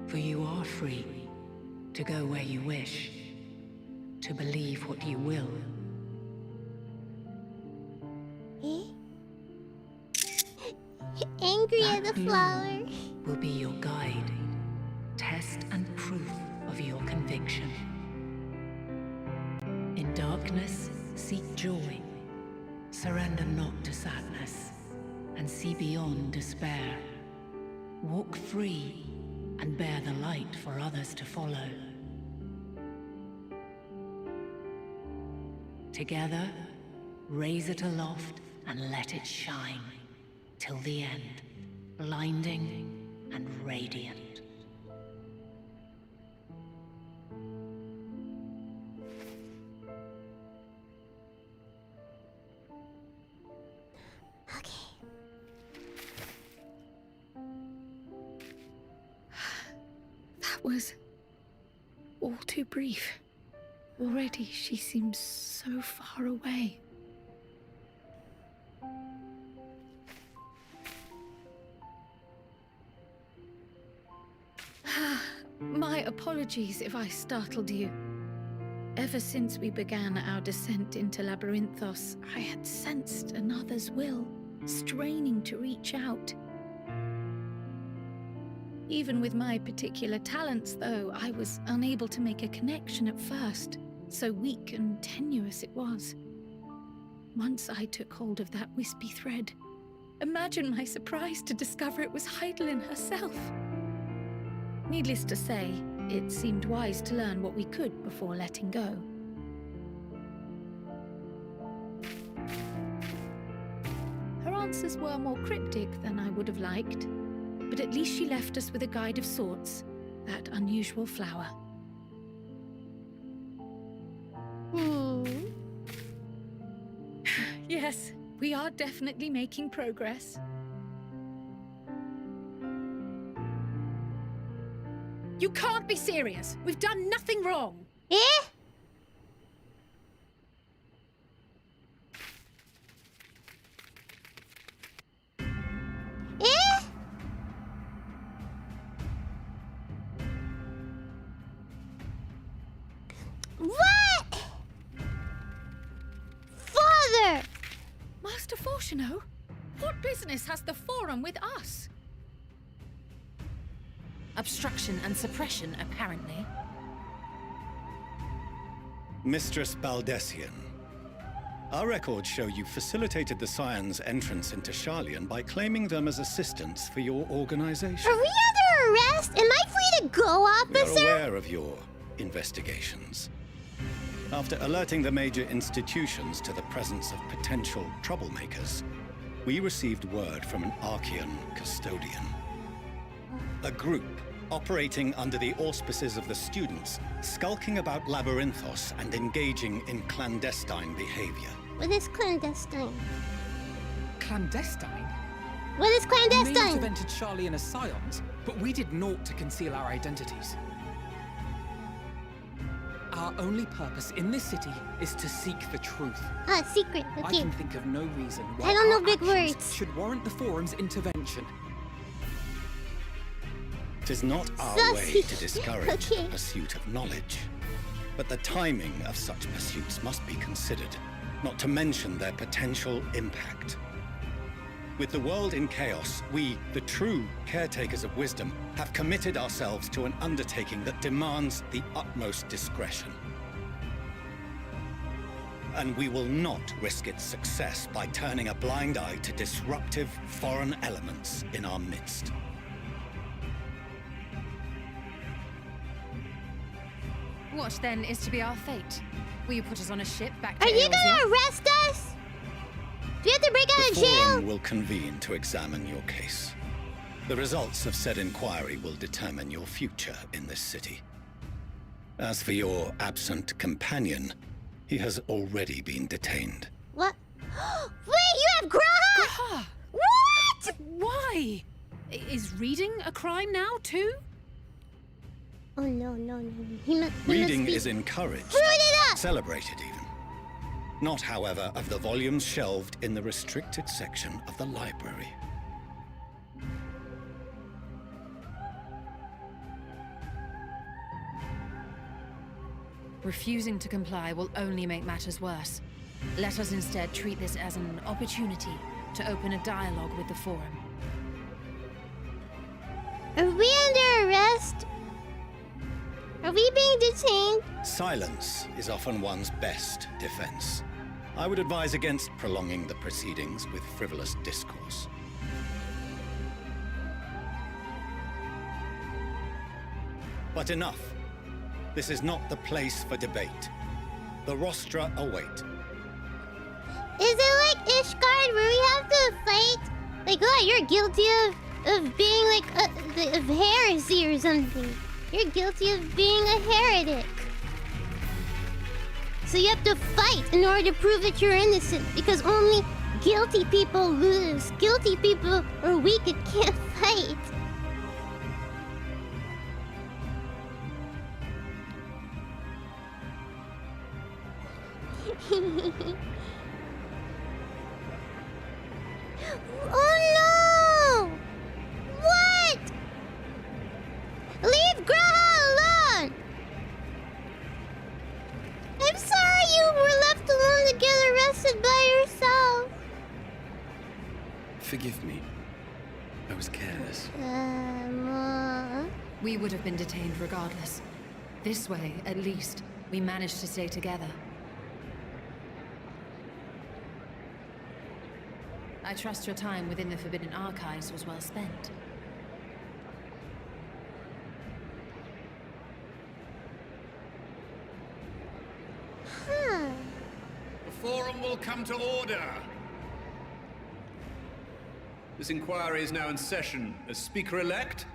for you are free to go where you wish, to believe what you will. Eh? Angry at the flower. Will be your guide, test and proof of your conviction. In darkness, seek joy. Surrender not to sadness, and see beyond despair. Walk free, and bear the light for others to follow. Together, raise it aloft and let it shine, till the end, blinding and radiant. That was all too brief. Already she seems so far away. My apologies if I startled you. Ever since we began our descent into Labyrinthos, I had sensed another's will, straining to reach out. Even with my particular talents, though, I was unable to make a connection at first, so weak and tenuous it was. Once I took hold of that wispy thread, imagine my surprise to discover it was Hydaelyn herself. Needless to say, it seemed wise to learn what we could before letting go. answers were more cryptic than I would have liked, but at least she left us with a guide of sorts, that unusual flower. Yes, we are definitely making progress. You can't be serious! We've done nothing wrong! Eh? Eh? What? Father! Master Fortuno, what business has the Forum with us? Obstruction and suppression, apparently. Mistress Baldessian, our records show you facilitated the Scions' entrance into Charlian by claiming them as assistants for your organization. Are we under arrest? Am I free to go, We are officer? aware of your investigations. After alerting the major institutions to the presence of potential troublemakers, we received word from an Archean custodian. A group operating under the auspices of the students, skulking about Labyrinthos and engaging in clandestine behavior. What is clandestine? Clandestine? What is We may not have clandestine? entered Charlian as Scions, but we did naught to conceal our identities. Our only purpose in this city is to seek the truth. Ah, secret. I Okay. can think of no reason why I don't know our big actions words. should warrant the Forum's intervention. It is not our Sussy. way to discourage Okay. the pursuit of knowledge. But the timing of such pursuits must be considered, not to mention their potential impact. With the world in chaos, we, the true caretakers of wisdom, have committed ourselves to an undertaking that demands the utmost discretion. And we will not risk its success by turning a blind eye to disruptive foreign elements in our midst. What then is to be our fate? Will you put us on a ship back to Are you Eorzea? gonna arrest us? Do we have to break out The of jail? Forum will convene to examine your case. The results of said inquiry will determine your future in this city. As for your absent companion, he has already been detained. What? Wait, you have Graha? Ah, What? why? Is reading a crime now, too? Oh no, no, no. He must Reading be is encouraged, rooted up. celebrated even. Not, however, of the volumes shelved in the restricted section of the library. Refusing to comply will only make matters worse. Let us instead treat this as an opportunity to open a dialogue with the Forum. Are we under arrest? Are we being detained? Silence is often one's best defense. I would advise against prolonging the proceedings with frivolous discourse. But enough. This is not the place for debate. The rostra await. Is it like Ishgard where we have to fight? Like, oh, you're guilty of being like of heresy or something. You're guilty of being a heretic. So you have to fight in order to prove that you're innocent, because only guilty people lose. Guilty people are weak and can't fight. Oh no! What? Leave Graha alone! I'm sorry you were left alone to get arrested by yourself. Forgive me. I was careless. We would have been detained regardless. This way, at least, we managed to stay together. I trust your time within the Forbidden Archives was well spent. Huh. The Forum will come to order. This inquiry is now in session. As Speaker-elect,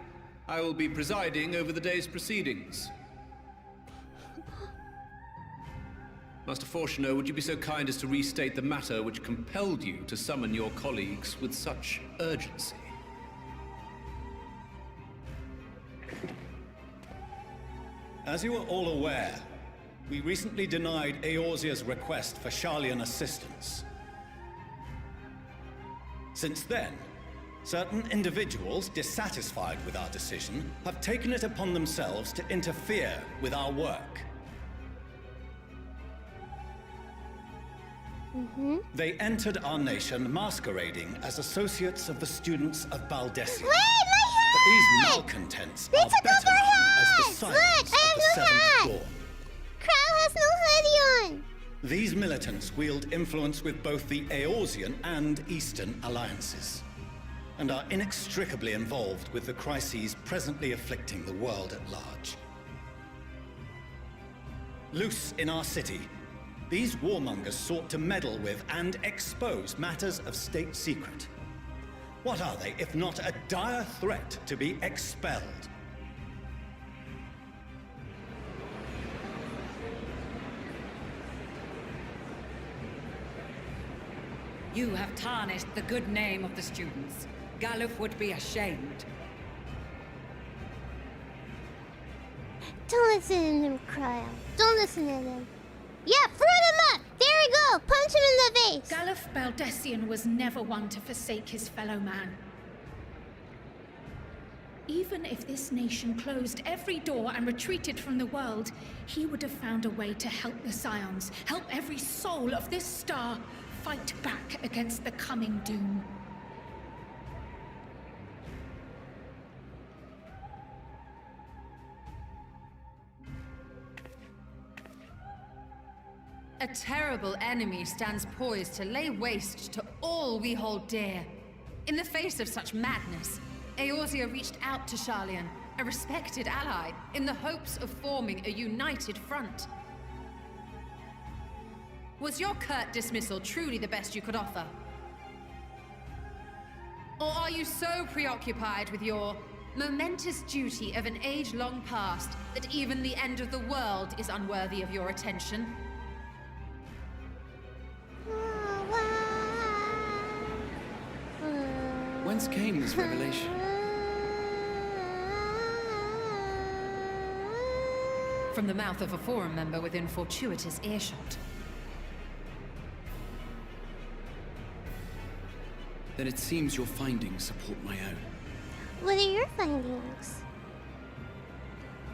I will be presiding over the day's proceedings. Master Fortuner, would you be so kind as to restate the matter which compelled you to summon your colleagues with such urgency? As you are all aware, we recently denied Eorzea's request for Sharlayan assistance. Since then, certain individuals dissatisfied with our decision have taken it upon themselves to interfere with our work. They entered our nation masquerading as associates of the students of Baldessia. Wait, my But these hat! malcontents They are took better off our known as the hats! scions Look, of I have the no Seventh hat! Dawn. Crow has no hoodie on! These militants wield influence with both the Eorzean and Eastern alliances, and are inextricably involved with the crises presently afflicting the world at large. Loose in our city, these warmongers sought to meddle with and expose matters of state secret. What are they, if not a dire threat to be expelled? You have tarnished the good name of the students. Galuf would be ashamed. Don't listen to him, Crow. Don't listen to him. Yeah, throw him up! There we go! Punch him in the face! Galuf Baldessian was never one to forsake his fellow man. Even if this nation closed every door and retreated from the world, he would have found a way to help the Scions, help every soul of this star fight back against the coming doom. A terrible enemy stands poised to lay waste to all we hold dear. In the face of such madness, Eorzea reached out to Sharlayan, a respected ally, in the hopes of forming a united front. Was your curt dismissal truly the best you could offer? Or are you so preoccupied with your momentous duty of an age long past that even the end of the world is unworthy of your attention? Whence came this revelation? From the mouth of a forum member within fortuitous earshot. Then it seems your findings support my own. What are your findings?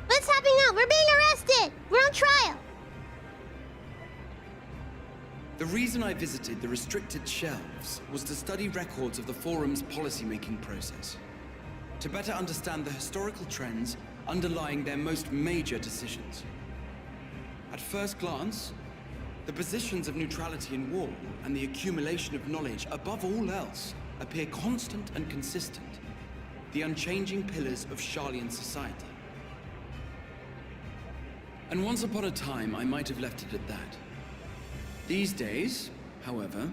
What's happening now? We're being arrested! We're on trial! The reason I visited the restricted shelves was to study records of the forum's policymaking process, to better understand the historical trends underlying their most major decisions. At first glance, the positions of neutrality in war and the accumulation of knowledge above all else appear constant and consistent, the unchanging pillars of Sharlayan society. And once upon a time, I might have left it at that. These days, however,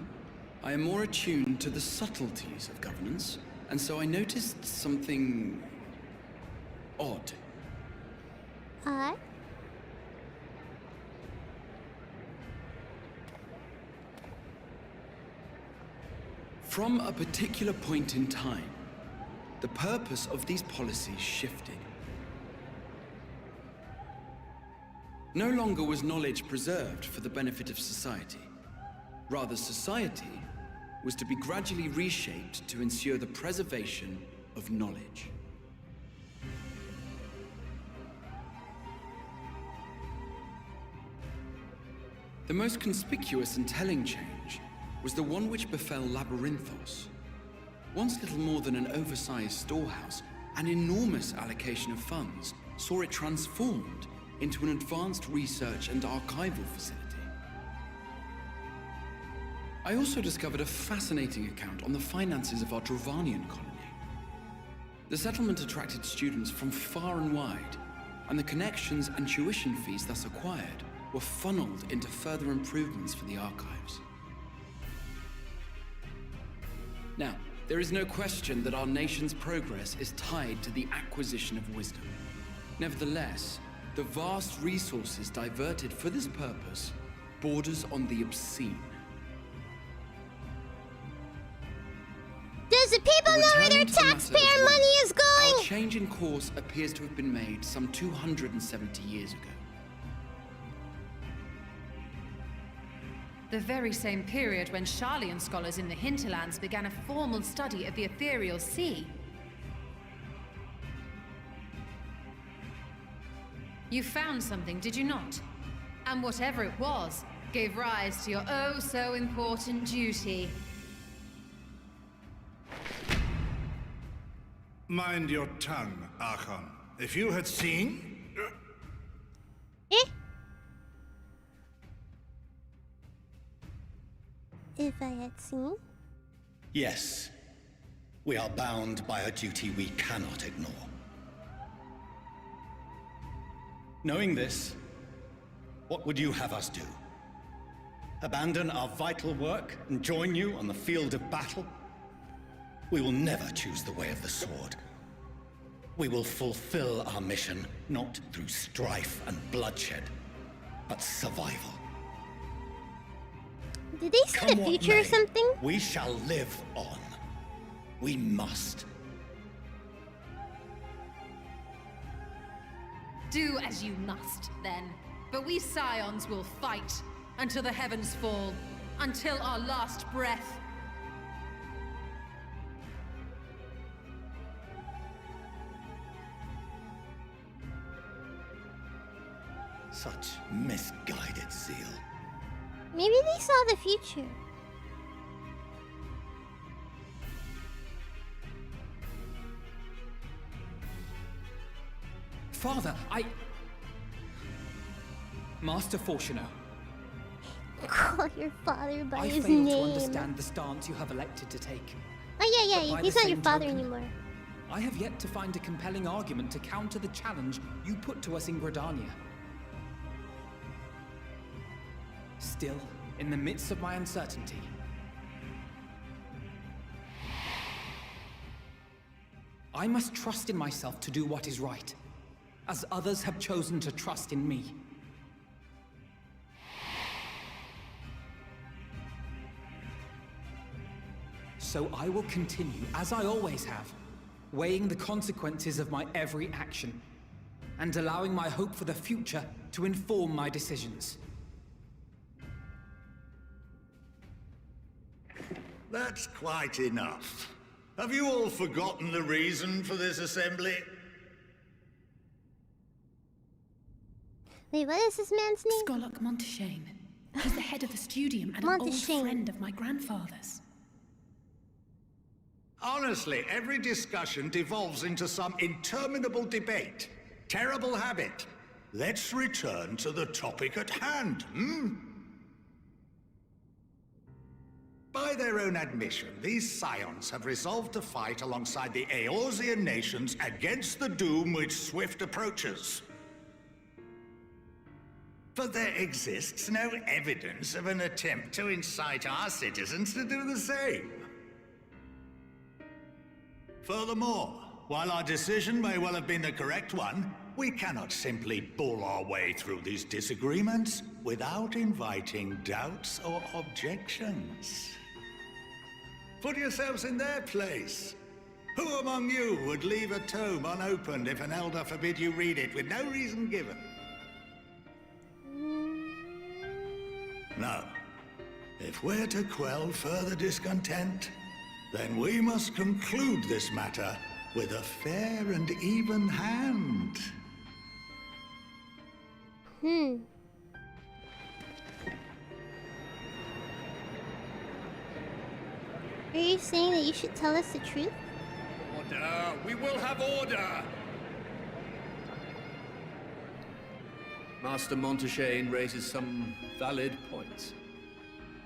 I am more attuned to the subtleties of governance, and so I noticed something odd. Odd? From a particular point in time, the purpose of these policies shifted. No longer was knowledge preserved for the benefit of society. Rather, society was to be gradually reshaped to ensure the preservation of knowledge. The most conspicuous and telling change was the one which befell Labyrinthos. Once little more than an oversized storehouse, an enormous allocation of funds saw it transformed into an advanced research and archival facility. I also discovered a fascinating account on the finances of our Dravanian colony. The settlement attracted students from far and wide, and the connections and tuition fees thus acquired were funneled into further improvements for the archives. Now, There is no question that our nation's progress is tied to the acquisition of wisdom. Nevertheless, the vast resources diverted for this purpose borders on the obscene. Does the people know where their taxpayer money is going? Our change in course appears to have been made some 270 years ago. The very same period when Sharlayan scholars in the hinterlands began a formal study of the ethereal sea. You found something, did you not? And whatever it was, gave rise to your oh-so-important duty. Mind your tongue, Archon. If you had seen... If I had seen? Yes. We are bound by a duty we cannot ignore. Knowing this, what would you have us do? Abandon our vital work and join you on the field of battle? We will never choose the way of the sword. We will fulfill our mission, not through strife and bloodshed, but survival. Did they see the future or something? We shall live on. We must. Do as you must, then. But we Scions will fight until the heavens fall, until our last breath. Such misguided zeal. Maybe they saw the future. Father, Master Fortuno. Call your father by I his fail name. to understand the stance you have elected to take. Oh But yeah, by he's the not your same father token, anymore. I have yet to find a compelling argument to counter the challenge you put to us in Gridania. Still, in the midst of my uncertainty, I must trust in myself to do what is right, as others have chosen to trust in me. So I will continue, as I always have, weighing the consequences of my every action, and allowing my hope for the future to inform my decisions. That's quite enough. Have you all forgotten the reason for this assembly? Wait, what is this man's name? Skolok Monteshane. He's the head of the studium and an old friend of my grandfather's. Honestly, every discussion devolves into some interminable debate. Terrible habit. Let's return to the topic at hand, By their own admission, these Scions have resolved to fight alongside the Eorzean nations against the doom which swift approaches. But there exists no evidence of an attempt to incite our citizens to do the same. Furthermore, while our decision may well have been the correct one, we cannot simply bull our way through these disagreements without inviting doubts or objections. Put yourselves in their place. Who among you would leave a tome unopened if an elder forbid you read it with no reason given? No. If we're to quell further discontent, then we must conclude this matter with a fair and even hand. Are you saying that you should tell us the truth? Order! We will have order! Master Monteshane raises some valid points.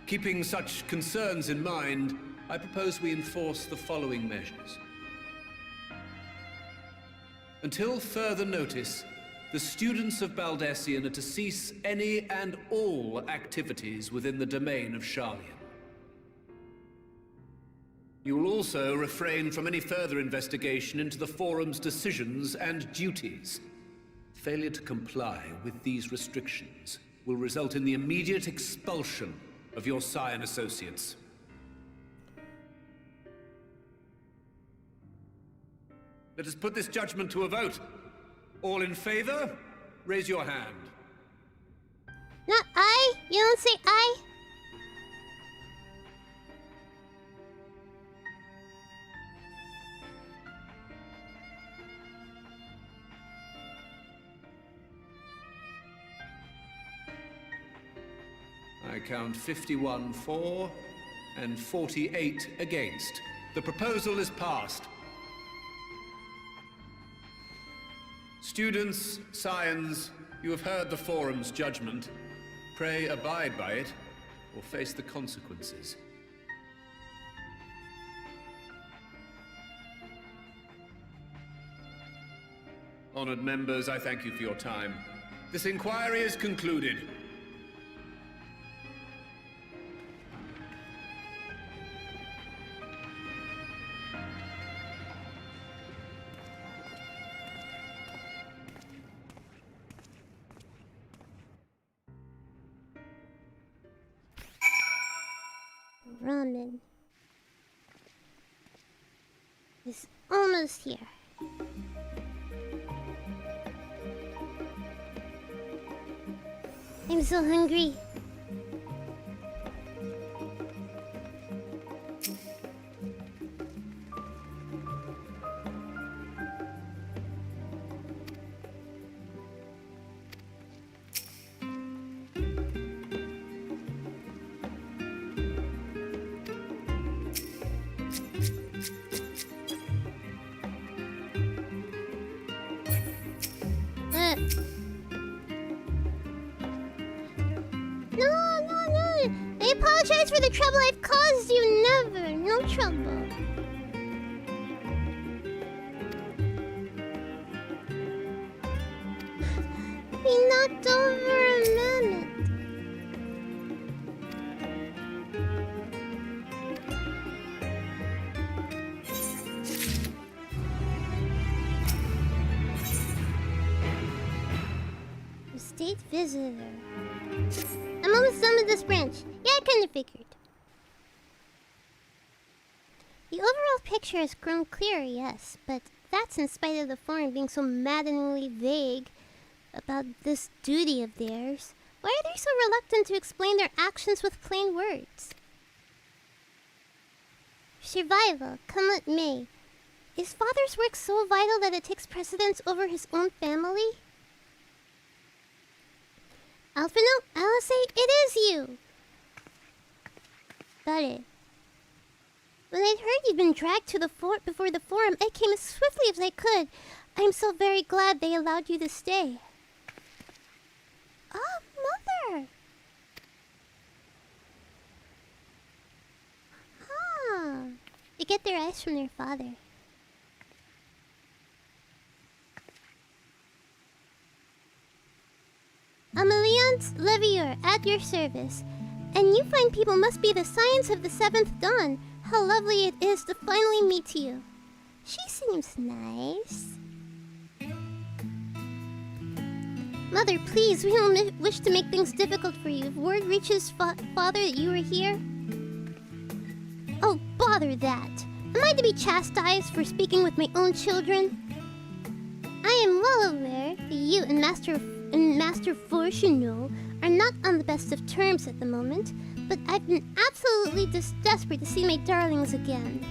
Keeping such concerns in mind, I propose we enforce the following measures. Until further notice, the students of Baldessian are to cease any and all activities within the domain of Sharlayan. You will also refrain from any further investigation into the Forum's decisions and duties. Failure to comply with these restrictions will result in the immediate expulsion of your Scion associates. Let us put this judgment to a vote. All in favor, raise your hand. Not I? You don't say I? I count 51 for and 48 against. The proposal is passed. Students, Scions, you have heard the Forum's judgment. Pray abide by it, or face the consequences. Honored members, I thank you for your time. This inquiry is concluded. Ramen is almost here. I'm so hungry. No. I apologize for the trouble I've caused you. Never. No trouble. We knocked over a mammoth. State visitor. I'm almost done with this branch. Yeah, I kinda figured. The overall picture has grown clearer, yes, but that's in spite of the Forum being so maddeningly vague about this duty of theirs. Why are they so reluctant to explain their actions with plain words? Survival, come what may. Is Father's work so vital that it takes precedence over his own family? Alphino, Alice, it is you! Got it. When I'd heard you'd been dragged to the fort before the Forum, I came as swiftly as I could. I'm so very glad they allowed you to stay. Oh, Mother! Ah, they get their eyes from their father. Ameliance Levier, at your service. And you fine people must be the Scions of the Seventh Dawn. How lovely it is to finally meet you. She seems nice. Mother, please, we don't wish to make things difficult for you. If word reaches Father that you are here... Oh, bother that. Am I to be chastised for speaking with my own children? I am well aware that you and Master Fortuno are not on the best of terms at the moment, but I've been absolutely desperate to see my darlings again.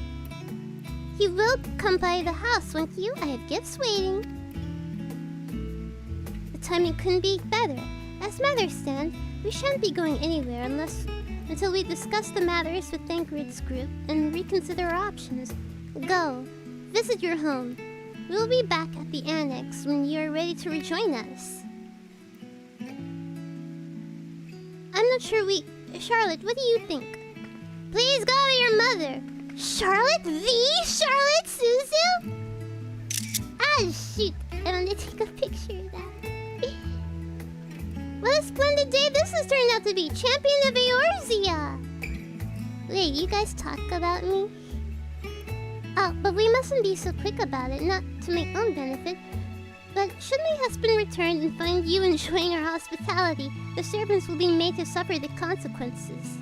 You will come by the house, won't you? I have gifts waiting. The timing couldn't be better. As matters stand, we shan't be going anywhere until we discuss the matters with Thancred's group and reconsider our options. Go, visit your home. We'll be back at the annex when you're ready to rejoin us. I'm not sure Charlotte, what do you think? Please go with your mother. Charlotte? The Charlotte Suzu? Ah, shoot. I'm gonna take a picture of that. What a splendid day this has turned out to be. Champion of Eorzea. Wait, you guys talk about me? Oh, but we mustn't be so quick about it, not to my own benefit. But should my husband return and find you enjoying our hospitality, the servants will be made to suffer the consequences.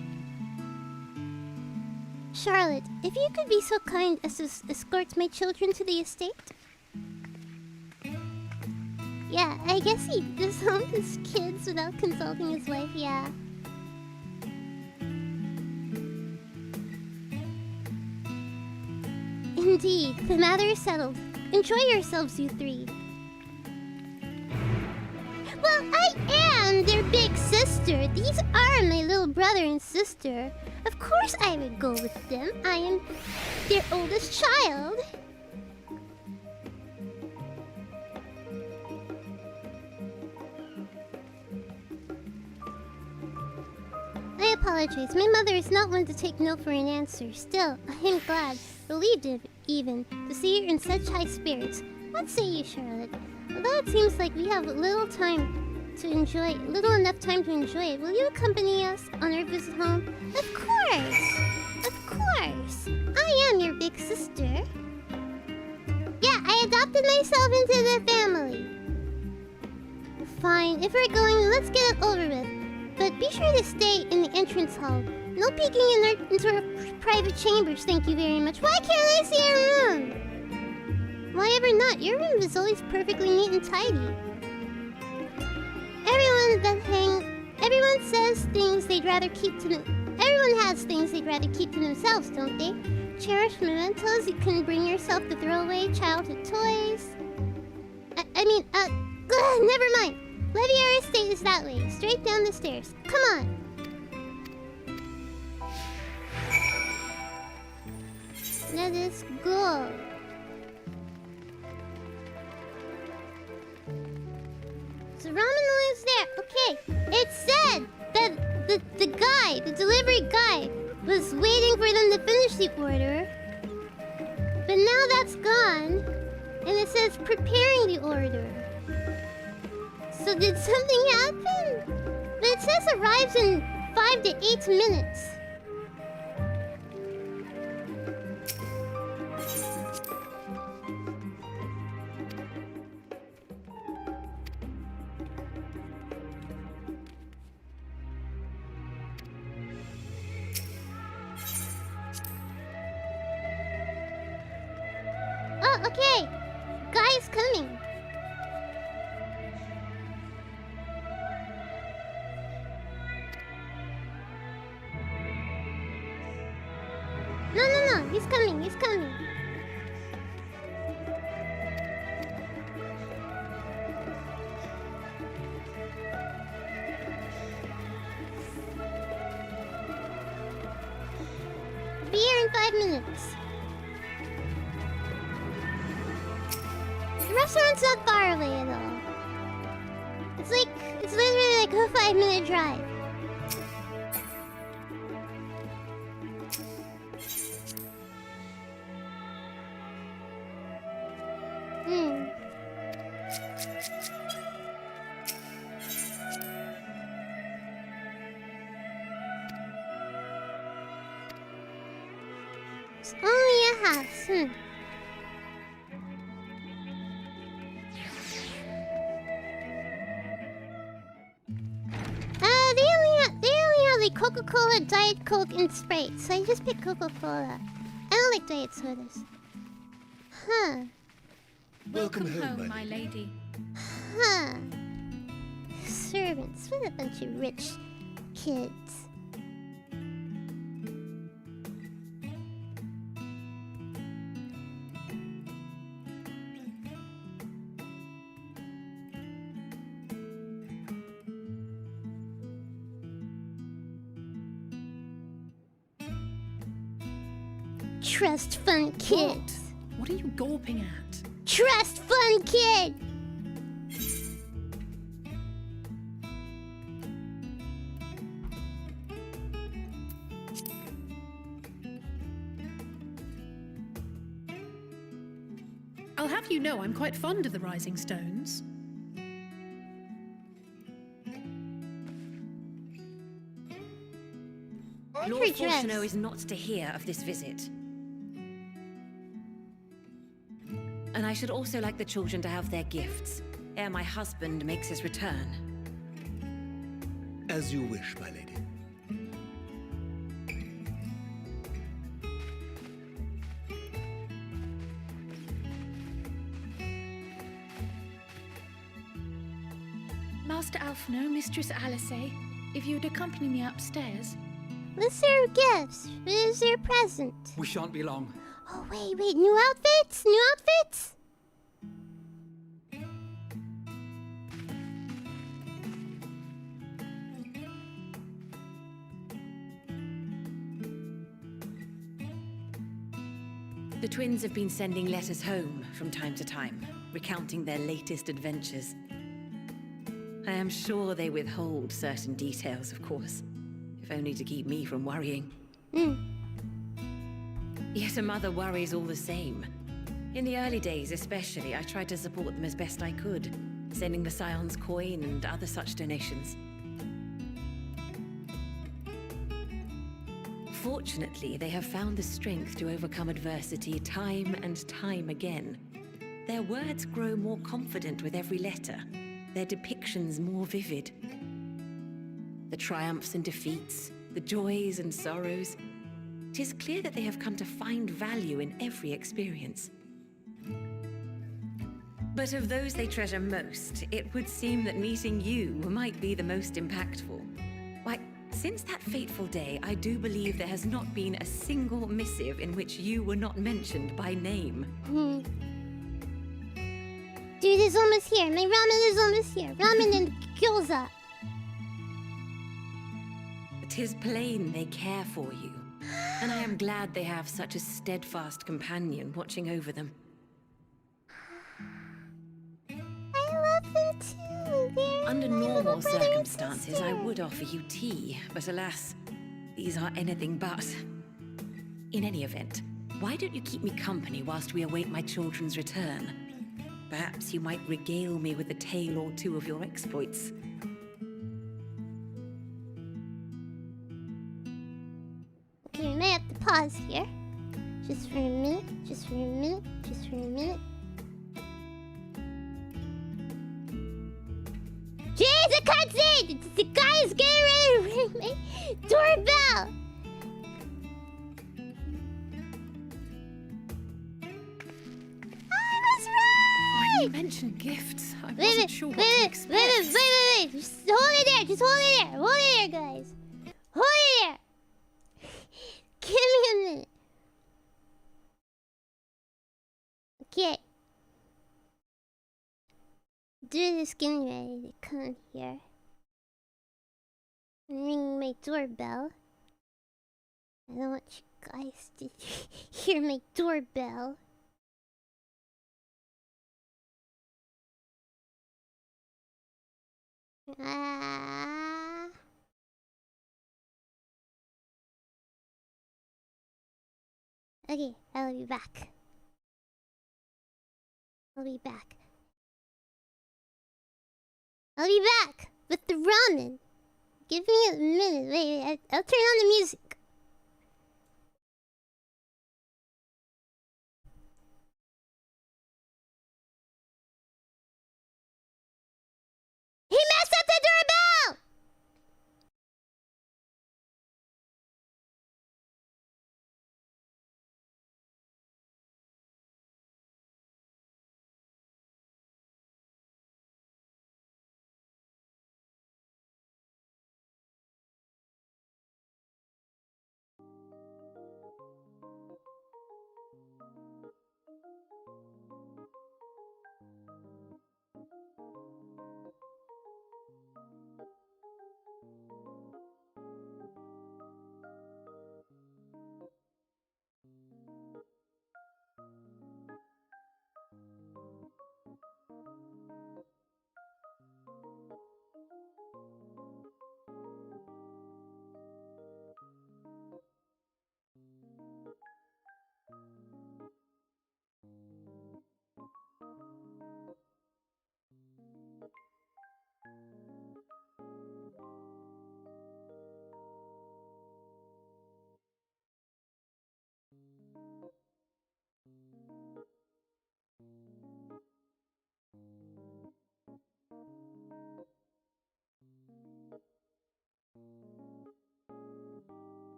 Charlotte, if you could be so kind as to escort my children to the estate? Yeah, I guess he disowned his kids without consulting his wife, yeah. Indeed, the matter is settled. Enjoy yourselves, you three. Well, I am their big sister. These are my little brother and sister. Of course I would go with them. I am their oldest child. I apologize. My mother is not one to take no for an answer. Still, I am glad, relieved even, to see her in such high spirits. What say you, Charlotte? Although it seems like we have little enough time to enjoy it, will you accompany us on our visit home? Of course! Of course! I am your big sister. Yeah, I adopted myself into the family. Fine, if we're going, let's get it over with. But be sure to stay in the entrance hall. No peeking into our private chambers, thank you very much. Why can't I see your room? Why ever not? Your room is always perfectly neat and tidy. Everyone says things they'd rather keep to everyone has things they'd rather keep to themselves, don't they? Cherished mementos you can bring yourself to throw away, childhood toys. Never mind. Levier Estate is that way, straight down the stairs. Come on. Let us go. So Ramen is there. Okay. It said that the delivery guy, was waiting for them to finish the order. But now that's gone. And it says preparing the order. So did something happen? But it says arrives in 5 to 8 minutes. Oh, okay. Guy's coming. No, he's coming. Be here in 5 minutes. The restaurant's not far away at all. It's literally like a 5-minute drive. It's only a house. They only have like Coca-Cola, Diet Coke, and Sprite, so I just picked Coca-Cola. I don't like diet sodas. Huh. Welcome home, my lady. Huh. Servants, what a bunch of rich kids. Trust fund kids. What are you gawping at? Trust fund kid. I'll have you know I'm quite fond of the Rising Stones. Lord Fortuno is not to hear of this visit. I should also like the children to have their gifts, ere my husband makes his return. As you wish, my lady. Master Alphino, Mistress Alice, if you would accompany me upstairs. What's their gifts? What is their present? We shan't be long. Oh, wait, new outfits? New outfits? The twins have been sending letters home from time to time, recounting their latest adventures. I am sure they withhold certain details, of course, if only to keep me from worrying. Yet a mother worries all the same. In the early days especially, I tried to support them as best I could, sending the Scion's coin and other such donations. Fortunately, they have found the strength to overcome adversity time and time again. Their words grow more confident with every letter, their depictions more vivid. The triumphs and defeats, the joys and sorrows. It is clear that they have come to find value in every experience. But of those they treasure most, it would seem that meeting you might be the most impactful. Why, since that fateful day, I do believe there has not been a single missive in which you were not mentioned by name. Dude is almost here. My ramen is almost here. Ramen and gyoza. It is plain they care for you, and I am glad they have such a steadfast companion watching over them. I love them too. They're Under normal circumstances, I would offer you tea, but alas, these are anything but. In any event, why don't you keep me company whilst we await my children's return? Perhaps you might regale me with a tale or two of your exploits. Okay, we may have to pause here. Just for a minute, just for a minute, just for a minute. Jeez, I can't see it! The guy is getting ready to ring my doorbell! When you mentioned gifts, I wasn't sure what to expect. Wait. Just hold it there. Just hold it there. Hold it there, guys. Hold it there. Give me a minute. Okay. Dude is getting ready to come here. Ring my doorbell. I don't want you guys to hear my doorbell. Okay, I'll be back. I'll be back with the ramen. Give me a minute. Wait, I'll turn on the music. He messed up the doorbell!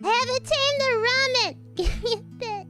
haven't tamed the ramen! Give me a bit.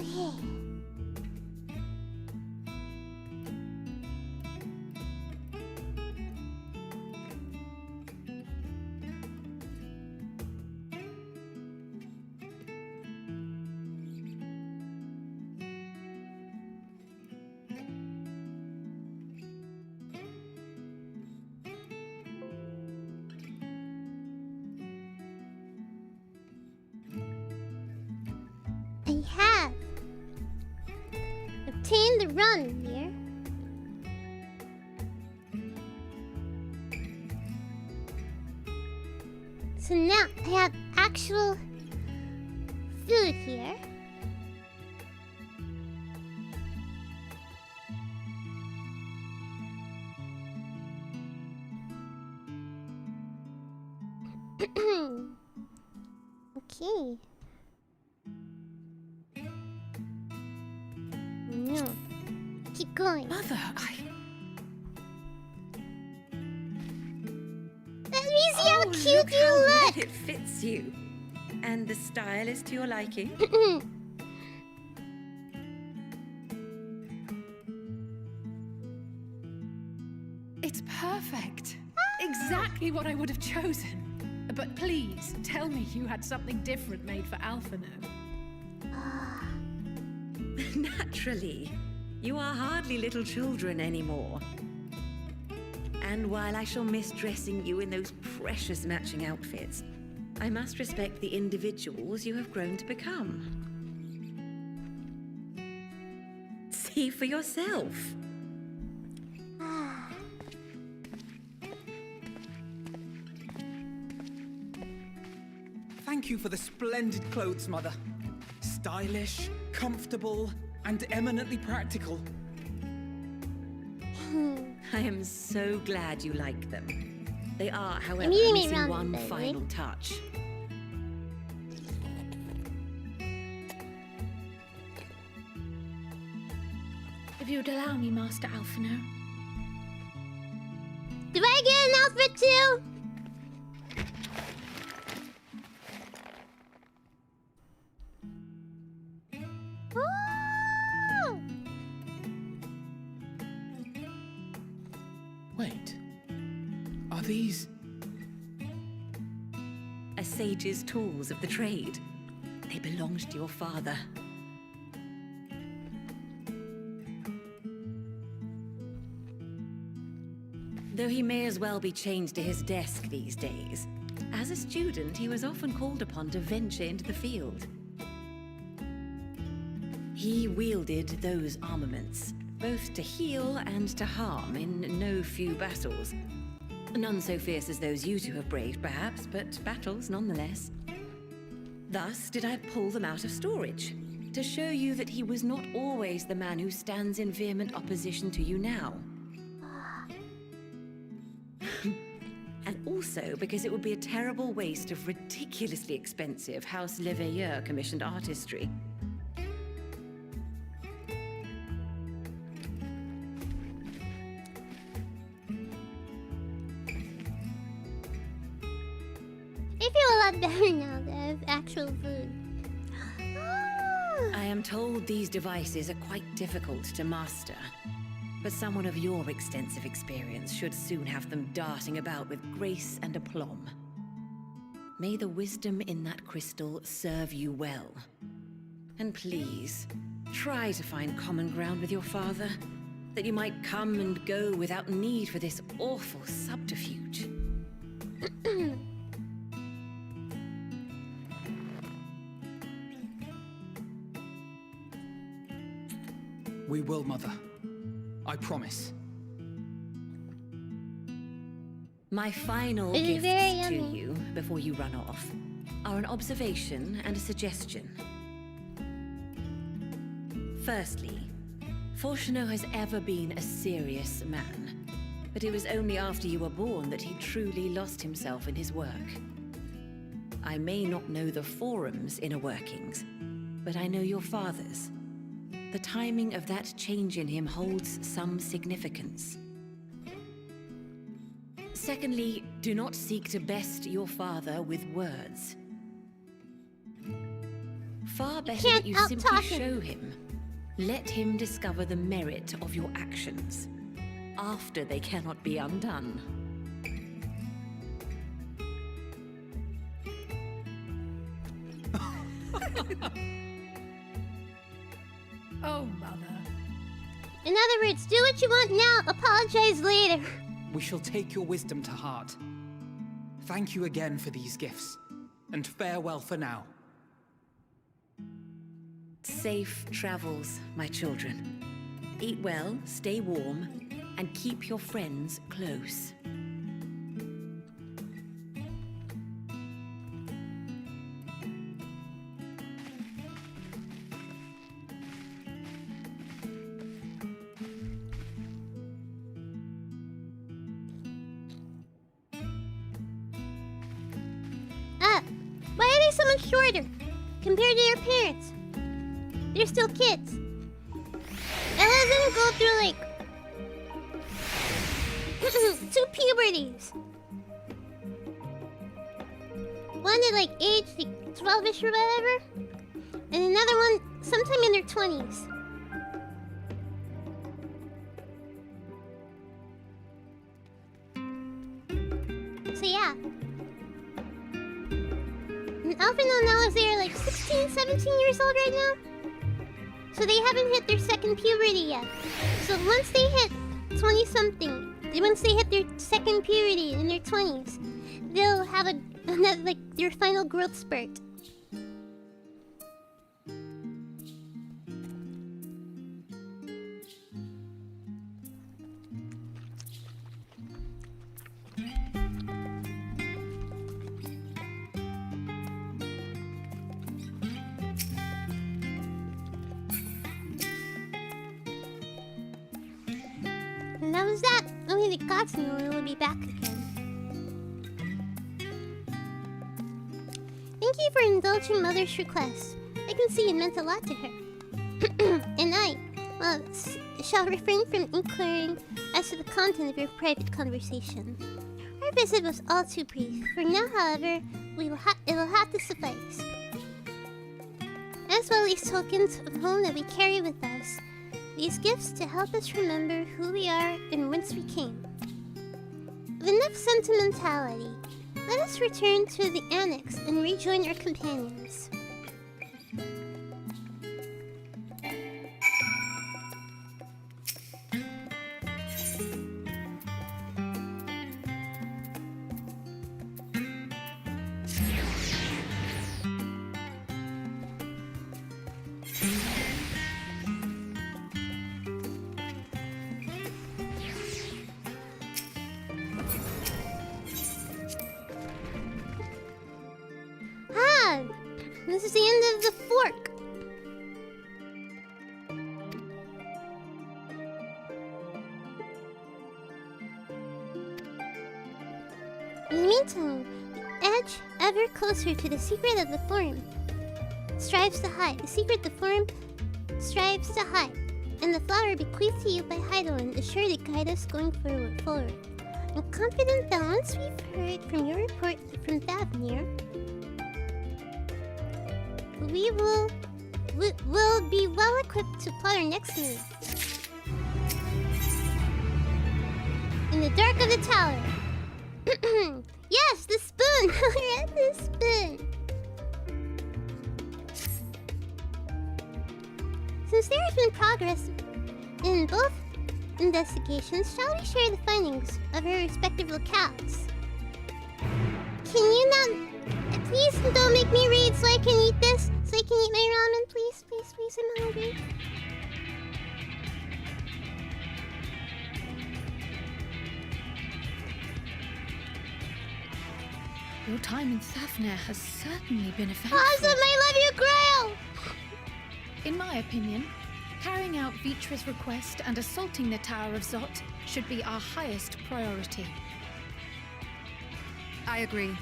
Okay. I have obtained the run here. So now I have actual food here. Okay. No. Keep going. Mother, Let me see how cute you Look how look! well it fits you. And the style is to your liking. it's perfect. Exactly what I would have chosen. But please, tell me you had something different made for Alphino. Naturally. You are hardly little children anymore. And while I shall miss dressing you in those precious matching outfits, I must respect the individuals you have grown to become. See for yourself. Thank you for the splendid clothes, Mother. Stylish, comfortable, and eminently practical. I am so glad you like them. They are, however, meeting me missing around one the bed, final touch. If you'd allow me, Master Alphino. Do I get an outfit too? Oh! Wait. Are these... A sage's tools of the trade. They belonged to your father. Though he may as well be chained to his desk these days, as a student he was often called upon to venture into the field. He wielded those armaments, both to heal and to harm in no few battles. None so fierce as those you two have braved, perhaps, but battles nonetheless. Thus did I pull them out of storage, to show you that he was not always the man who stands in vehement opposition to you now. And also because it would be a terrible waste of ridiculously expensive House Leveilleur commissioned artistry. I feel a lot better now that I have actual food. I am told these devices are quite difficult to master, but someone of your extensive experience should soon have them darting about with grace and aplomb. May the wisdom in that crystal serve you well. And please, try to find common ground with your father, that you might come and go without need for this awful subterfuge. We will, Mother. I promise. My final It is gifts very to yummy. you, before you run off, are an observation and a suggestion. Firstly, Fortuno has ever been a serious man, but it was only after you were born that he truly lost himself in his work. I may not know the Forum's inner workings, but I know your father's. The timing of that change in him holds some significance. Secondly, do not seek to best your father with words. Far better that you simply out-talk him. show him. Let him discover the merit of your actions, after they cannot be undone. Oh, Mother. In other words, do what you want now, apologize later. We shall take your wisdom to heart. Thank you again for these gifts, and farewell for now. Safe travels, my children. Eat well, stay warm, and keep your friends close. Why are they so much shorter compared to their parents? They're still kids. Ella didn't go through like 2 puberties. One at like age like 12ish or whatever, and another one sometime in their 20s. So yeah. And Alphino now is they're like 16, 17 years old right now. So they haven't hit their second puberty yet. So once they hit 20-something, once they hit their second puberty in their 20s, they'll have another, like their final growth spurt. And that was that. Only the gods know when we'll be back again. Thank you for indulging Mother's request. I can see it meant a lot to her. And I, well, shall refrain from inquiring as to the content of your private conversation. Our visit was all too brief. For now, however, it will have to suffice. As well, these tokens of home that we carry with us. These gifts to help us remember who we are and whence we came. With enough sentimentality, let us return to the annex and rejoin our companions. This is the end of the fork. In the meantime, the edge ever closer to the secret of the forum strives to hide. The secret the forum strives to hide. And the flower bequeathed to you by Heidelin is sure to guide us going forward. I'm confident that once we've heard from your report from Dhampir, we will be well equipped to plot our next move. In the dark of the tower. Yes, the spoon! We're at the spoon! Since there has been progress in both investigations, shall we share the findings of our respective locales? Can you not... Please don't make me read so I can eat this. So I can eat my ramen, please, please, please. I'm hungry. Your time in Thafnir has certainly been eventful. Awesome, I love you, Grail! In my opinion, carrying out Vitra's request and assaulting the Tower of Zot should be our highest priority. I agree.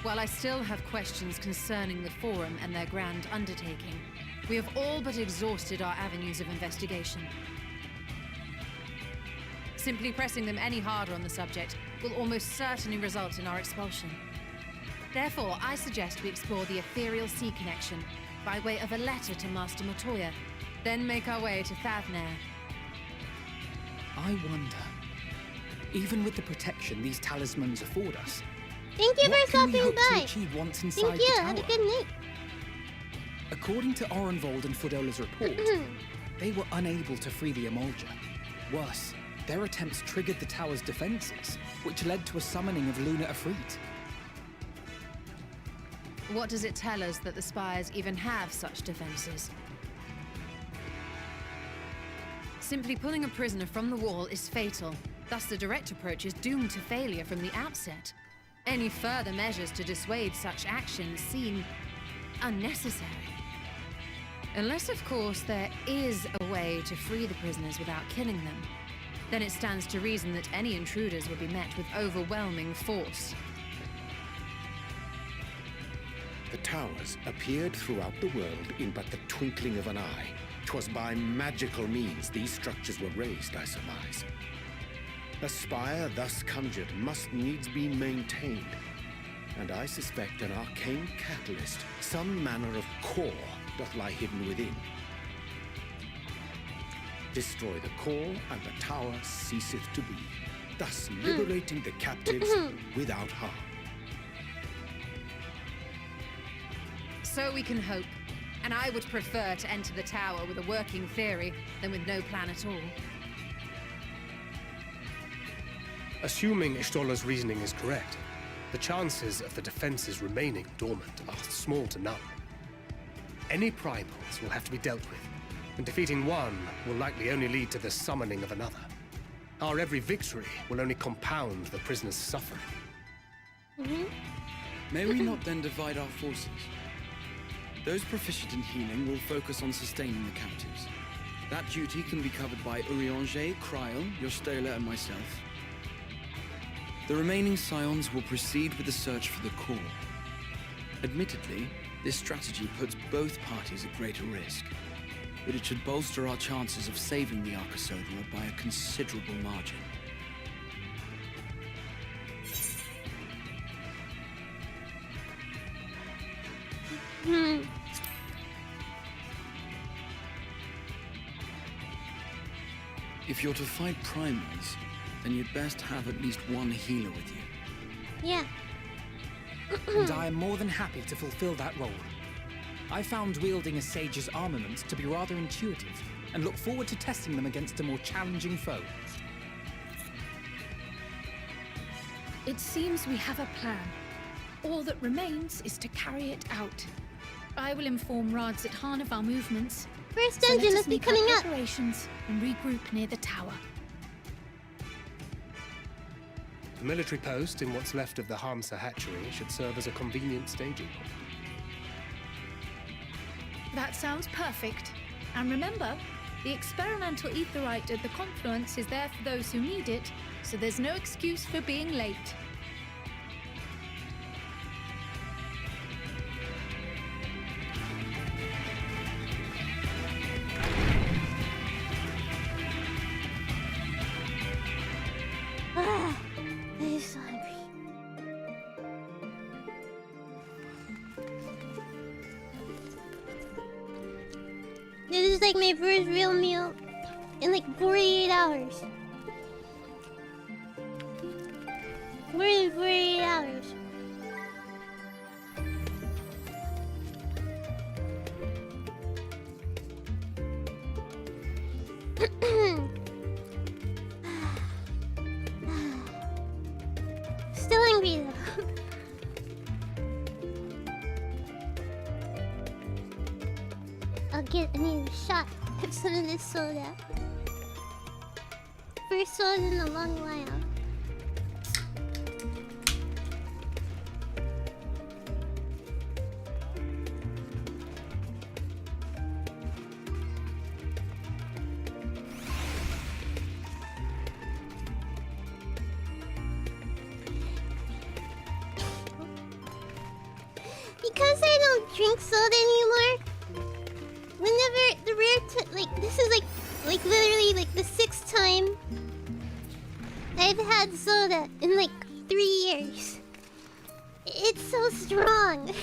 While I still have questions concerning the Forum and their grand undertaking, we have all but exhausted our avenues of investigation. Simply pressing them any harder on the subject will almost certainly result in our expulsion. Therefore, I suggest we explore the ethereal sea connection by way of a letter to Master Matoya, then make our way to Thafnir. I wonder, even with the protection these talismans afford us, thank you for stopping by. Thank you. Have a good night. According to Orenvold and Fudola's report, they were unable to free the Emulger. Worse, their attempts triggered the tower's defenses, which led to a summoning of Luna Afrit. What does it tell us that the Spires even have such defenses? Simply pulling a prisoner from the wall is fatal. Thus, the direct approach is doomed to failure from the outset. Any further measures to dissuade such actions seem unnecessary. Unless, of course, there is a way to free the prisoners without killing them. Then it stands to reason that any intruders would be met with overwhelming force. The towers appeared throughout the world in but the twinkling of an eye. 'Twas by magical means these structures were raised, I surmise. A spire thus conjured must needs be maintained, and I suspect an arcane catalyst, some manner of core, doth lie hidden within. Destroy the core, and the tower ceaseth to be, thus liberating the captives without harm. So we can hope, and I would prefer to enter the tower with a working theory than with no plan at all. Assuming Ishtola's reasoning is correct, the chances of the defenses remaining dormant are small to none. Any primals will have to be dealt with, and defeating one will likely only lead to the summoning of another. Our every victory will only compound the prisoner's suffering. May we not then divide our forces? Those proficient in healing will focus on sustaining the captives, That duty can be covered by Urianger, Cryle, Yostola, and myself. The remaining Scions will proceed with the search for the core. Admittedly, this strategy puts both parties at greater risk, but it should bolster our chances of saving the Arcosodra by a considerable margin. If you're to fight primals, then you'd best have at least one healer with you. Yeah. And I am more than happy to fulfill that role. I found wielding a sage's armament to be rather intuitive, and look forward to testing them against a more challenging foe. It seems we have a plan. All that remains is to carry it out. I will inform Rads at Han of our movements. First dungeon must be coming up. Preparations and regroup near the tower. The military post in what's left of the Hamsa hatchery should serve as a convenient staging point. That sounds perfect. And remember, the experimental aetherite at the confluence is there for those who need it, so there's no excuse for being late. I'm so hungry. This is like my first real meal in like 48 hours. More than 48 hours. Still hungry though. I'll get another shot of some of this soda. First one in a long while. Because I don't drink soda anymore, whenever the this is like literally like the 6th time I've had soda in like 3 years. It's so strong.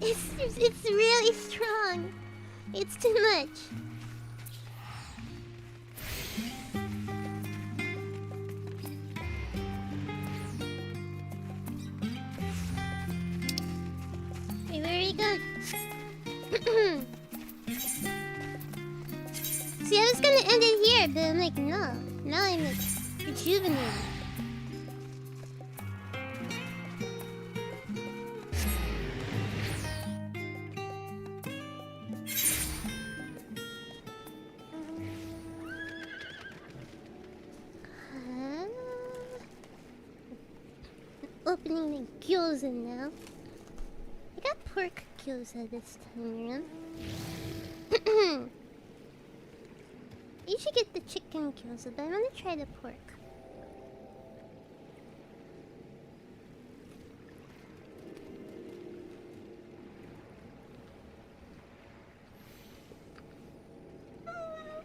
It's really strong. It's too much. Okay, very good. See, I was gonna end it here, but I'm like, no. Now I'm like rejuvenated. Opening the gyoza now. I got pork gyoza this time around. You should get the chicken gyoza, but I'm gonna try the pork.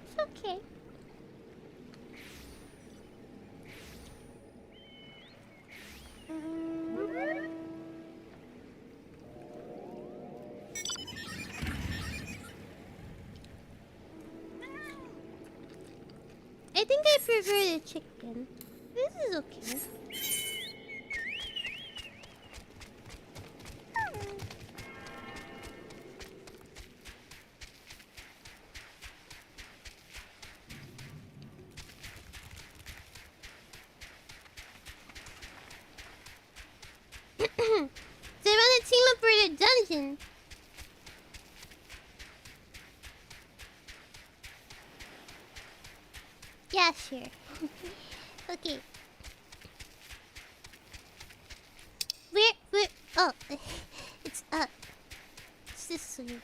It's okay. I think I prefer the chicken. This is okay. So I want to team up for the dungeon. Yeah, sure. Okay. Where? Oh, it's up. It's this way.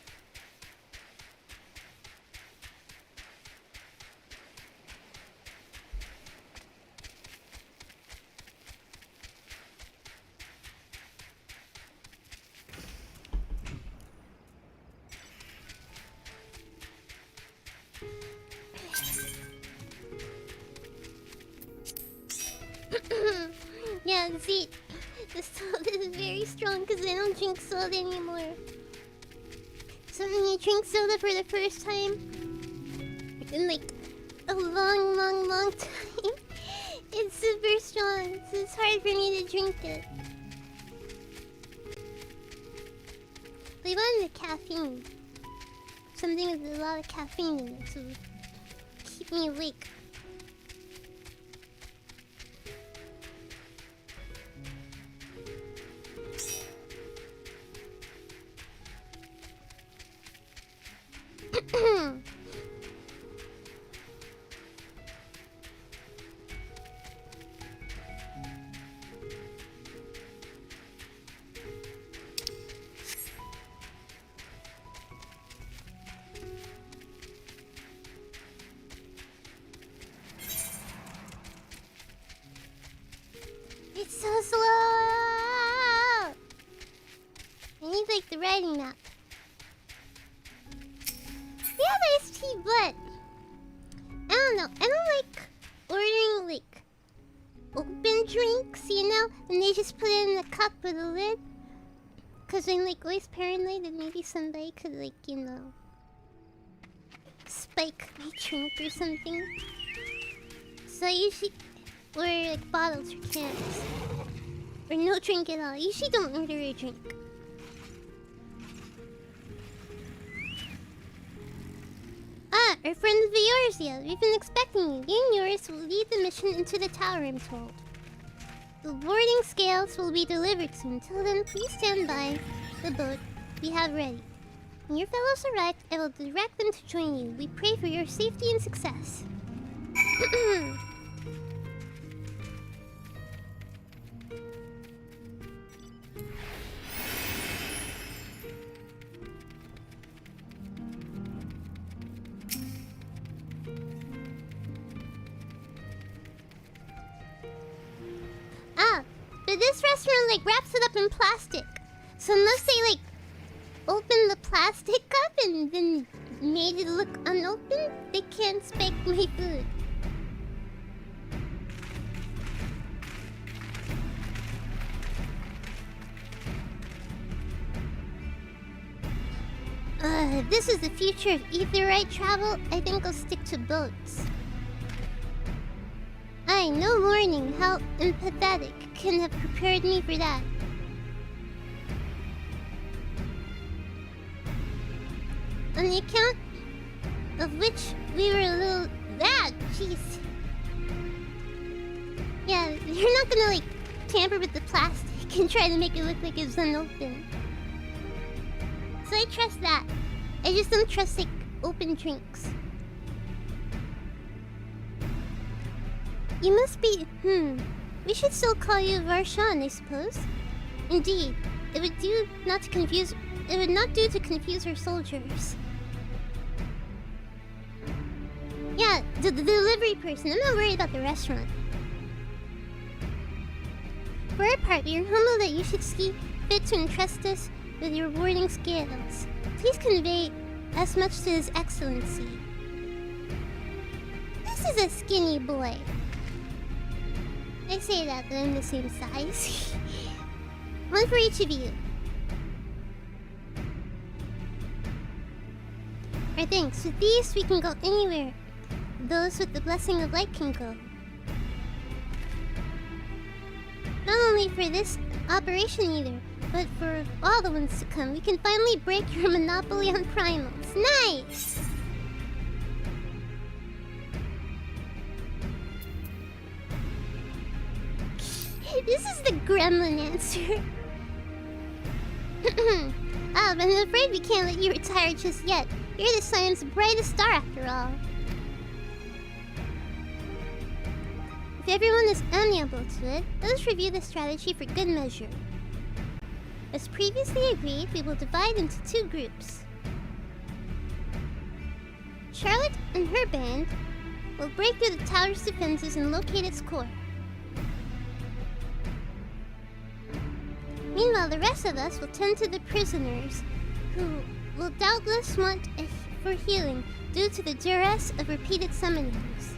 Yeah, see, the salt is very strong because I don't drink soda anymore. So when you drink soda for the first time, in like a long time, it's super strong, so it's hard for me to drink it. They wanted the caffeine. Something with a lot of caffeine in it to keep me awake. It's so slow! I need like the writing map. Yeah, iced tea, but I don't know. I don't like ordering like open drinks, you know, and they just put it in the cup with a lid. Cause I'm like always paranoid that maybe somebody could like, you know, spike my drink or something. So I usually order like bottles or cans. Or no drink at all. I usually don't order a drink. Ah, our friend Viorzia, we've been expecting you. You and yours will lead the mission into the tower, I'm told. The boarding scales will be delivered soon. Till then, please stand by the boat we have ready. When your fellows arrive, I will direct them to join you. We pray for your safety and success. Ah, but this restaurant like wraps it up in plastic. So unless they like open the plastic cup and then made it look unopened, they can't spike my food. If this is the future of etherite travel, I think I'll stick to boats. No warning how empathetic can have prepared me for that. On the account of which we were a little... jeez. Yeah, you're not gonna like tamper with the plastic and try to make it look like it's unopened. So I trust that. I just don't trust like open drinks. You must be... We should still call you Varshan, I suppose. Indeed, it would not do to confuse our soldiers. Yeah, the delivery person. I'm not worried about the restaurant. For our part, we are humbled that you should see fit to entrust us with your boarding scales. Please convey as much to His Excellency. This is a skinny boy. I say that, but I'm the same size. One for each of you. Alright, thanks. With these, we can go anywhere. Those with the blessing of light can go. Not only for this operation either, but for all the ones to come. We can finally break your monopoly on primals. Nice! This is the gremlin answer. But I'm afraid we can't let you retire just yet. You're the Science's brightest star after all. If everyone is amiable to it, let us review the strategy for good measure. As previously agreed, we will divide into 2 groups. Charlotte and her band will break through the tower's defenses and locate its core. Meanwhile, the rest of us will tend to the prisoners, who will doubtless want for healing due to the duress of repeated summonings.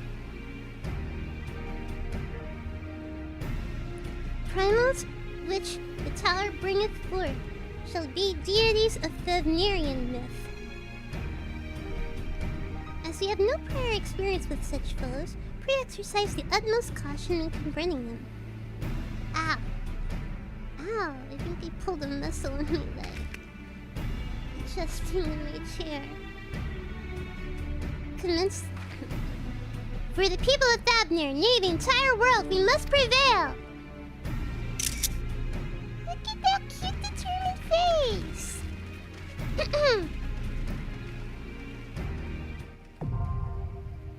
those which the tower bringeth forth shall be deities of Thavnerian myth. As we have no prior experience with such foes, pray exercise the utmost caution in confronting them. Ow. Ow, I think they pulled a muscle in my leg. Adjusting in my chair. Commence. For the people of Thavner, nay, the entire world, we must prevail! Look at that cute, determined face!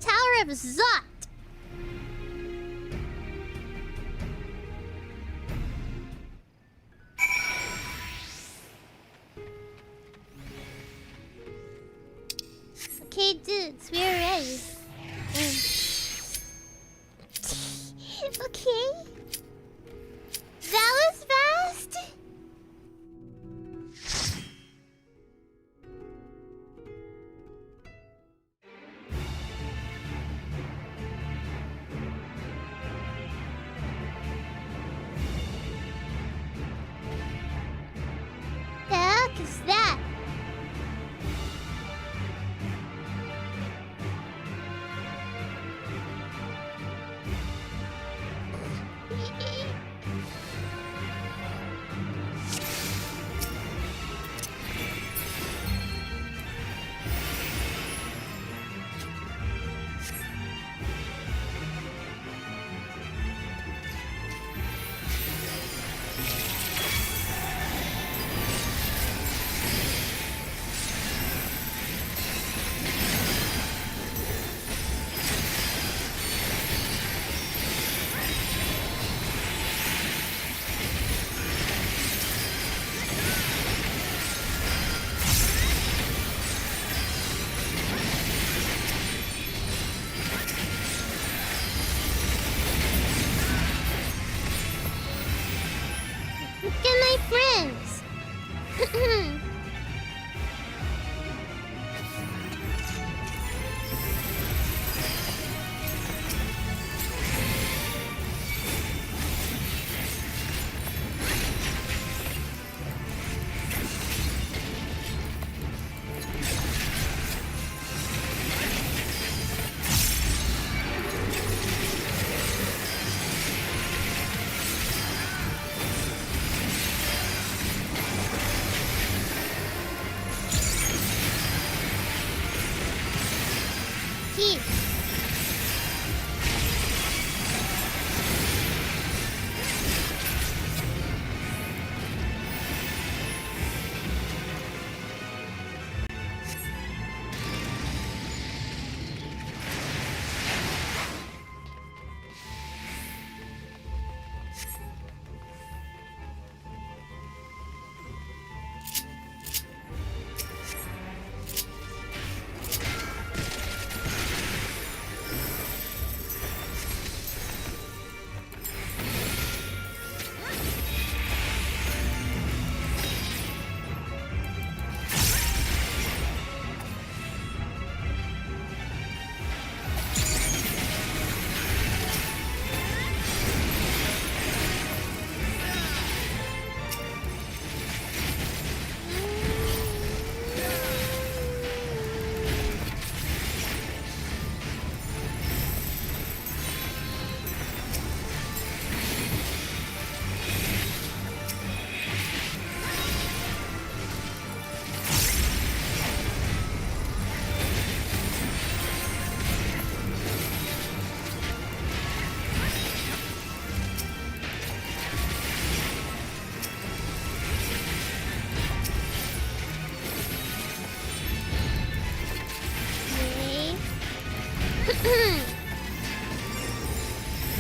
Tower of Zot! Okay, dudes, we're ready. Okay. That was fast. The heck is that?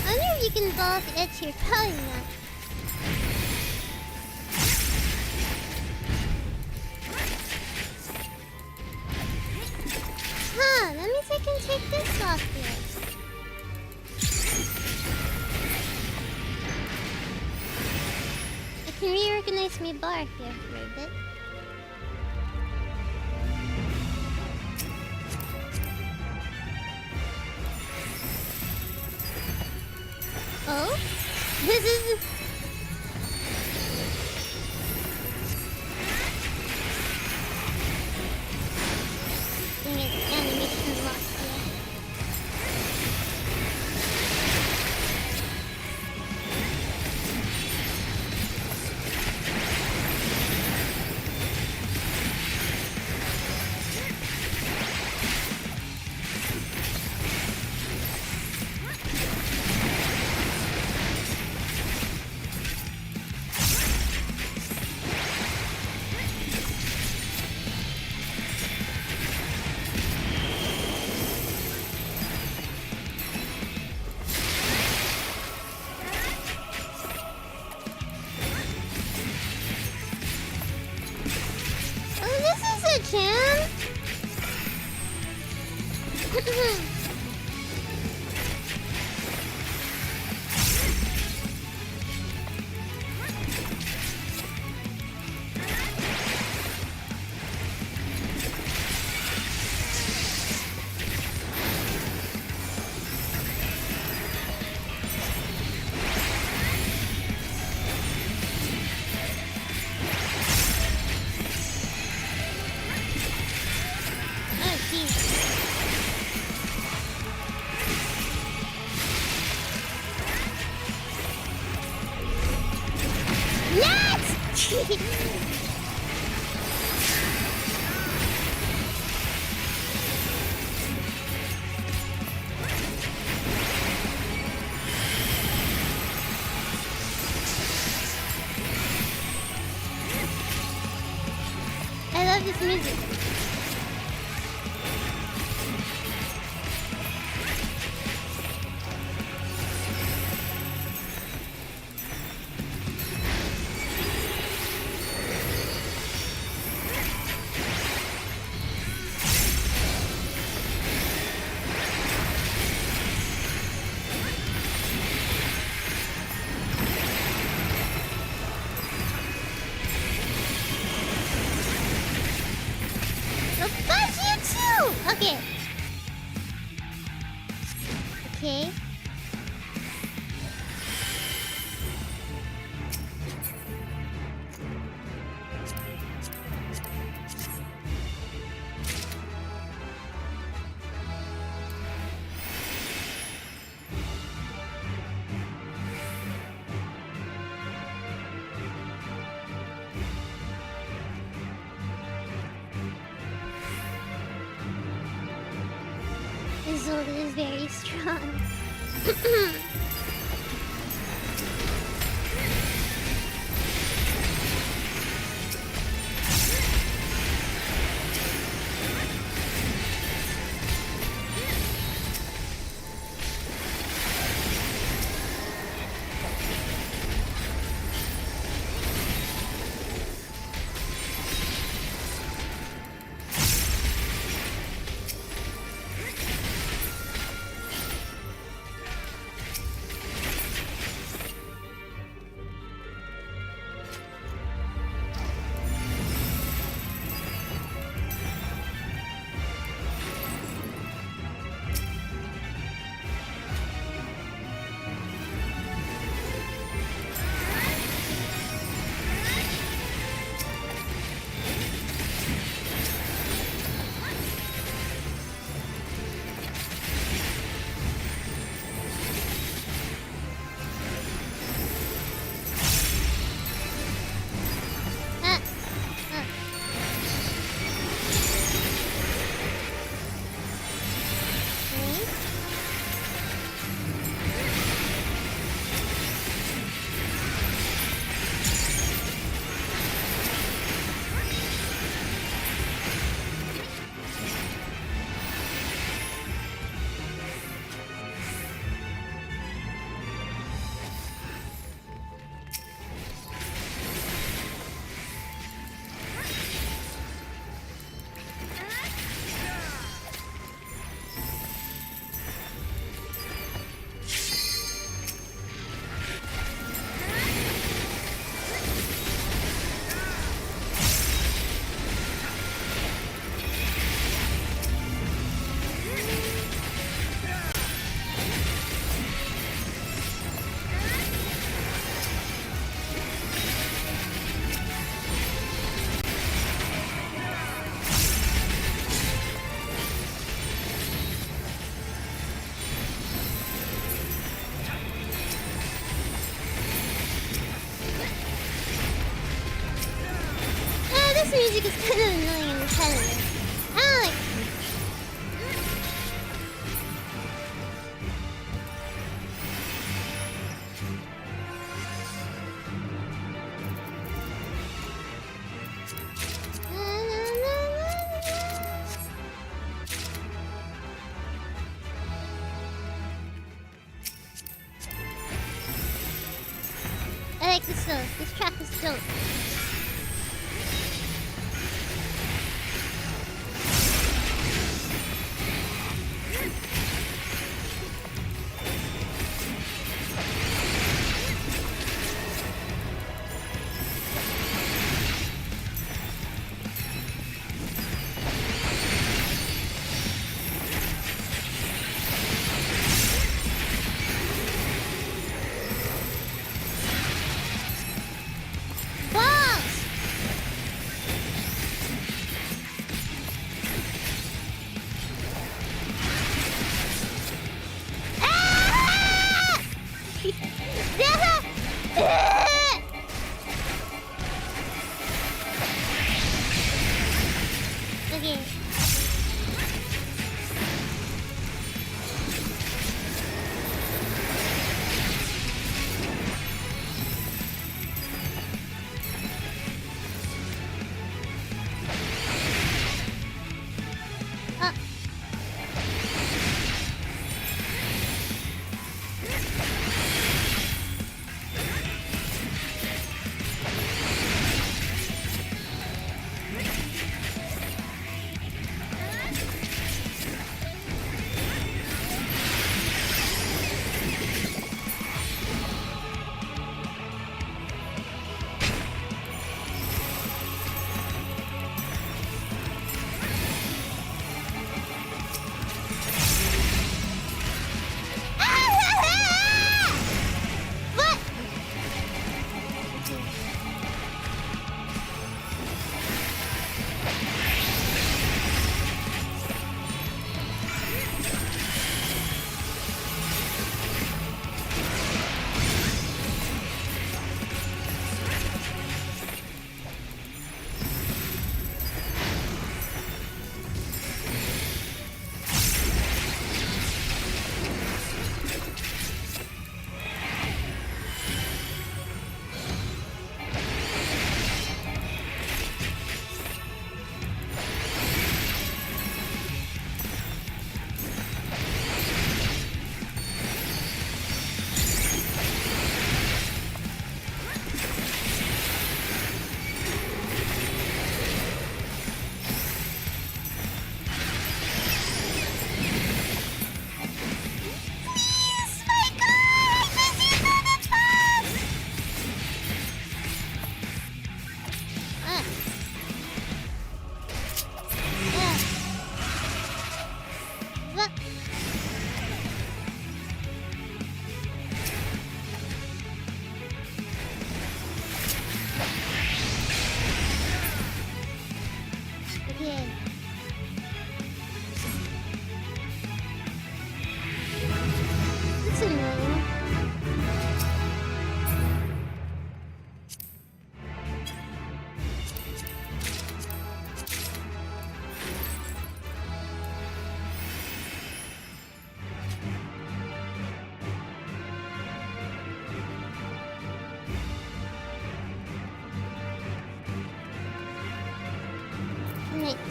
I wonder if you can both itch your probably not. Huh, that means I can take this off here. I can reorganize my bar here for a bit. Oh? This is... I love this music. Okay. Okay. Isolde is very strong. This music is kind of annoying and repetitive. I don't like it. I like this though. This track is dope. Wow!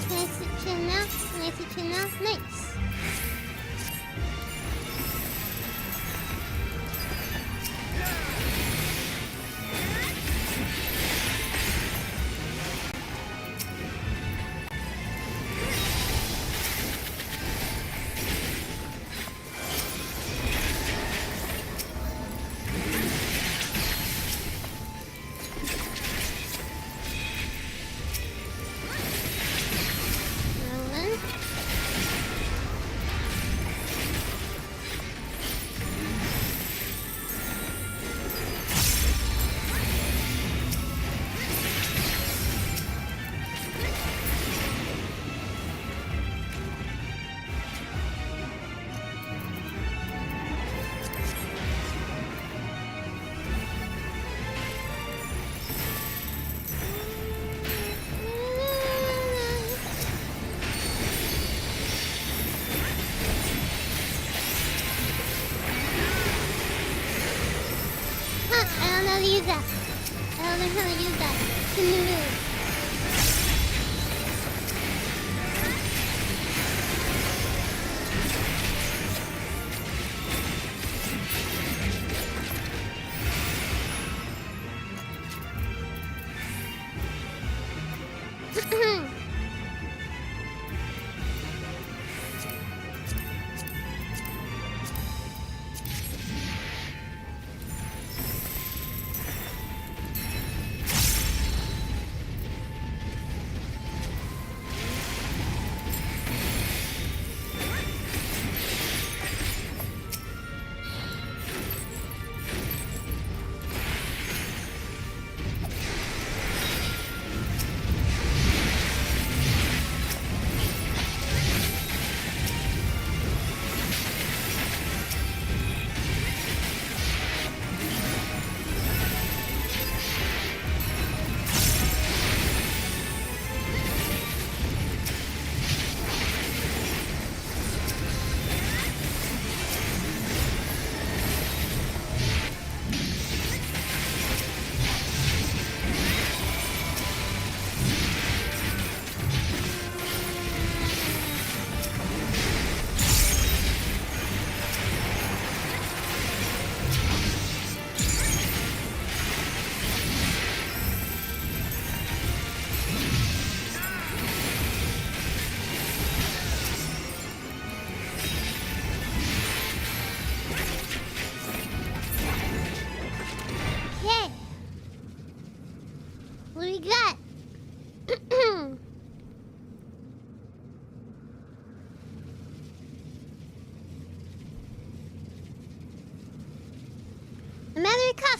Can I switch in now? Can I switch in now? Nice. Use that. I don't know how to use that. It's a new move.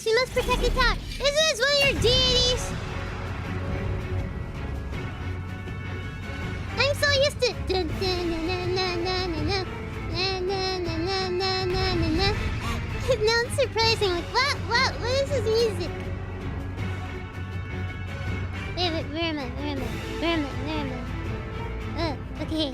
You must protect the tower. Is this one of your deities? I'm so used to. Now it's surprising. Like, what is this music? Where am I? Okay.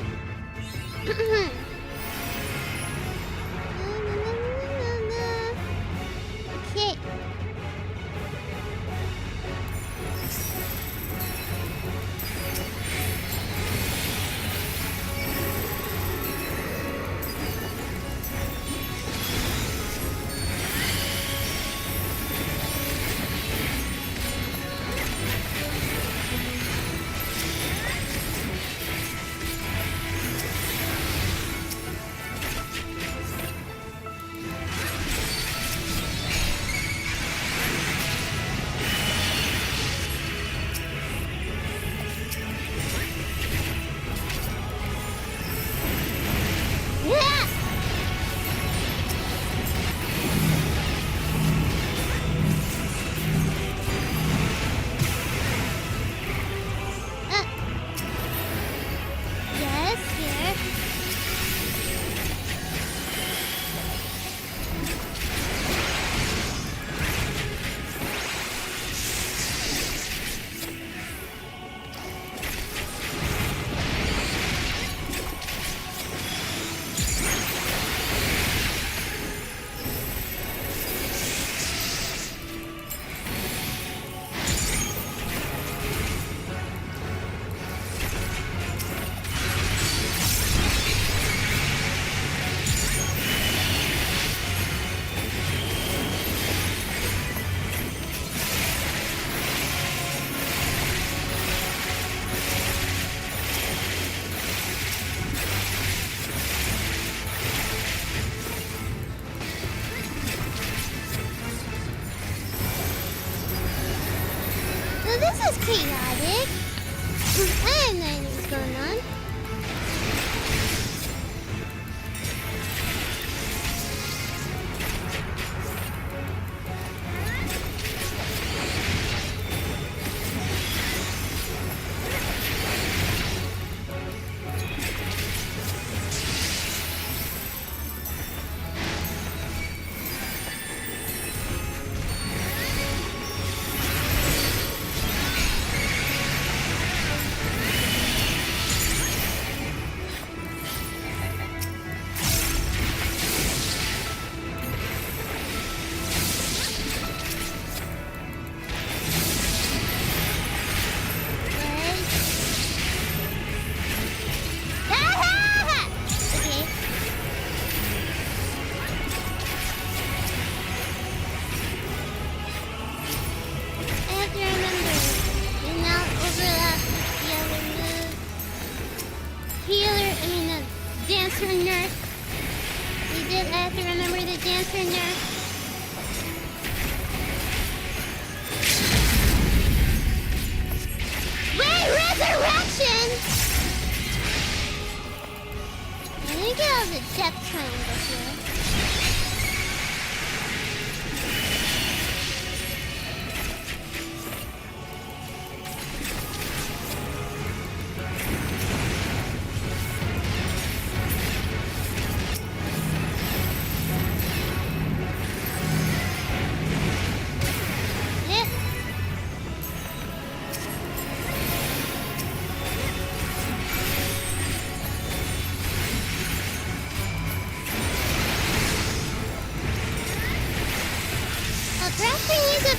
going on.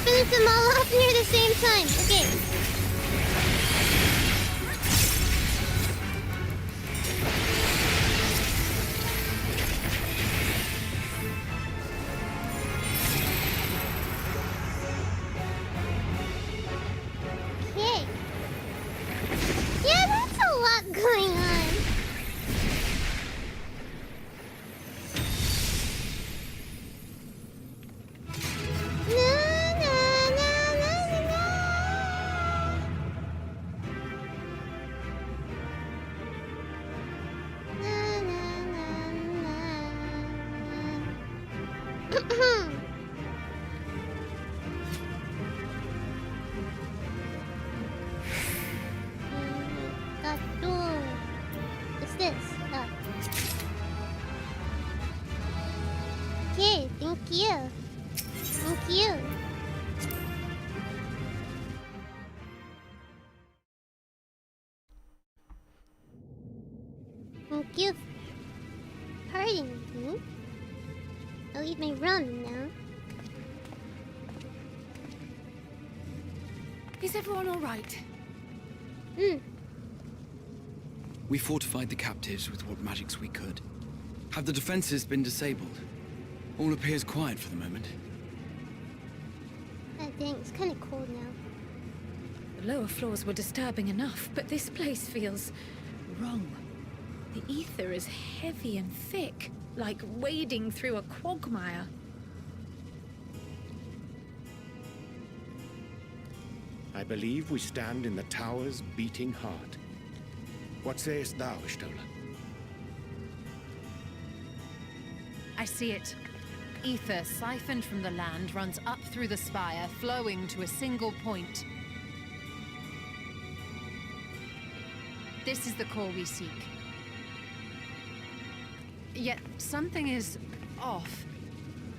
Finish them all off near the same time. Okay. Okay. Yeah, that's a lot going on. What's this? Okay, thank you. Thank you. Thank you. Pardon me. I'll eat my ramen now. Is everyone all right? We fortified the captives with what magics we could. Have the defenses been disabled? All appears quiet for the moment. Oh dang, it's kind of cold now. The lower floors were disturbing enough, but this place feels wrong. The ether is heavy and thick, like wading through a quagmire. I believe we stand in the tower's beating heart. What sayest thou, Ishtola? I see it. Ether siphoned from the land runs up through the spire, flowing to a single point. This is the core we seek. Yet something is off.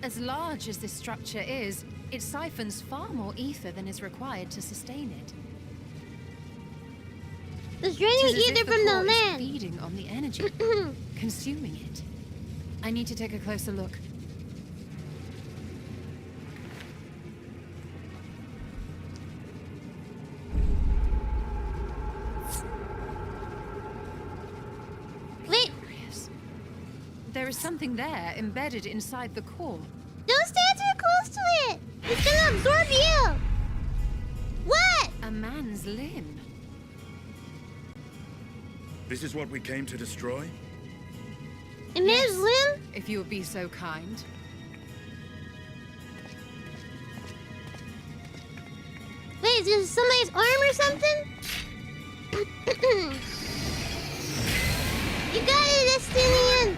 As large as this structure is, it siphons far more ether than is required to sustain it. It's draining ether from the land. Feeding on the energy, consuming it. I need to take a closer look. Wait. There is something there embedded inside the core. Don't stand too close to it. It's gonna absorb you. What? A man's limb. This is what we came to destroy? A man's limb? If you would be so kind. Wait, is this somebody's arm or something? You got it, Estinian!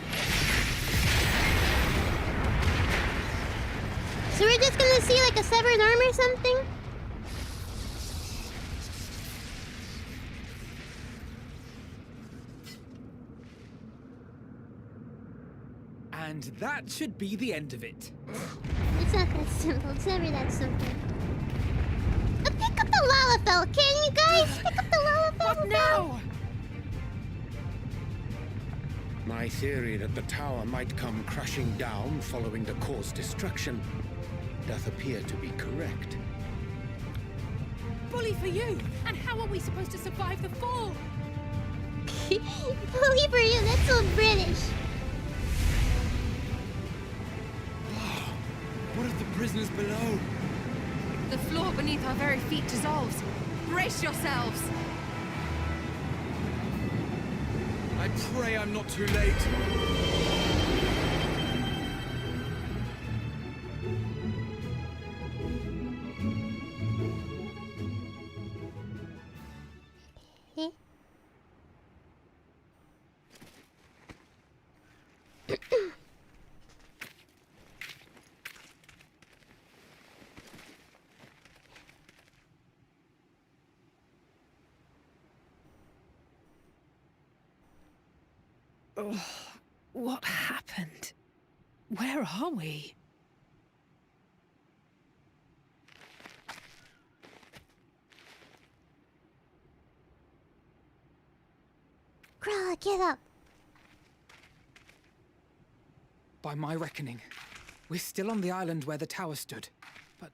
So we're just gonna see like a severed arm or something? And that should be the end of it. It's not that simple. It's never that simple. Pick up the Lalafell, can you guys? Pick up the Lalafell. What now? My theory that the tower might come crashing down following the core's destruction doth appear to be correct. Bully for you! And how are we supposed to survive the fall? Bully for you, that's so British. What of the prisoners below? The floor beneath our very feet dissolves. Brace yourselves! I pray I'm not too late. Oh, what happened? Where are we? Gralla, get up. By my reckoning, we're still on the island where the tower stood. But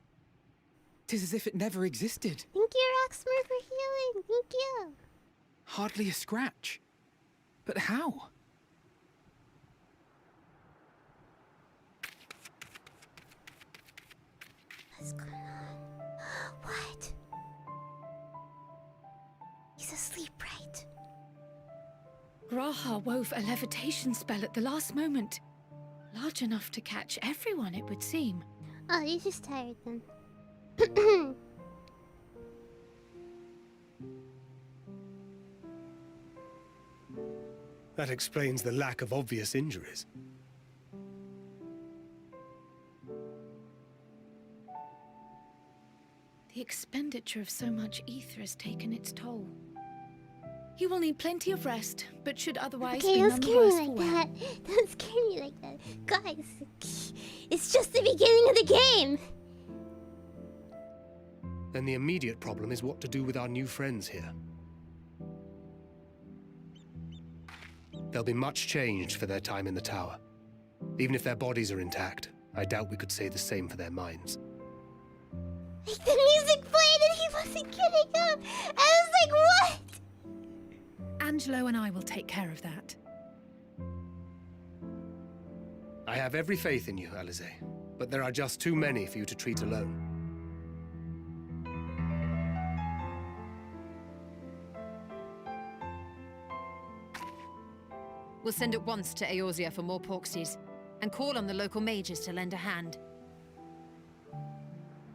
'tis as if it never existed. Thank you, Roxmore, for healing. Thank you. Hardly a scratch. But how? What's going on? What? He's asleep, right? Graha wove a levitation spell at the last moment. Large enough to catch everyone, it would seem. Oh, he's just tired then. That explains the lack of obvious injuries. The expenditure of so much ether has taken its toll. He will need plenty of rest, but should otherwise Okay, be don't none the scare worse me for like wear. that. Don't scare me like that. Guys, it's just the beginning of the game. Then the immediate problem is what to do with our new friends here. They'll be much changed for their time in the tower. Even if their bodies are intact, I doubt we could say the same for their minds. Like the music played and he wasn't getting up. I was like, what? Angelo and I will take care of that. I have every faith in you, Alize, but there are just too many for you to treat alone. We'll send at once to Eorzea for more porksies, and call on the local mages to lend a hand.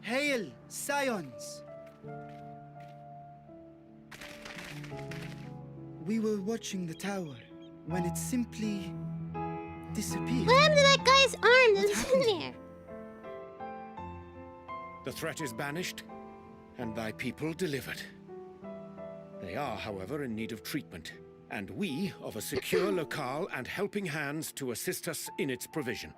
Hail, Scions! We were watching the tower when it simply disappeared. What happened to that guy's arm that was in there? The threat is banished, and thy people delivered. They are, however, in need of treatment, and we of a secure locale and helping hands to assist us in its provision.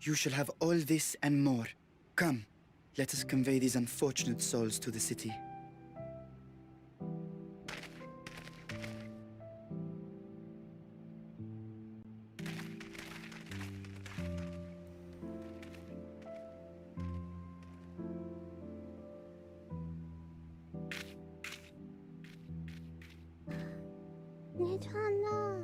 You shall have all this and more. Come, let us convey these unfortunate souls to the city. Nirvana.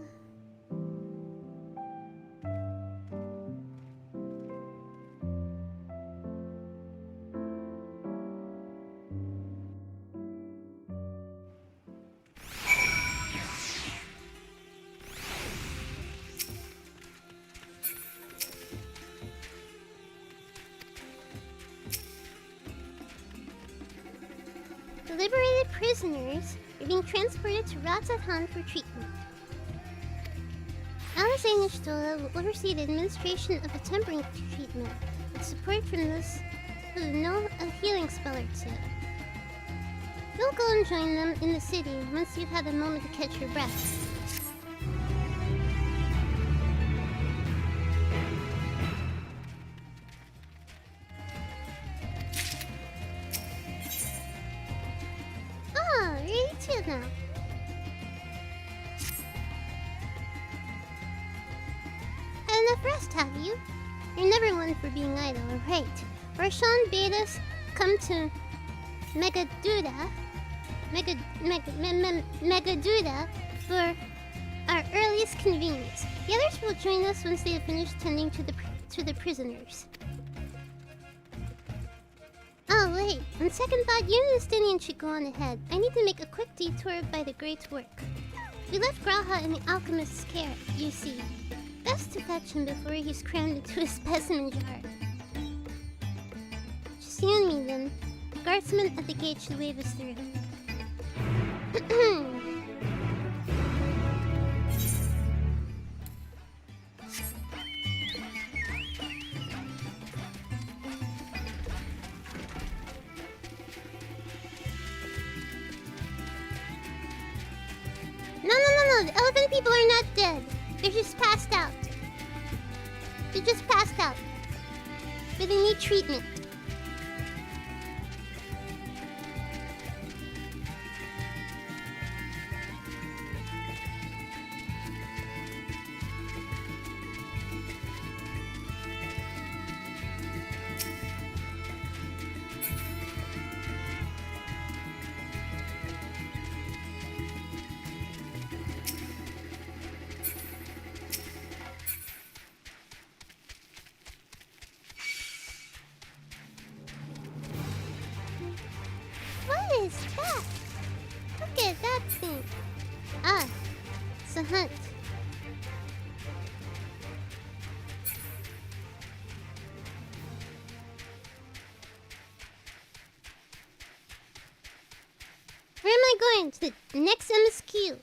liberated prisoners are being transported to Ratzathan for treatment. Alexei Stola will oversee the administration of a tempering treatment with support from those who know a healing spell or two. You'll go and join them in the city once you've had a moment to catch your breath. Ah, ready too now. Had enough rest, have you? You're never one for being idle, right? Roshan bade us come to Megaduda for our earliest convenience. The others will join us once they have finished tending to the prisoners. Oh wait, on second thought, you and Justinian should go on ahead. I need to make a quick detour by the Great Work. We left Graha in the alchemist's care, you see. Best to fetch him before he's crammed into a specimen jar. Just you and me then. The guardsman at the gate should wave us through. No, the elephant people are not dead. They're just passed out. But they need treatment. What is that? Look at that thing. Ah, it's a hunt. Where am I going? To the next MSQ.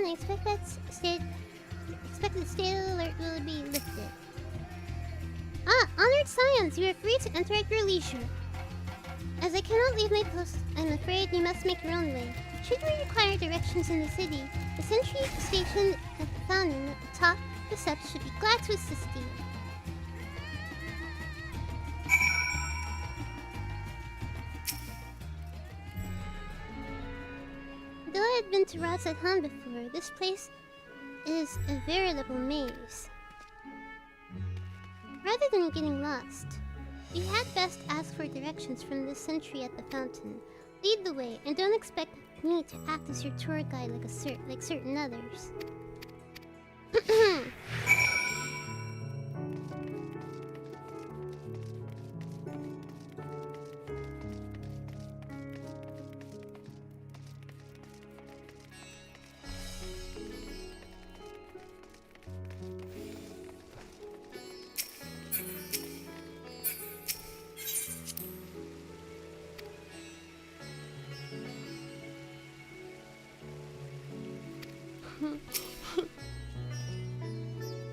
I expect the state alert will be lifted. Ah, honored scions, you are free to enter at your leisure. As I cannot leave my post, I'm afraid you must make your own way. Should you require directions in the city, the sentry stationed at the fountain at the top of the steps should be glad to assist you. Though I had been to Ratzathan before, this place is a veritable maze. Rather than getting lost, you had best ask for directions from the sentry at the fountain. Lead the way, and don't expect me to act as your tour guide like certain others.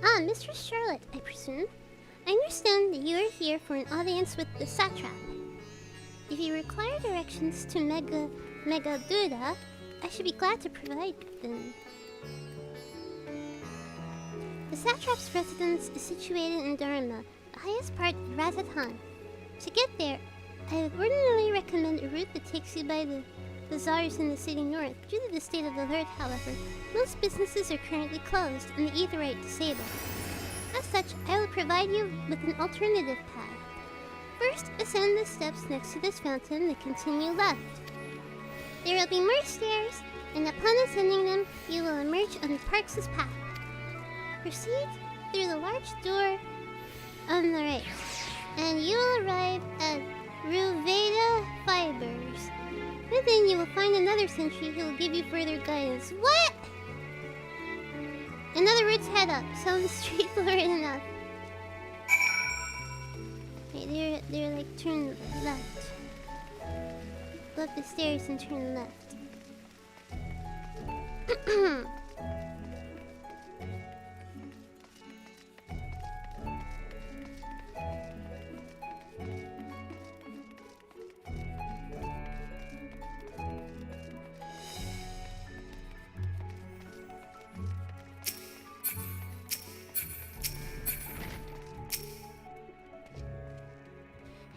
Ah, Mistress Charlotte, I presume. I understand that you are here for an audience with the satrap. If you require directions to Megaduda, I should be glad to provide them. The satrap's residence is situated in Dharma, the highest part of Ratzathan. To get there, I would ordinarily recommend a route that takes you by the bazaars in the city north. Due to the state of alert, however, most businesses are currently closed and the etherite disabled. As such, I will provide you with an alternative path. First, ascend the steps next to this fountain and continue left. There will be more stairs, and upon ascending them, you will emerge on the park's path. Proceed through the large door on the right, and you will arrive at Ruveda Fibers. Within, you will find another sentry who will give you further guidance. What? In other words, head up. Sounds straightforward enough. Wait, they're like turn left. Go up the stairs and turn left.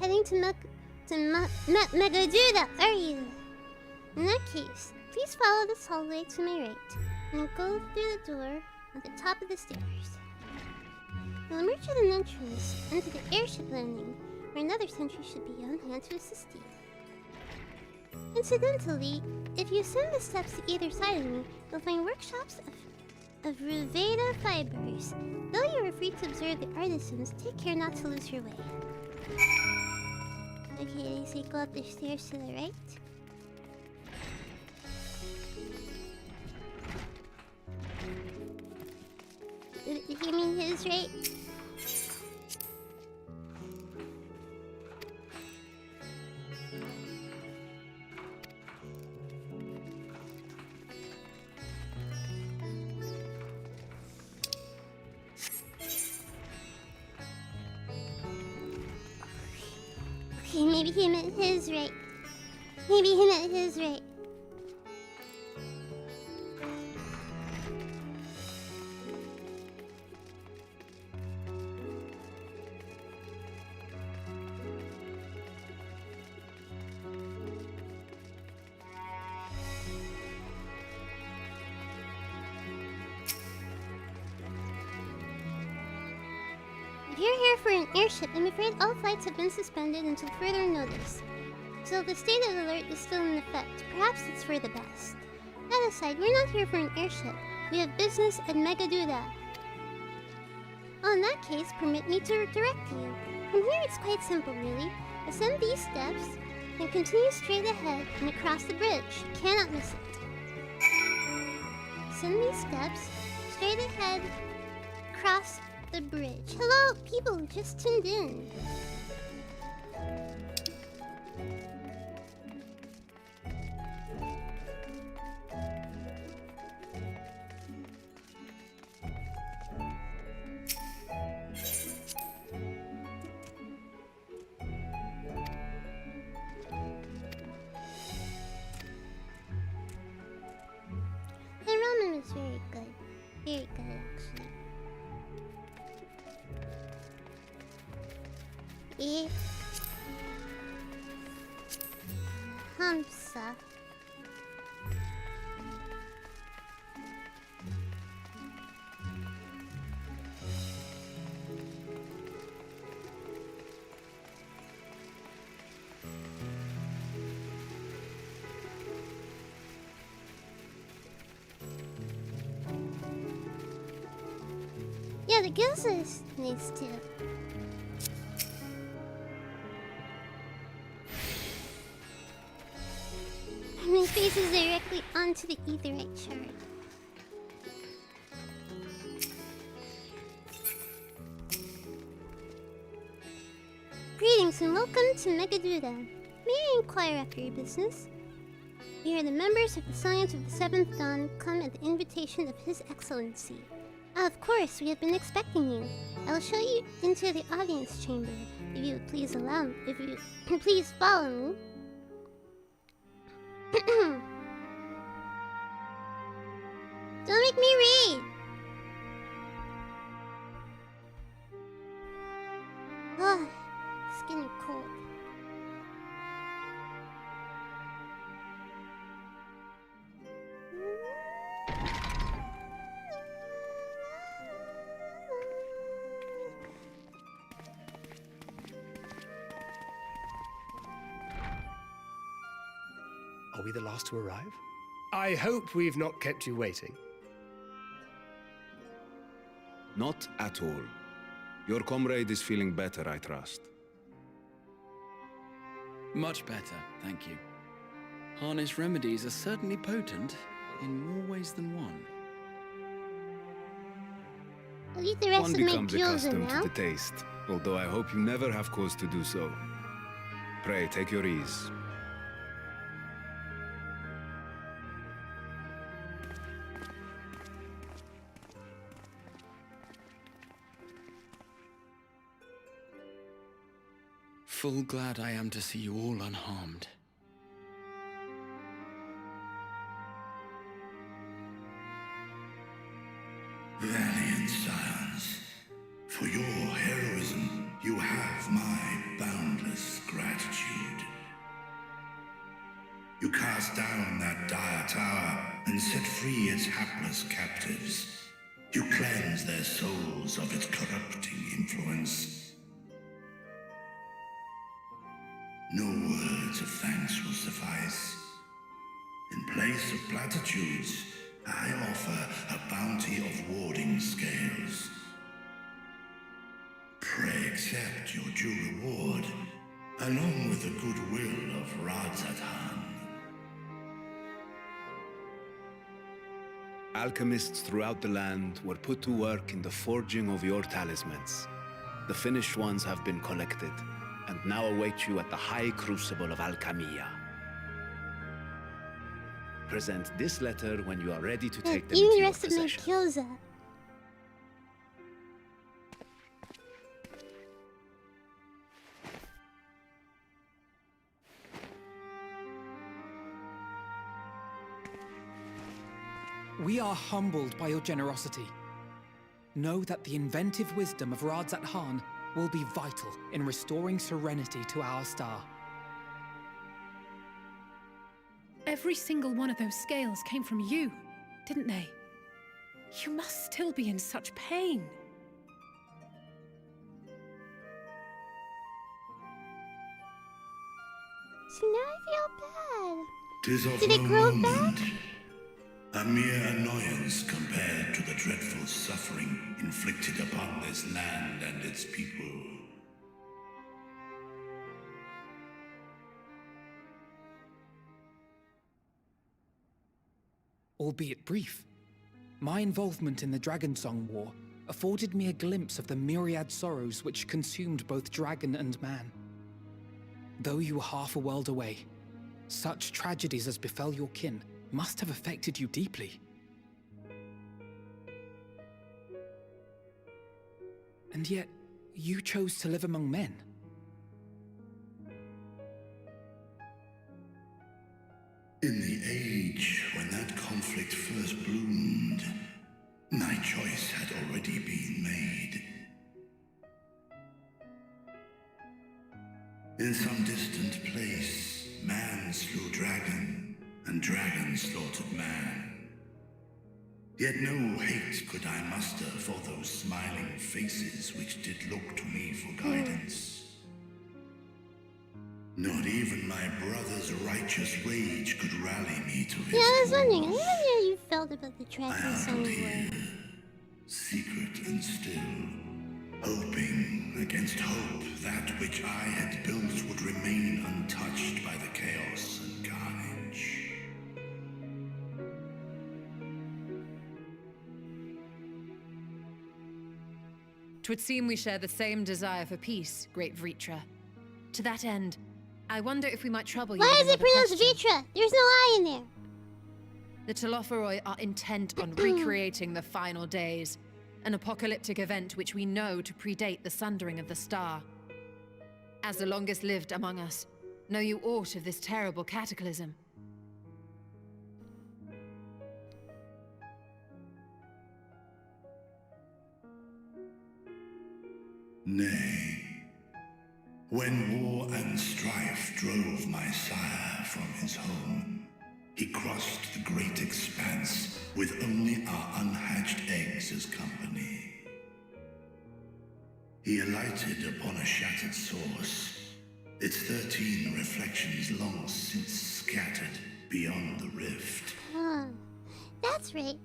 Heading to Megaduda, are you? In that case, please follow this hallway to my right, and go through the door at the top of the stairs. You'll emerge at an entrance into the airship landing, where another sentry should be on hand to assist you. Incidentally, if you ascend the steps to either side of me, you'll find workshops of Ruveda Fibers. Though you are free to observe the artisans, take care not to lose your way. Okay, so you go up the stairs to the right. Did you mean his right? Okay, maybe he meant his right. Maybe he meant his right. If you're here for an airship, I'm afraid all flights have been suspended until further notice. So the state of alert is still in effect. Perhaps it's for the best. That aside, we're not here for an airship. We have business at Megaduda. Oh, in that case, permit me to direct you. From here, it's quite simple, really. Ascend these steps, then continue straight ahead and across the bridge. You cannot miss it. Ascend these steps, straight ahead, cross the bridge. Hello, people who just tuned in. The ramen was very good. Very good, actually. Hamsa. Yeah, the gyoza is nice too. My face is directly onto the etherite shard. Greetings and welcome to Megaduda. May I inquire after your business? We are the members of the Science of the Seventh Dawn, come at the invitation of His Excellency. Of course, we have been expecting you. I will show you into the audience chamber. If you would please allow me, if you please follow me. Don't make me read! Oh, it's getting cold. Are we the last to arrive? I hope we've not kept you waiting. Not at all. Your comrade is feeling better, I trust. Much better, thank you. Harness remedies are certainly potent in more ways than one. I'll eat the rest One of my becomes gyoza accustomed now. to the taste, although I hope you never have cause to do so. Pray, take your ease. Full glad I am to see you all unharmed. Valiant scions, for your heroism, you have my boundless gratitude. You cast down that dire tower and set free its hapless captives. You cleanse their souls of its corrupting influence. No words of thanks will suffice. In place of platitudes, I offer a bounty of warding scales. Pray accept your due reward, along with the goodwill of Radzat-Han. Alchemists throughout the land were put to work in the forging of your talismans. The finished ones have been collected, and now await you at the High Crucible of Alchemia. Present this letter when you are ready to take them Eating into the your rest of my possession. gyoza. We are humbled by your generosity. Know that the inventive wisdom of Radzat-Han will be vital in restoring serenity to our star. Every single one of those scales came from you, didn't they? You must still be in such pain. See, now I feel bad. 'Tis of Did it no grow moment. back? A mere annoyance compared to the dreadful suffering inflicted upon this land and its people. Albeit brief, my involvement in the Dragonsong War afforded me a glimpse of the myriad sorrows which consumed both dragon and man. Though you were half a world away, such tragedies as befell your kin must have affected you deeply. And yet, you chose to live among men. In the age when that conflict first bloomed, my choice had already been made. In some distant place, man slew dragon, and dragon slaughtered man. Yet no hate could I muster for those smiling faces which did look to me for guidance. Not even my brother's righteous rage could rally me to his Yeah, I was wondering. I cause. wonder how you felt about the I Dragonsong huddled War. here, secret and still, hoping against hope that which I had built would remain untouched by the chaos and carnage. Twould seem we share the same desire for peace, great Vritra. To that end, I wonder if we might trouble you Why with is it another pronounced question. Vitra? There's no I in there. The Telophoroi are intent on recreating the final days, an apocalyptic event which we know to predate the sundering of the star. As the longest lived among us, know you aught of this terrible cataclysm? Nay, when war and strife drove my sire from his home, he crossed the great expanse with only our unhatched eggs as company. He alighted upon a shattered source, its 13 reflections long since scattered, beyond the rift. Huh. That's right.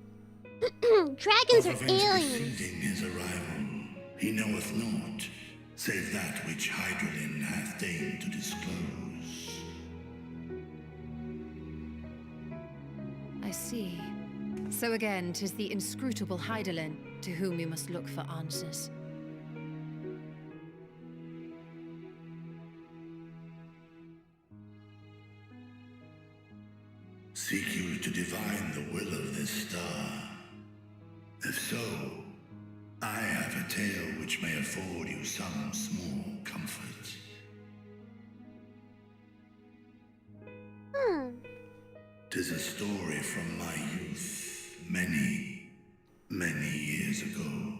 Dragons Of are events aliens. preceding his arrival, he knoweth naught, save that which Hydralin hath deigned to disclose. I see. So again, 'tis the inscrutable Hydaelyn to whom we must look for answers. Seek you to divine the will of this star? If so, I have a tale which may afford you some small comfort. Tis a story from my youth, many, many years ago.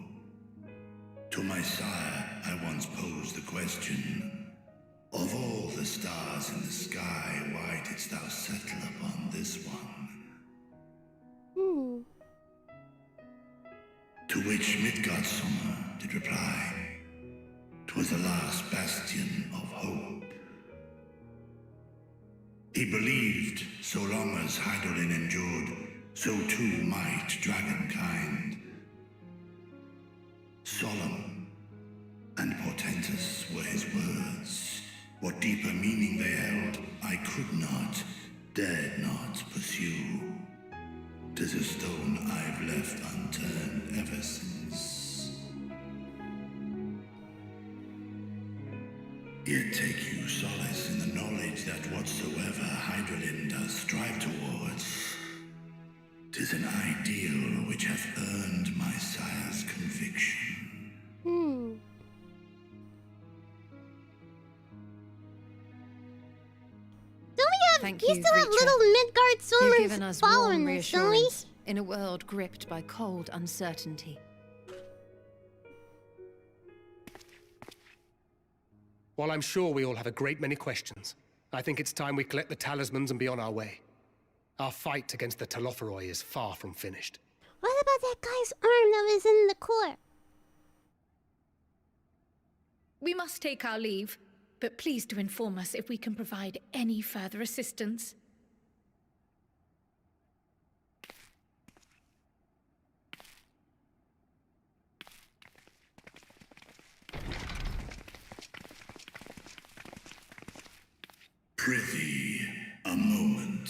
To my sire, I once posed the question, of all the stars in the sky, why didst thou settle upon this one? To which Midgardsormr did reply, 'twas the last bastion of hope. He believed so long as Hydaelyn endured, so too might dragonkind. Solemn and portentous were his words. What deeper meaning they held, I could not, dared not pursue. 'Tis a stone I've left unturned ever since. Yet take you solace in the knowledge that whatsoever Hydaelyn does strive towards, 'tis an ideal which hath earned my sire's conviction. Thank You you, still have Reacher. little You've given Midgardsormrs us warm following us, don't we? reassurance in a world gripped by cold uncertainty. While I'm sure we all have a great many questions, I think it's time we collect the talismans and be on our way. Our fight against the Telophoroi is far from finished. What about that guy's arm that was in the core? We must take our leave, but please do inform us if we can provide any further assistance. Prithee, a moment.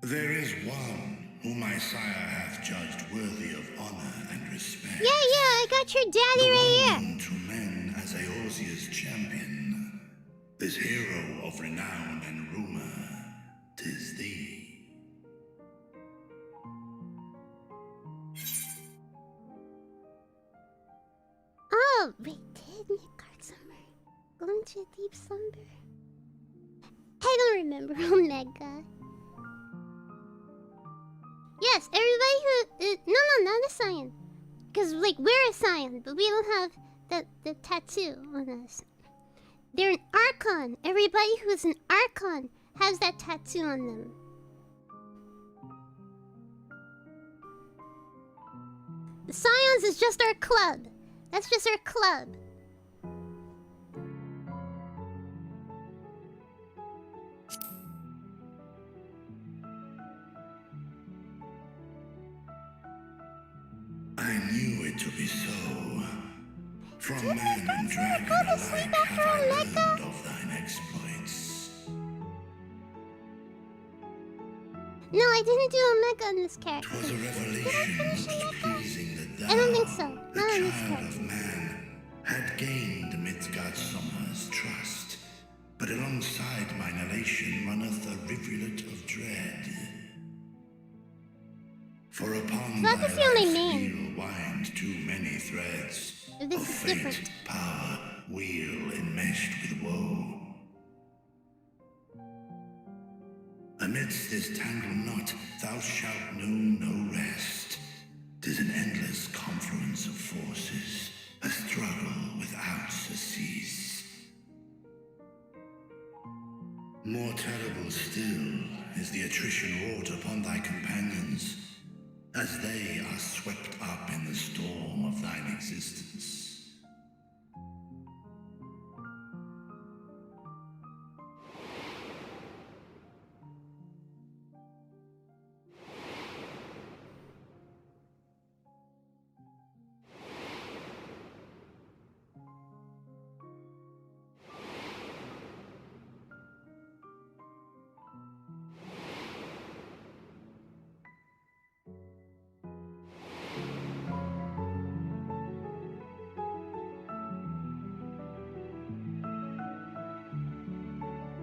There is one whom my sire hath judged worthy of honor and respect. Yeah, I got your daddy right here. Known to men as Eorzea's champion, this hero of renown and rumor, 'tis thee. Oh, wait, did Midgardsormr go into a deep slumber? I don't remember Omega. Yes, everybody who no, not a Scion. Because, like, we're a Scion, but we don't have the tattoo on us. They're an Archon. Everybody who's an Archon has that tattoo on them. The Scions is just our club. That's just our club. I knew it to be so. From man and Go dragon to alike sleep have after I Omega. learned of thine exploits. No, I didn't do Omega on this character. 'Twas a revelation most pleasing that thou, I don't think so. the Not on this child character. of man, had gained Midgardsormr's trust. But alongside mine elation runneth a rivulet of dread. For upon So thy that's the only life's name. wheel wind too many threads. This of is fate, different. power, wheel enmeshed with woe. Amidst this tangled knot, thou shalt know no rest. 'Tis an endless confluence of forces, a struggle without surcease. More terrible still is the attrition wrought upon thy companions, as they are swept up in the storm of thine existence.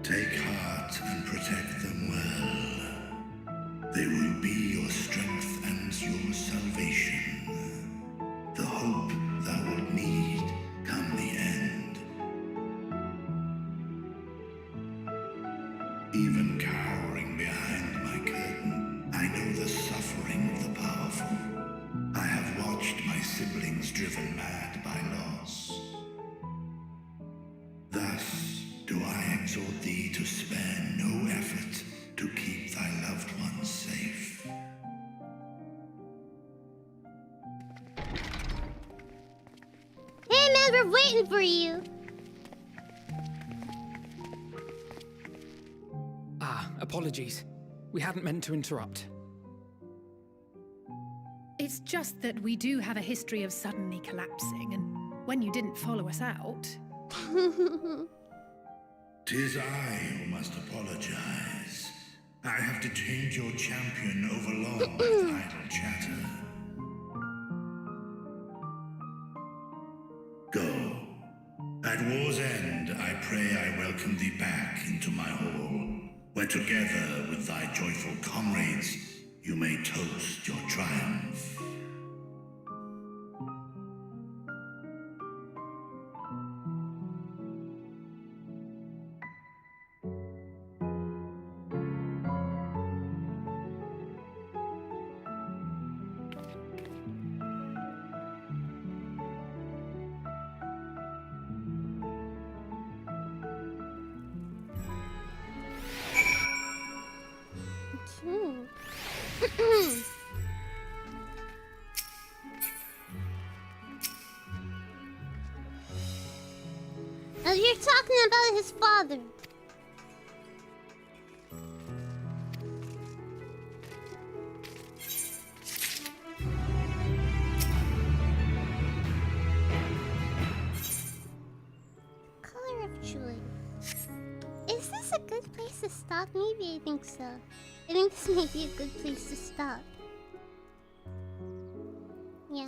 Take heart and protect them well. They will be your strength and your salvation. The hope thou wilt need come the end. Even cowering behind my curtain, I know the suffering of the powerful. I have watched my siblings driven mad by loss. Thus do I exhort thee to spare no effort to keep thy loved ones safe. Hey man, we're waiting for you. Apologies. We hadn't meant to interrupt. It's just that we do have a history of suddenly collapsing, and when you didn't follow us out... 'Tis I who must apologize. I have detained your champion overlong with idle chatter. Go. At war's end, I pray I welcome thee back into my hall, where together with thy joyful comrades, you may toast your triumph. Oh, you're talking about his father. Color of joy. Is this a good place to stop? Maybe I think so. I think this may be a good place to stop. Yeah, I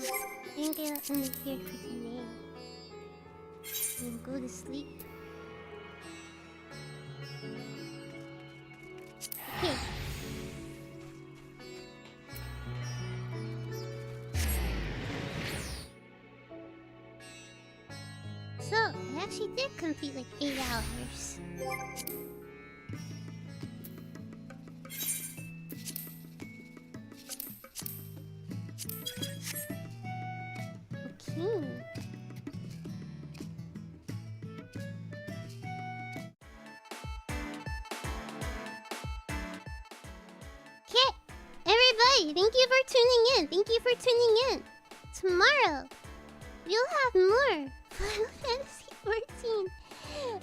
think I'll end here for today. And go to sleep. Okay. So, I actually did complete like 8 hours. Okay. Everybody, thank you for tuning in. Thank you for tuning in. Tomorrow, we'll have more Final Fantasy XIV.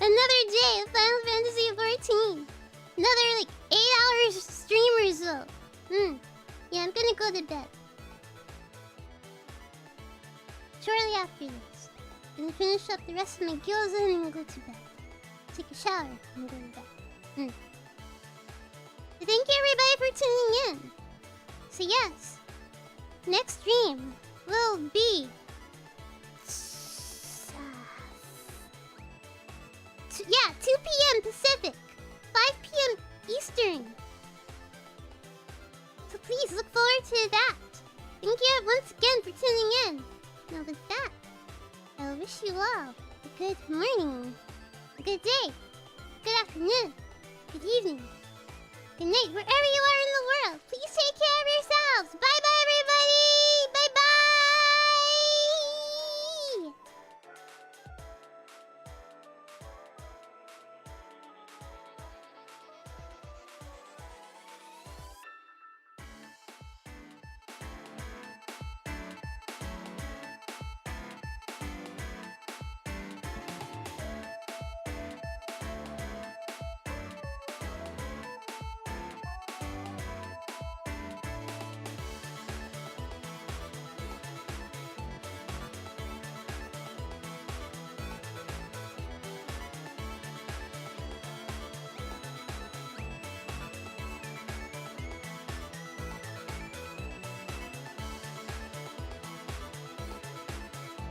Another day of Final Fantasy XIV. Another like 8 hours stream or so. Yeah, I'm gonna go to bed. Shortly after this, I'm gonna finish up the rest of my gyoza and I'm gonna go to bed. Take a shower and go to bed. Thank you everybody for tuning in. So yes, next stream will be 2 p.m. Pacific, 5 p.m. Eastern. So please look forward to that. Thank you once again for tuning in. Now with that, I wish you all a good morning, a good day, good afternoon, good evening, good night, wherever you are in the world. Please take care of yourselves. Bye bye.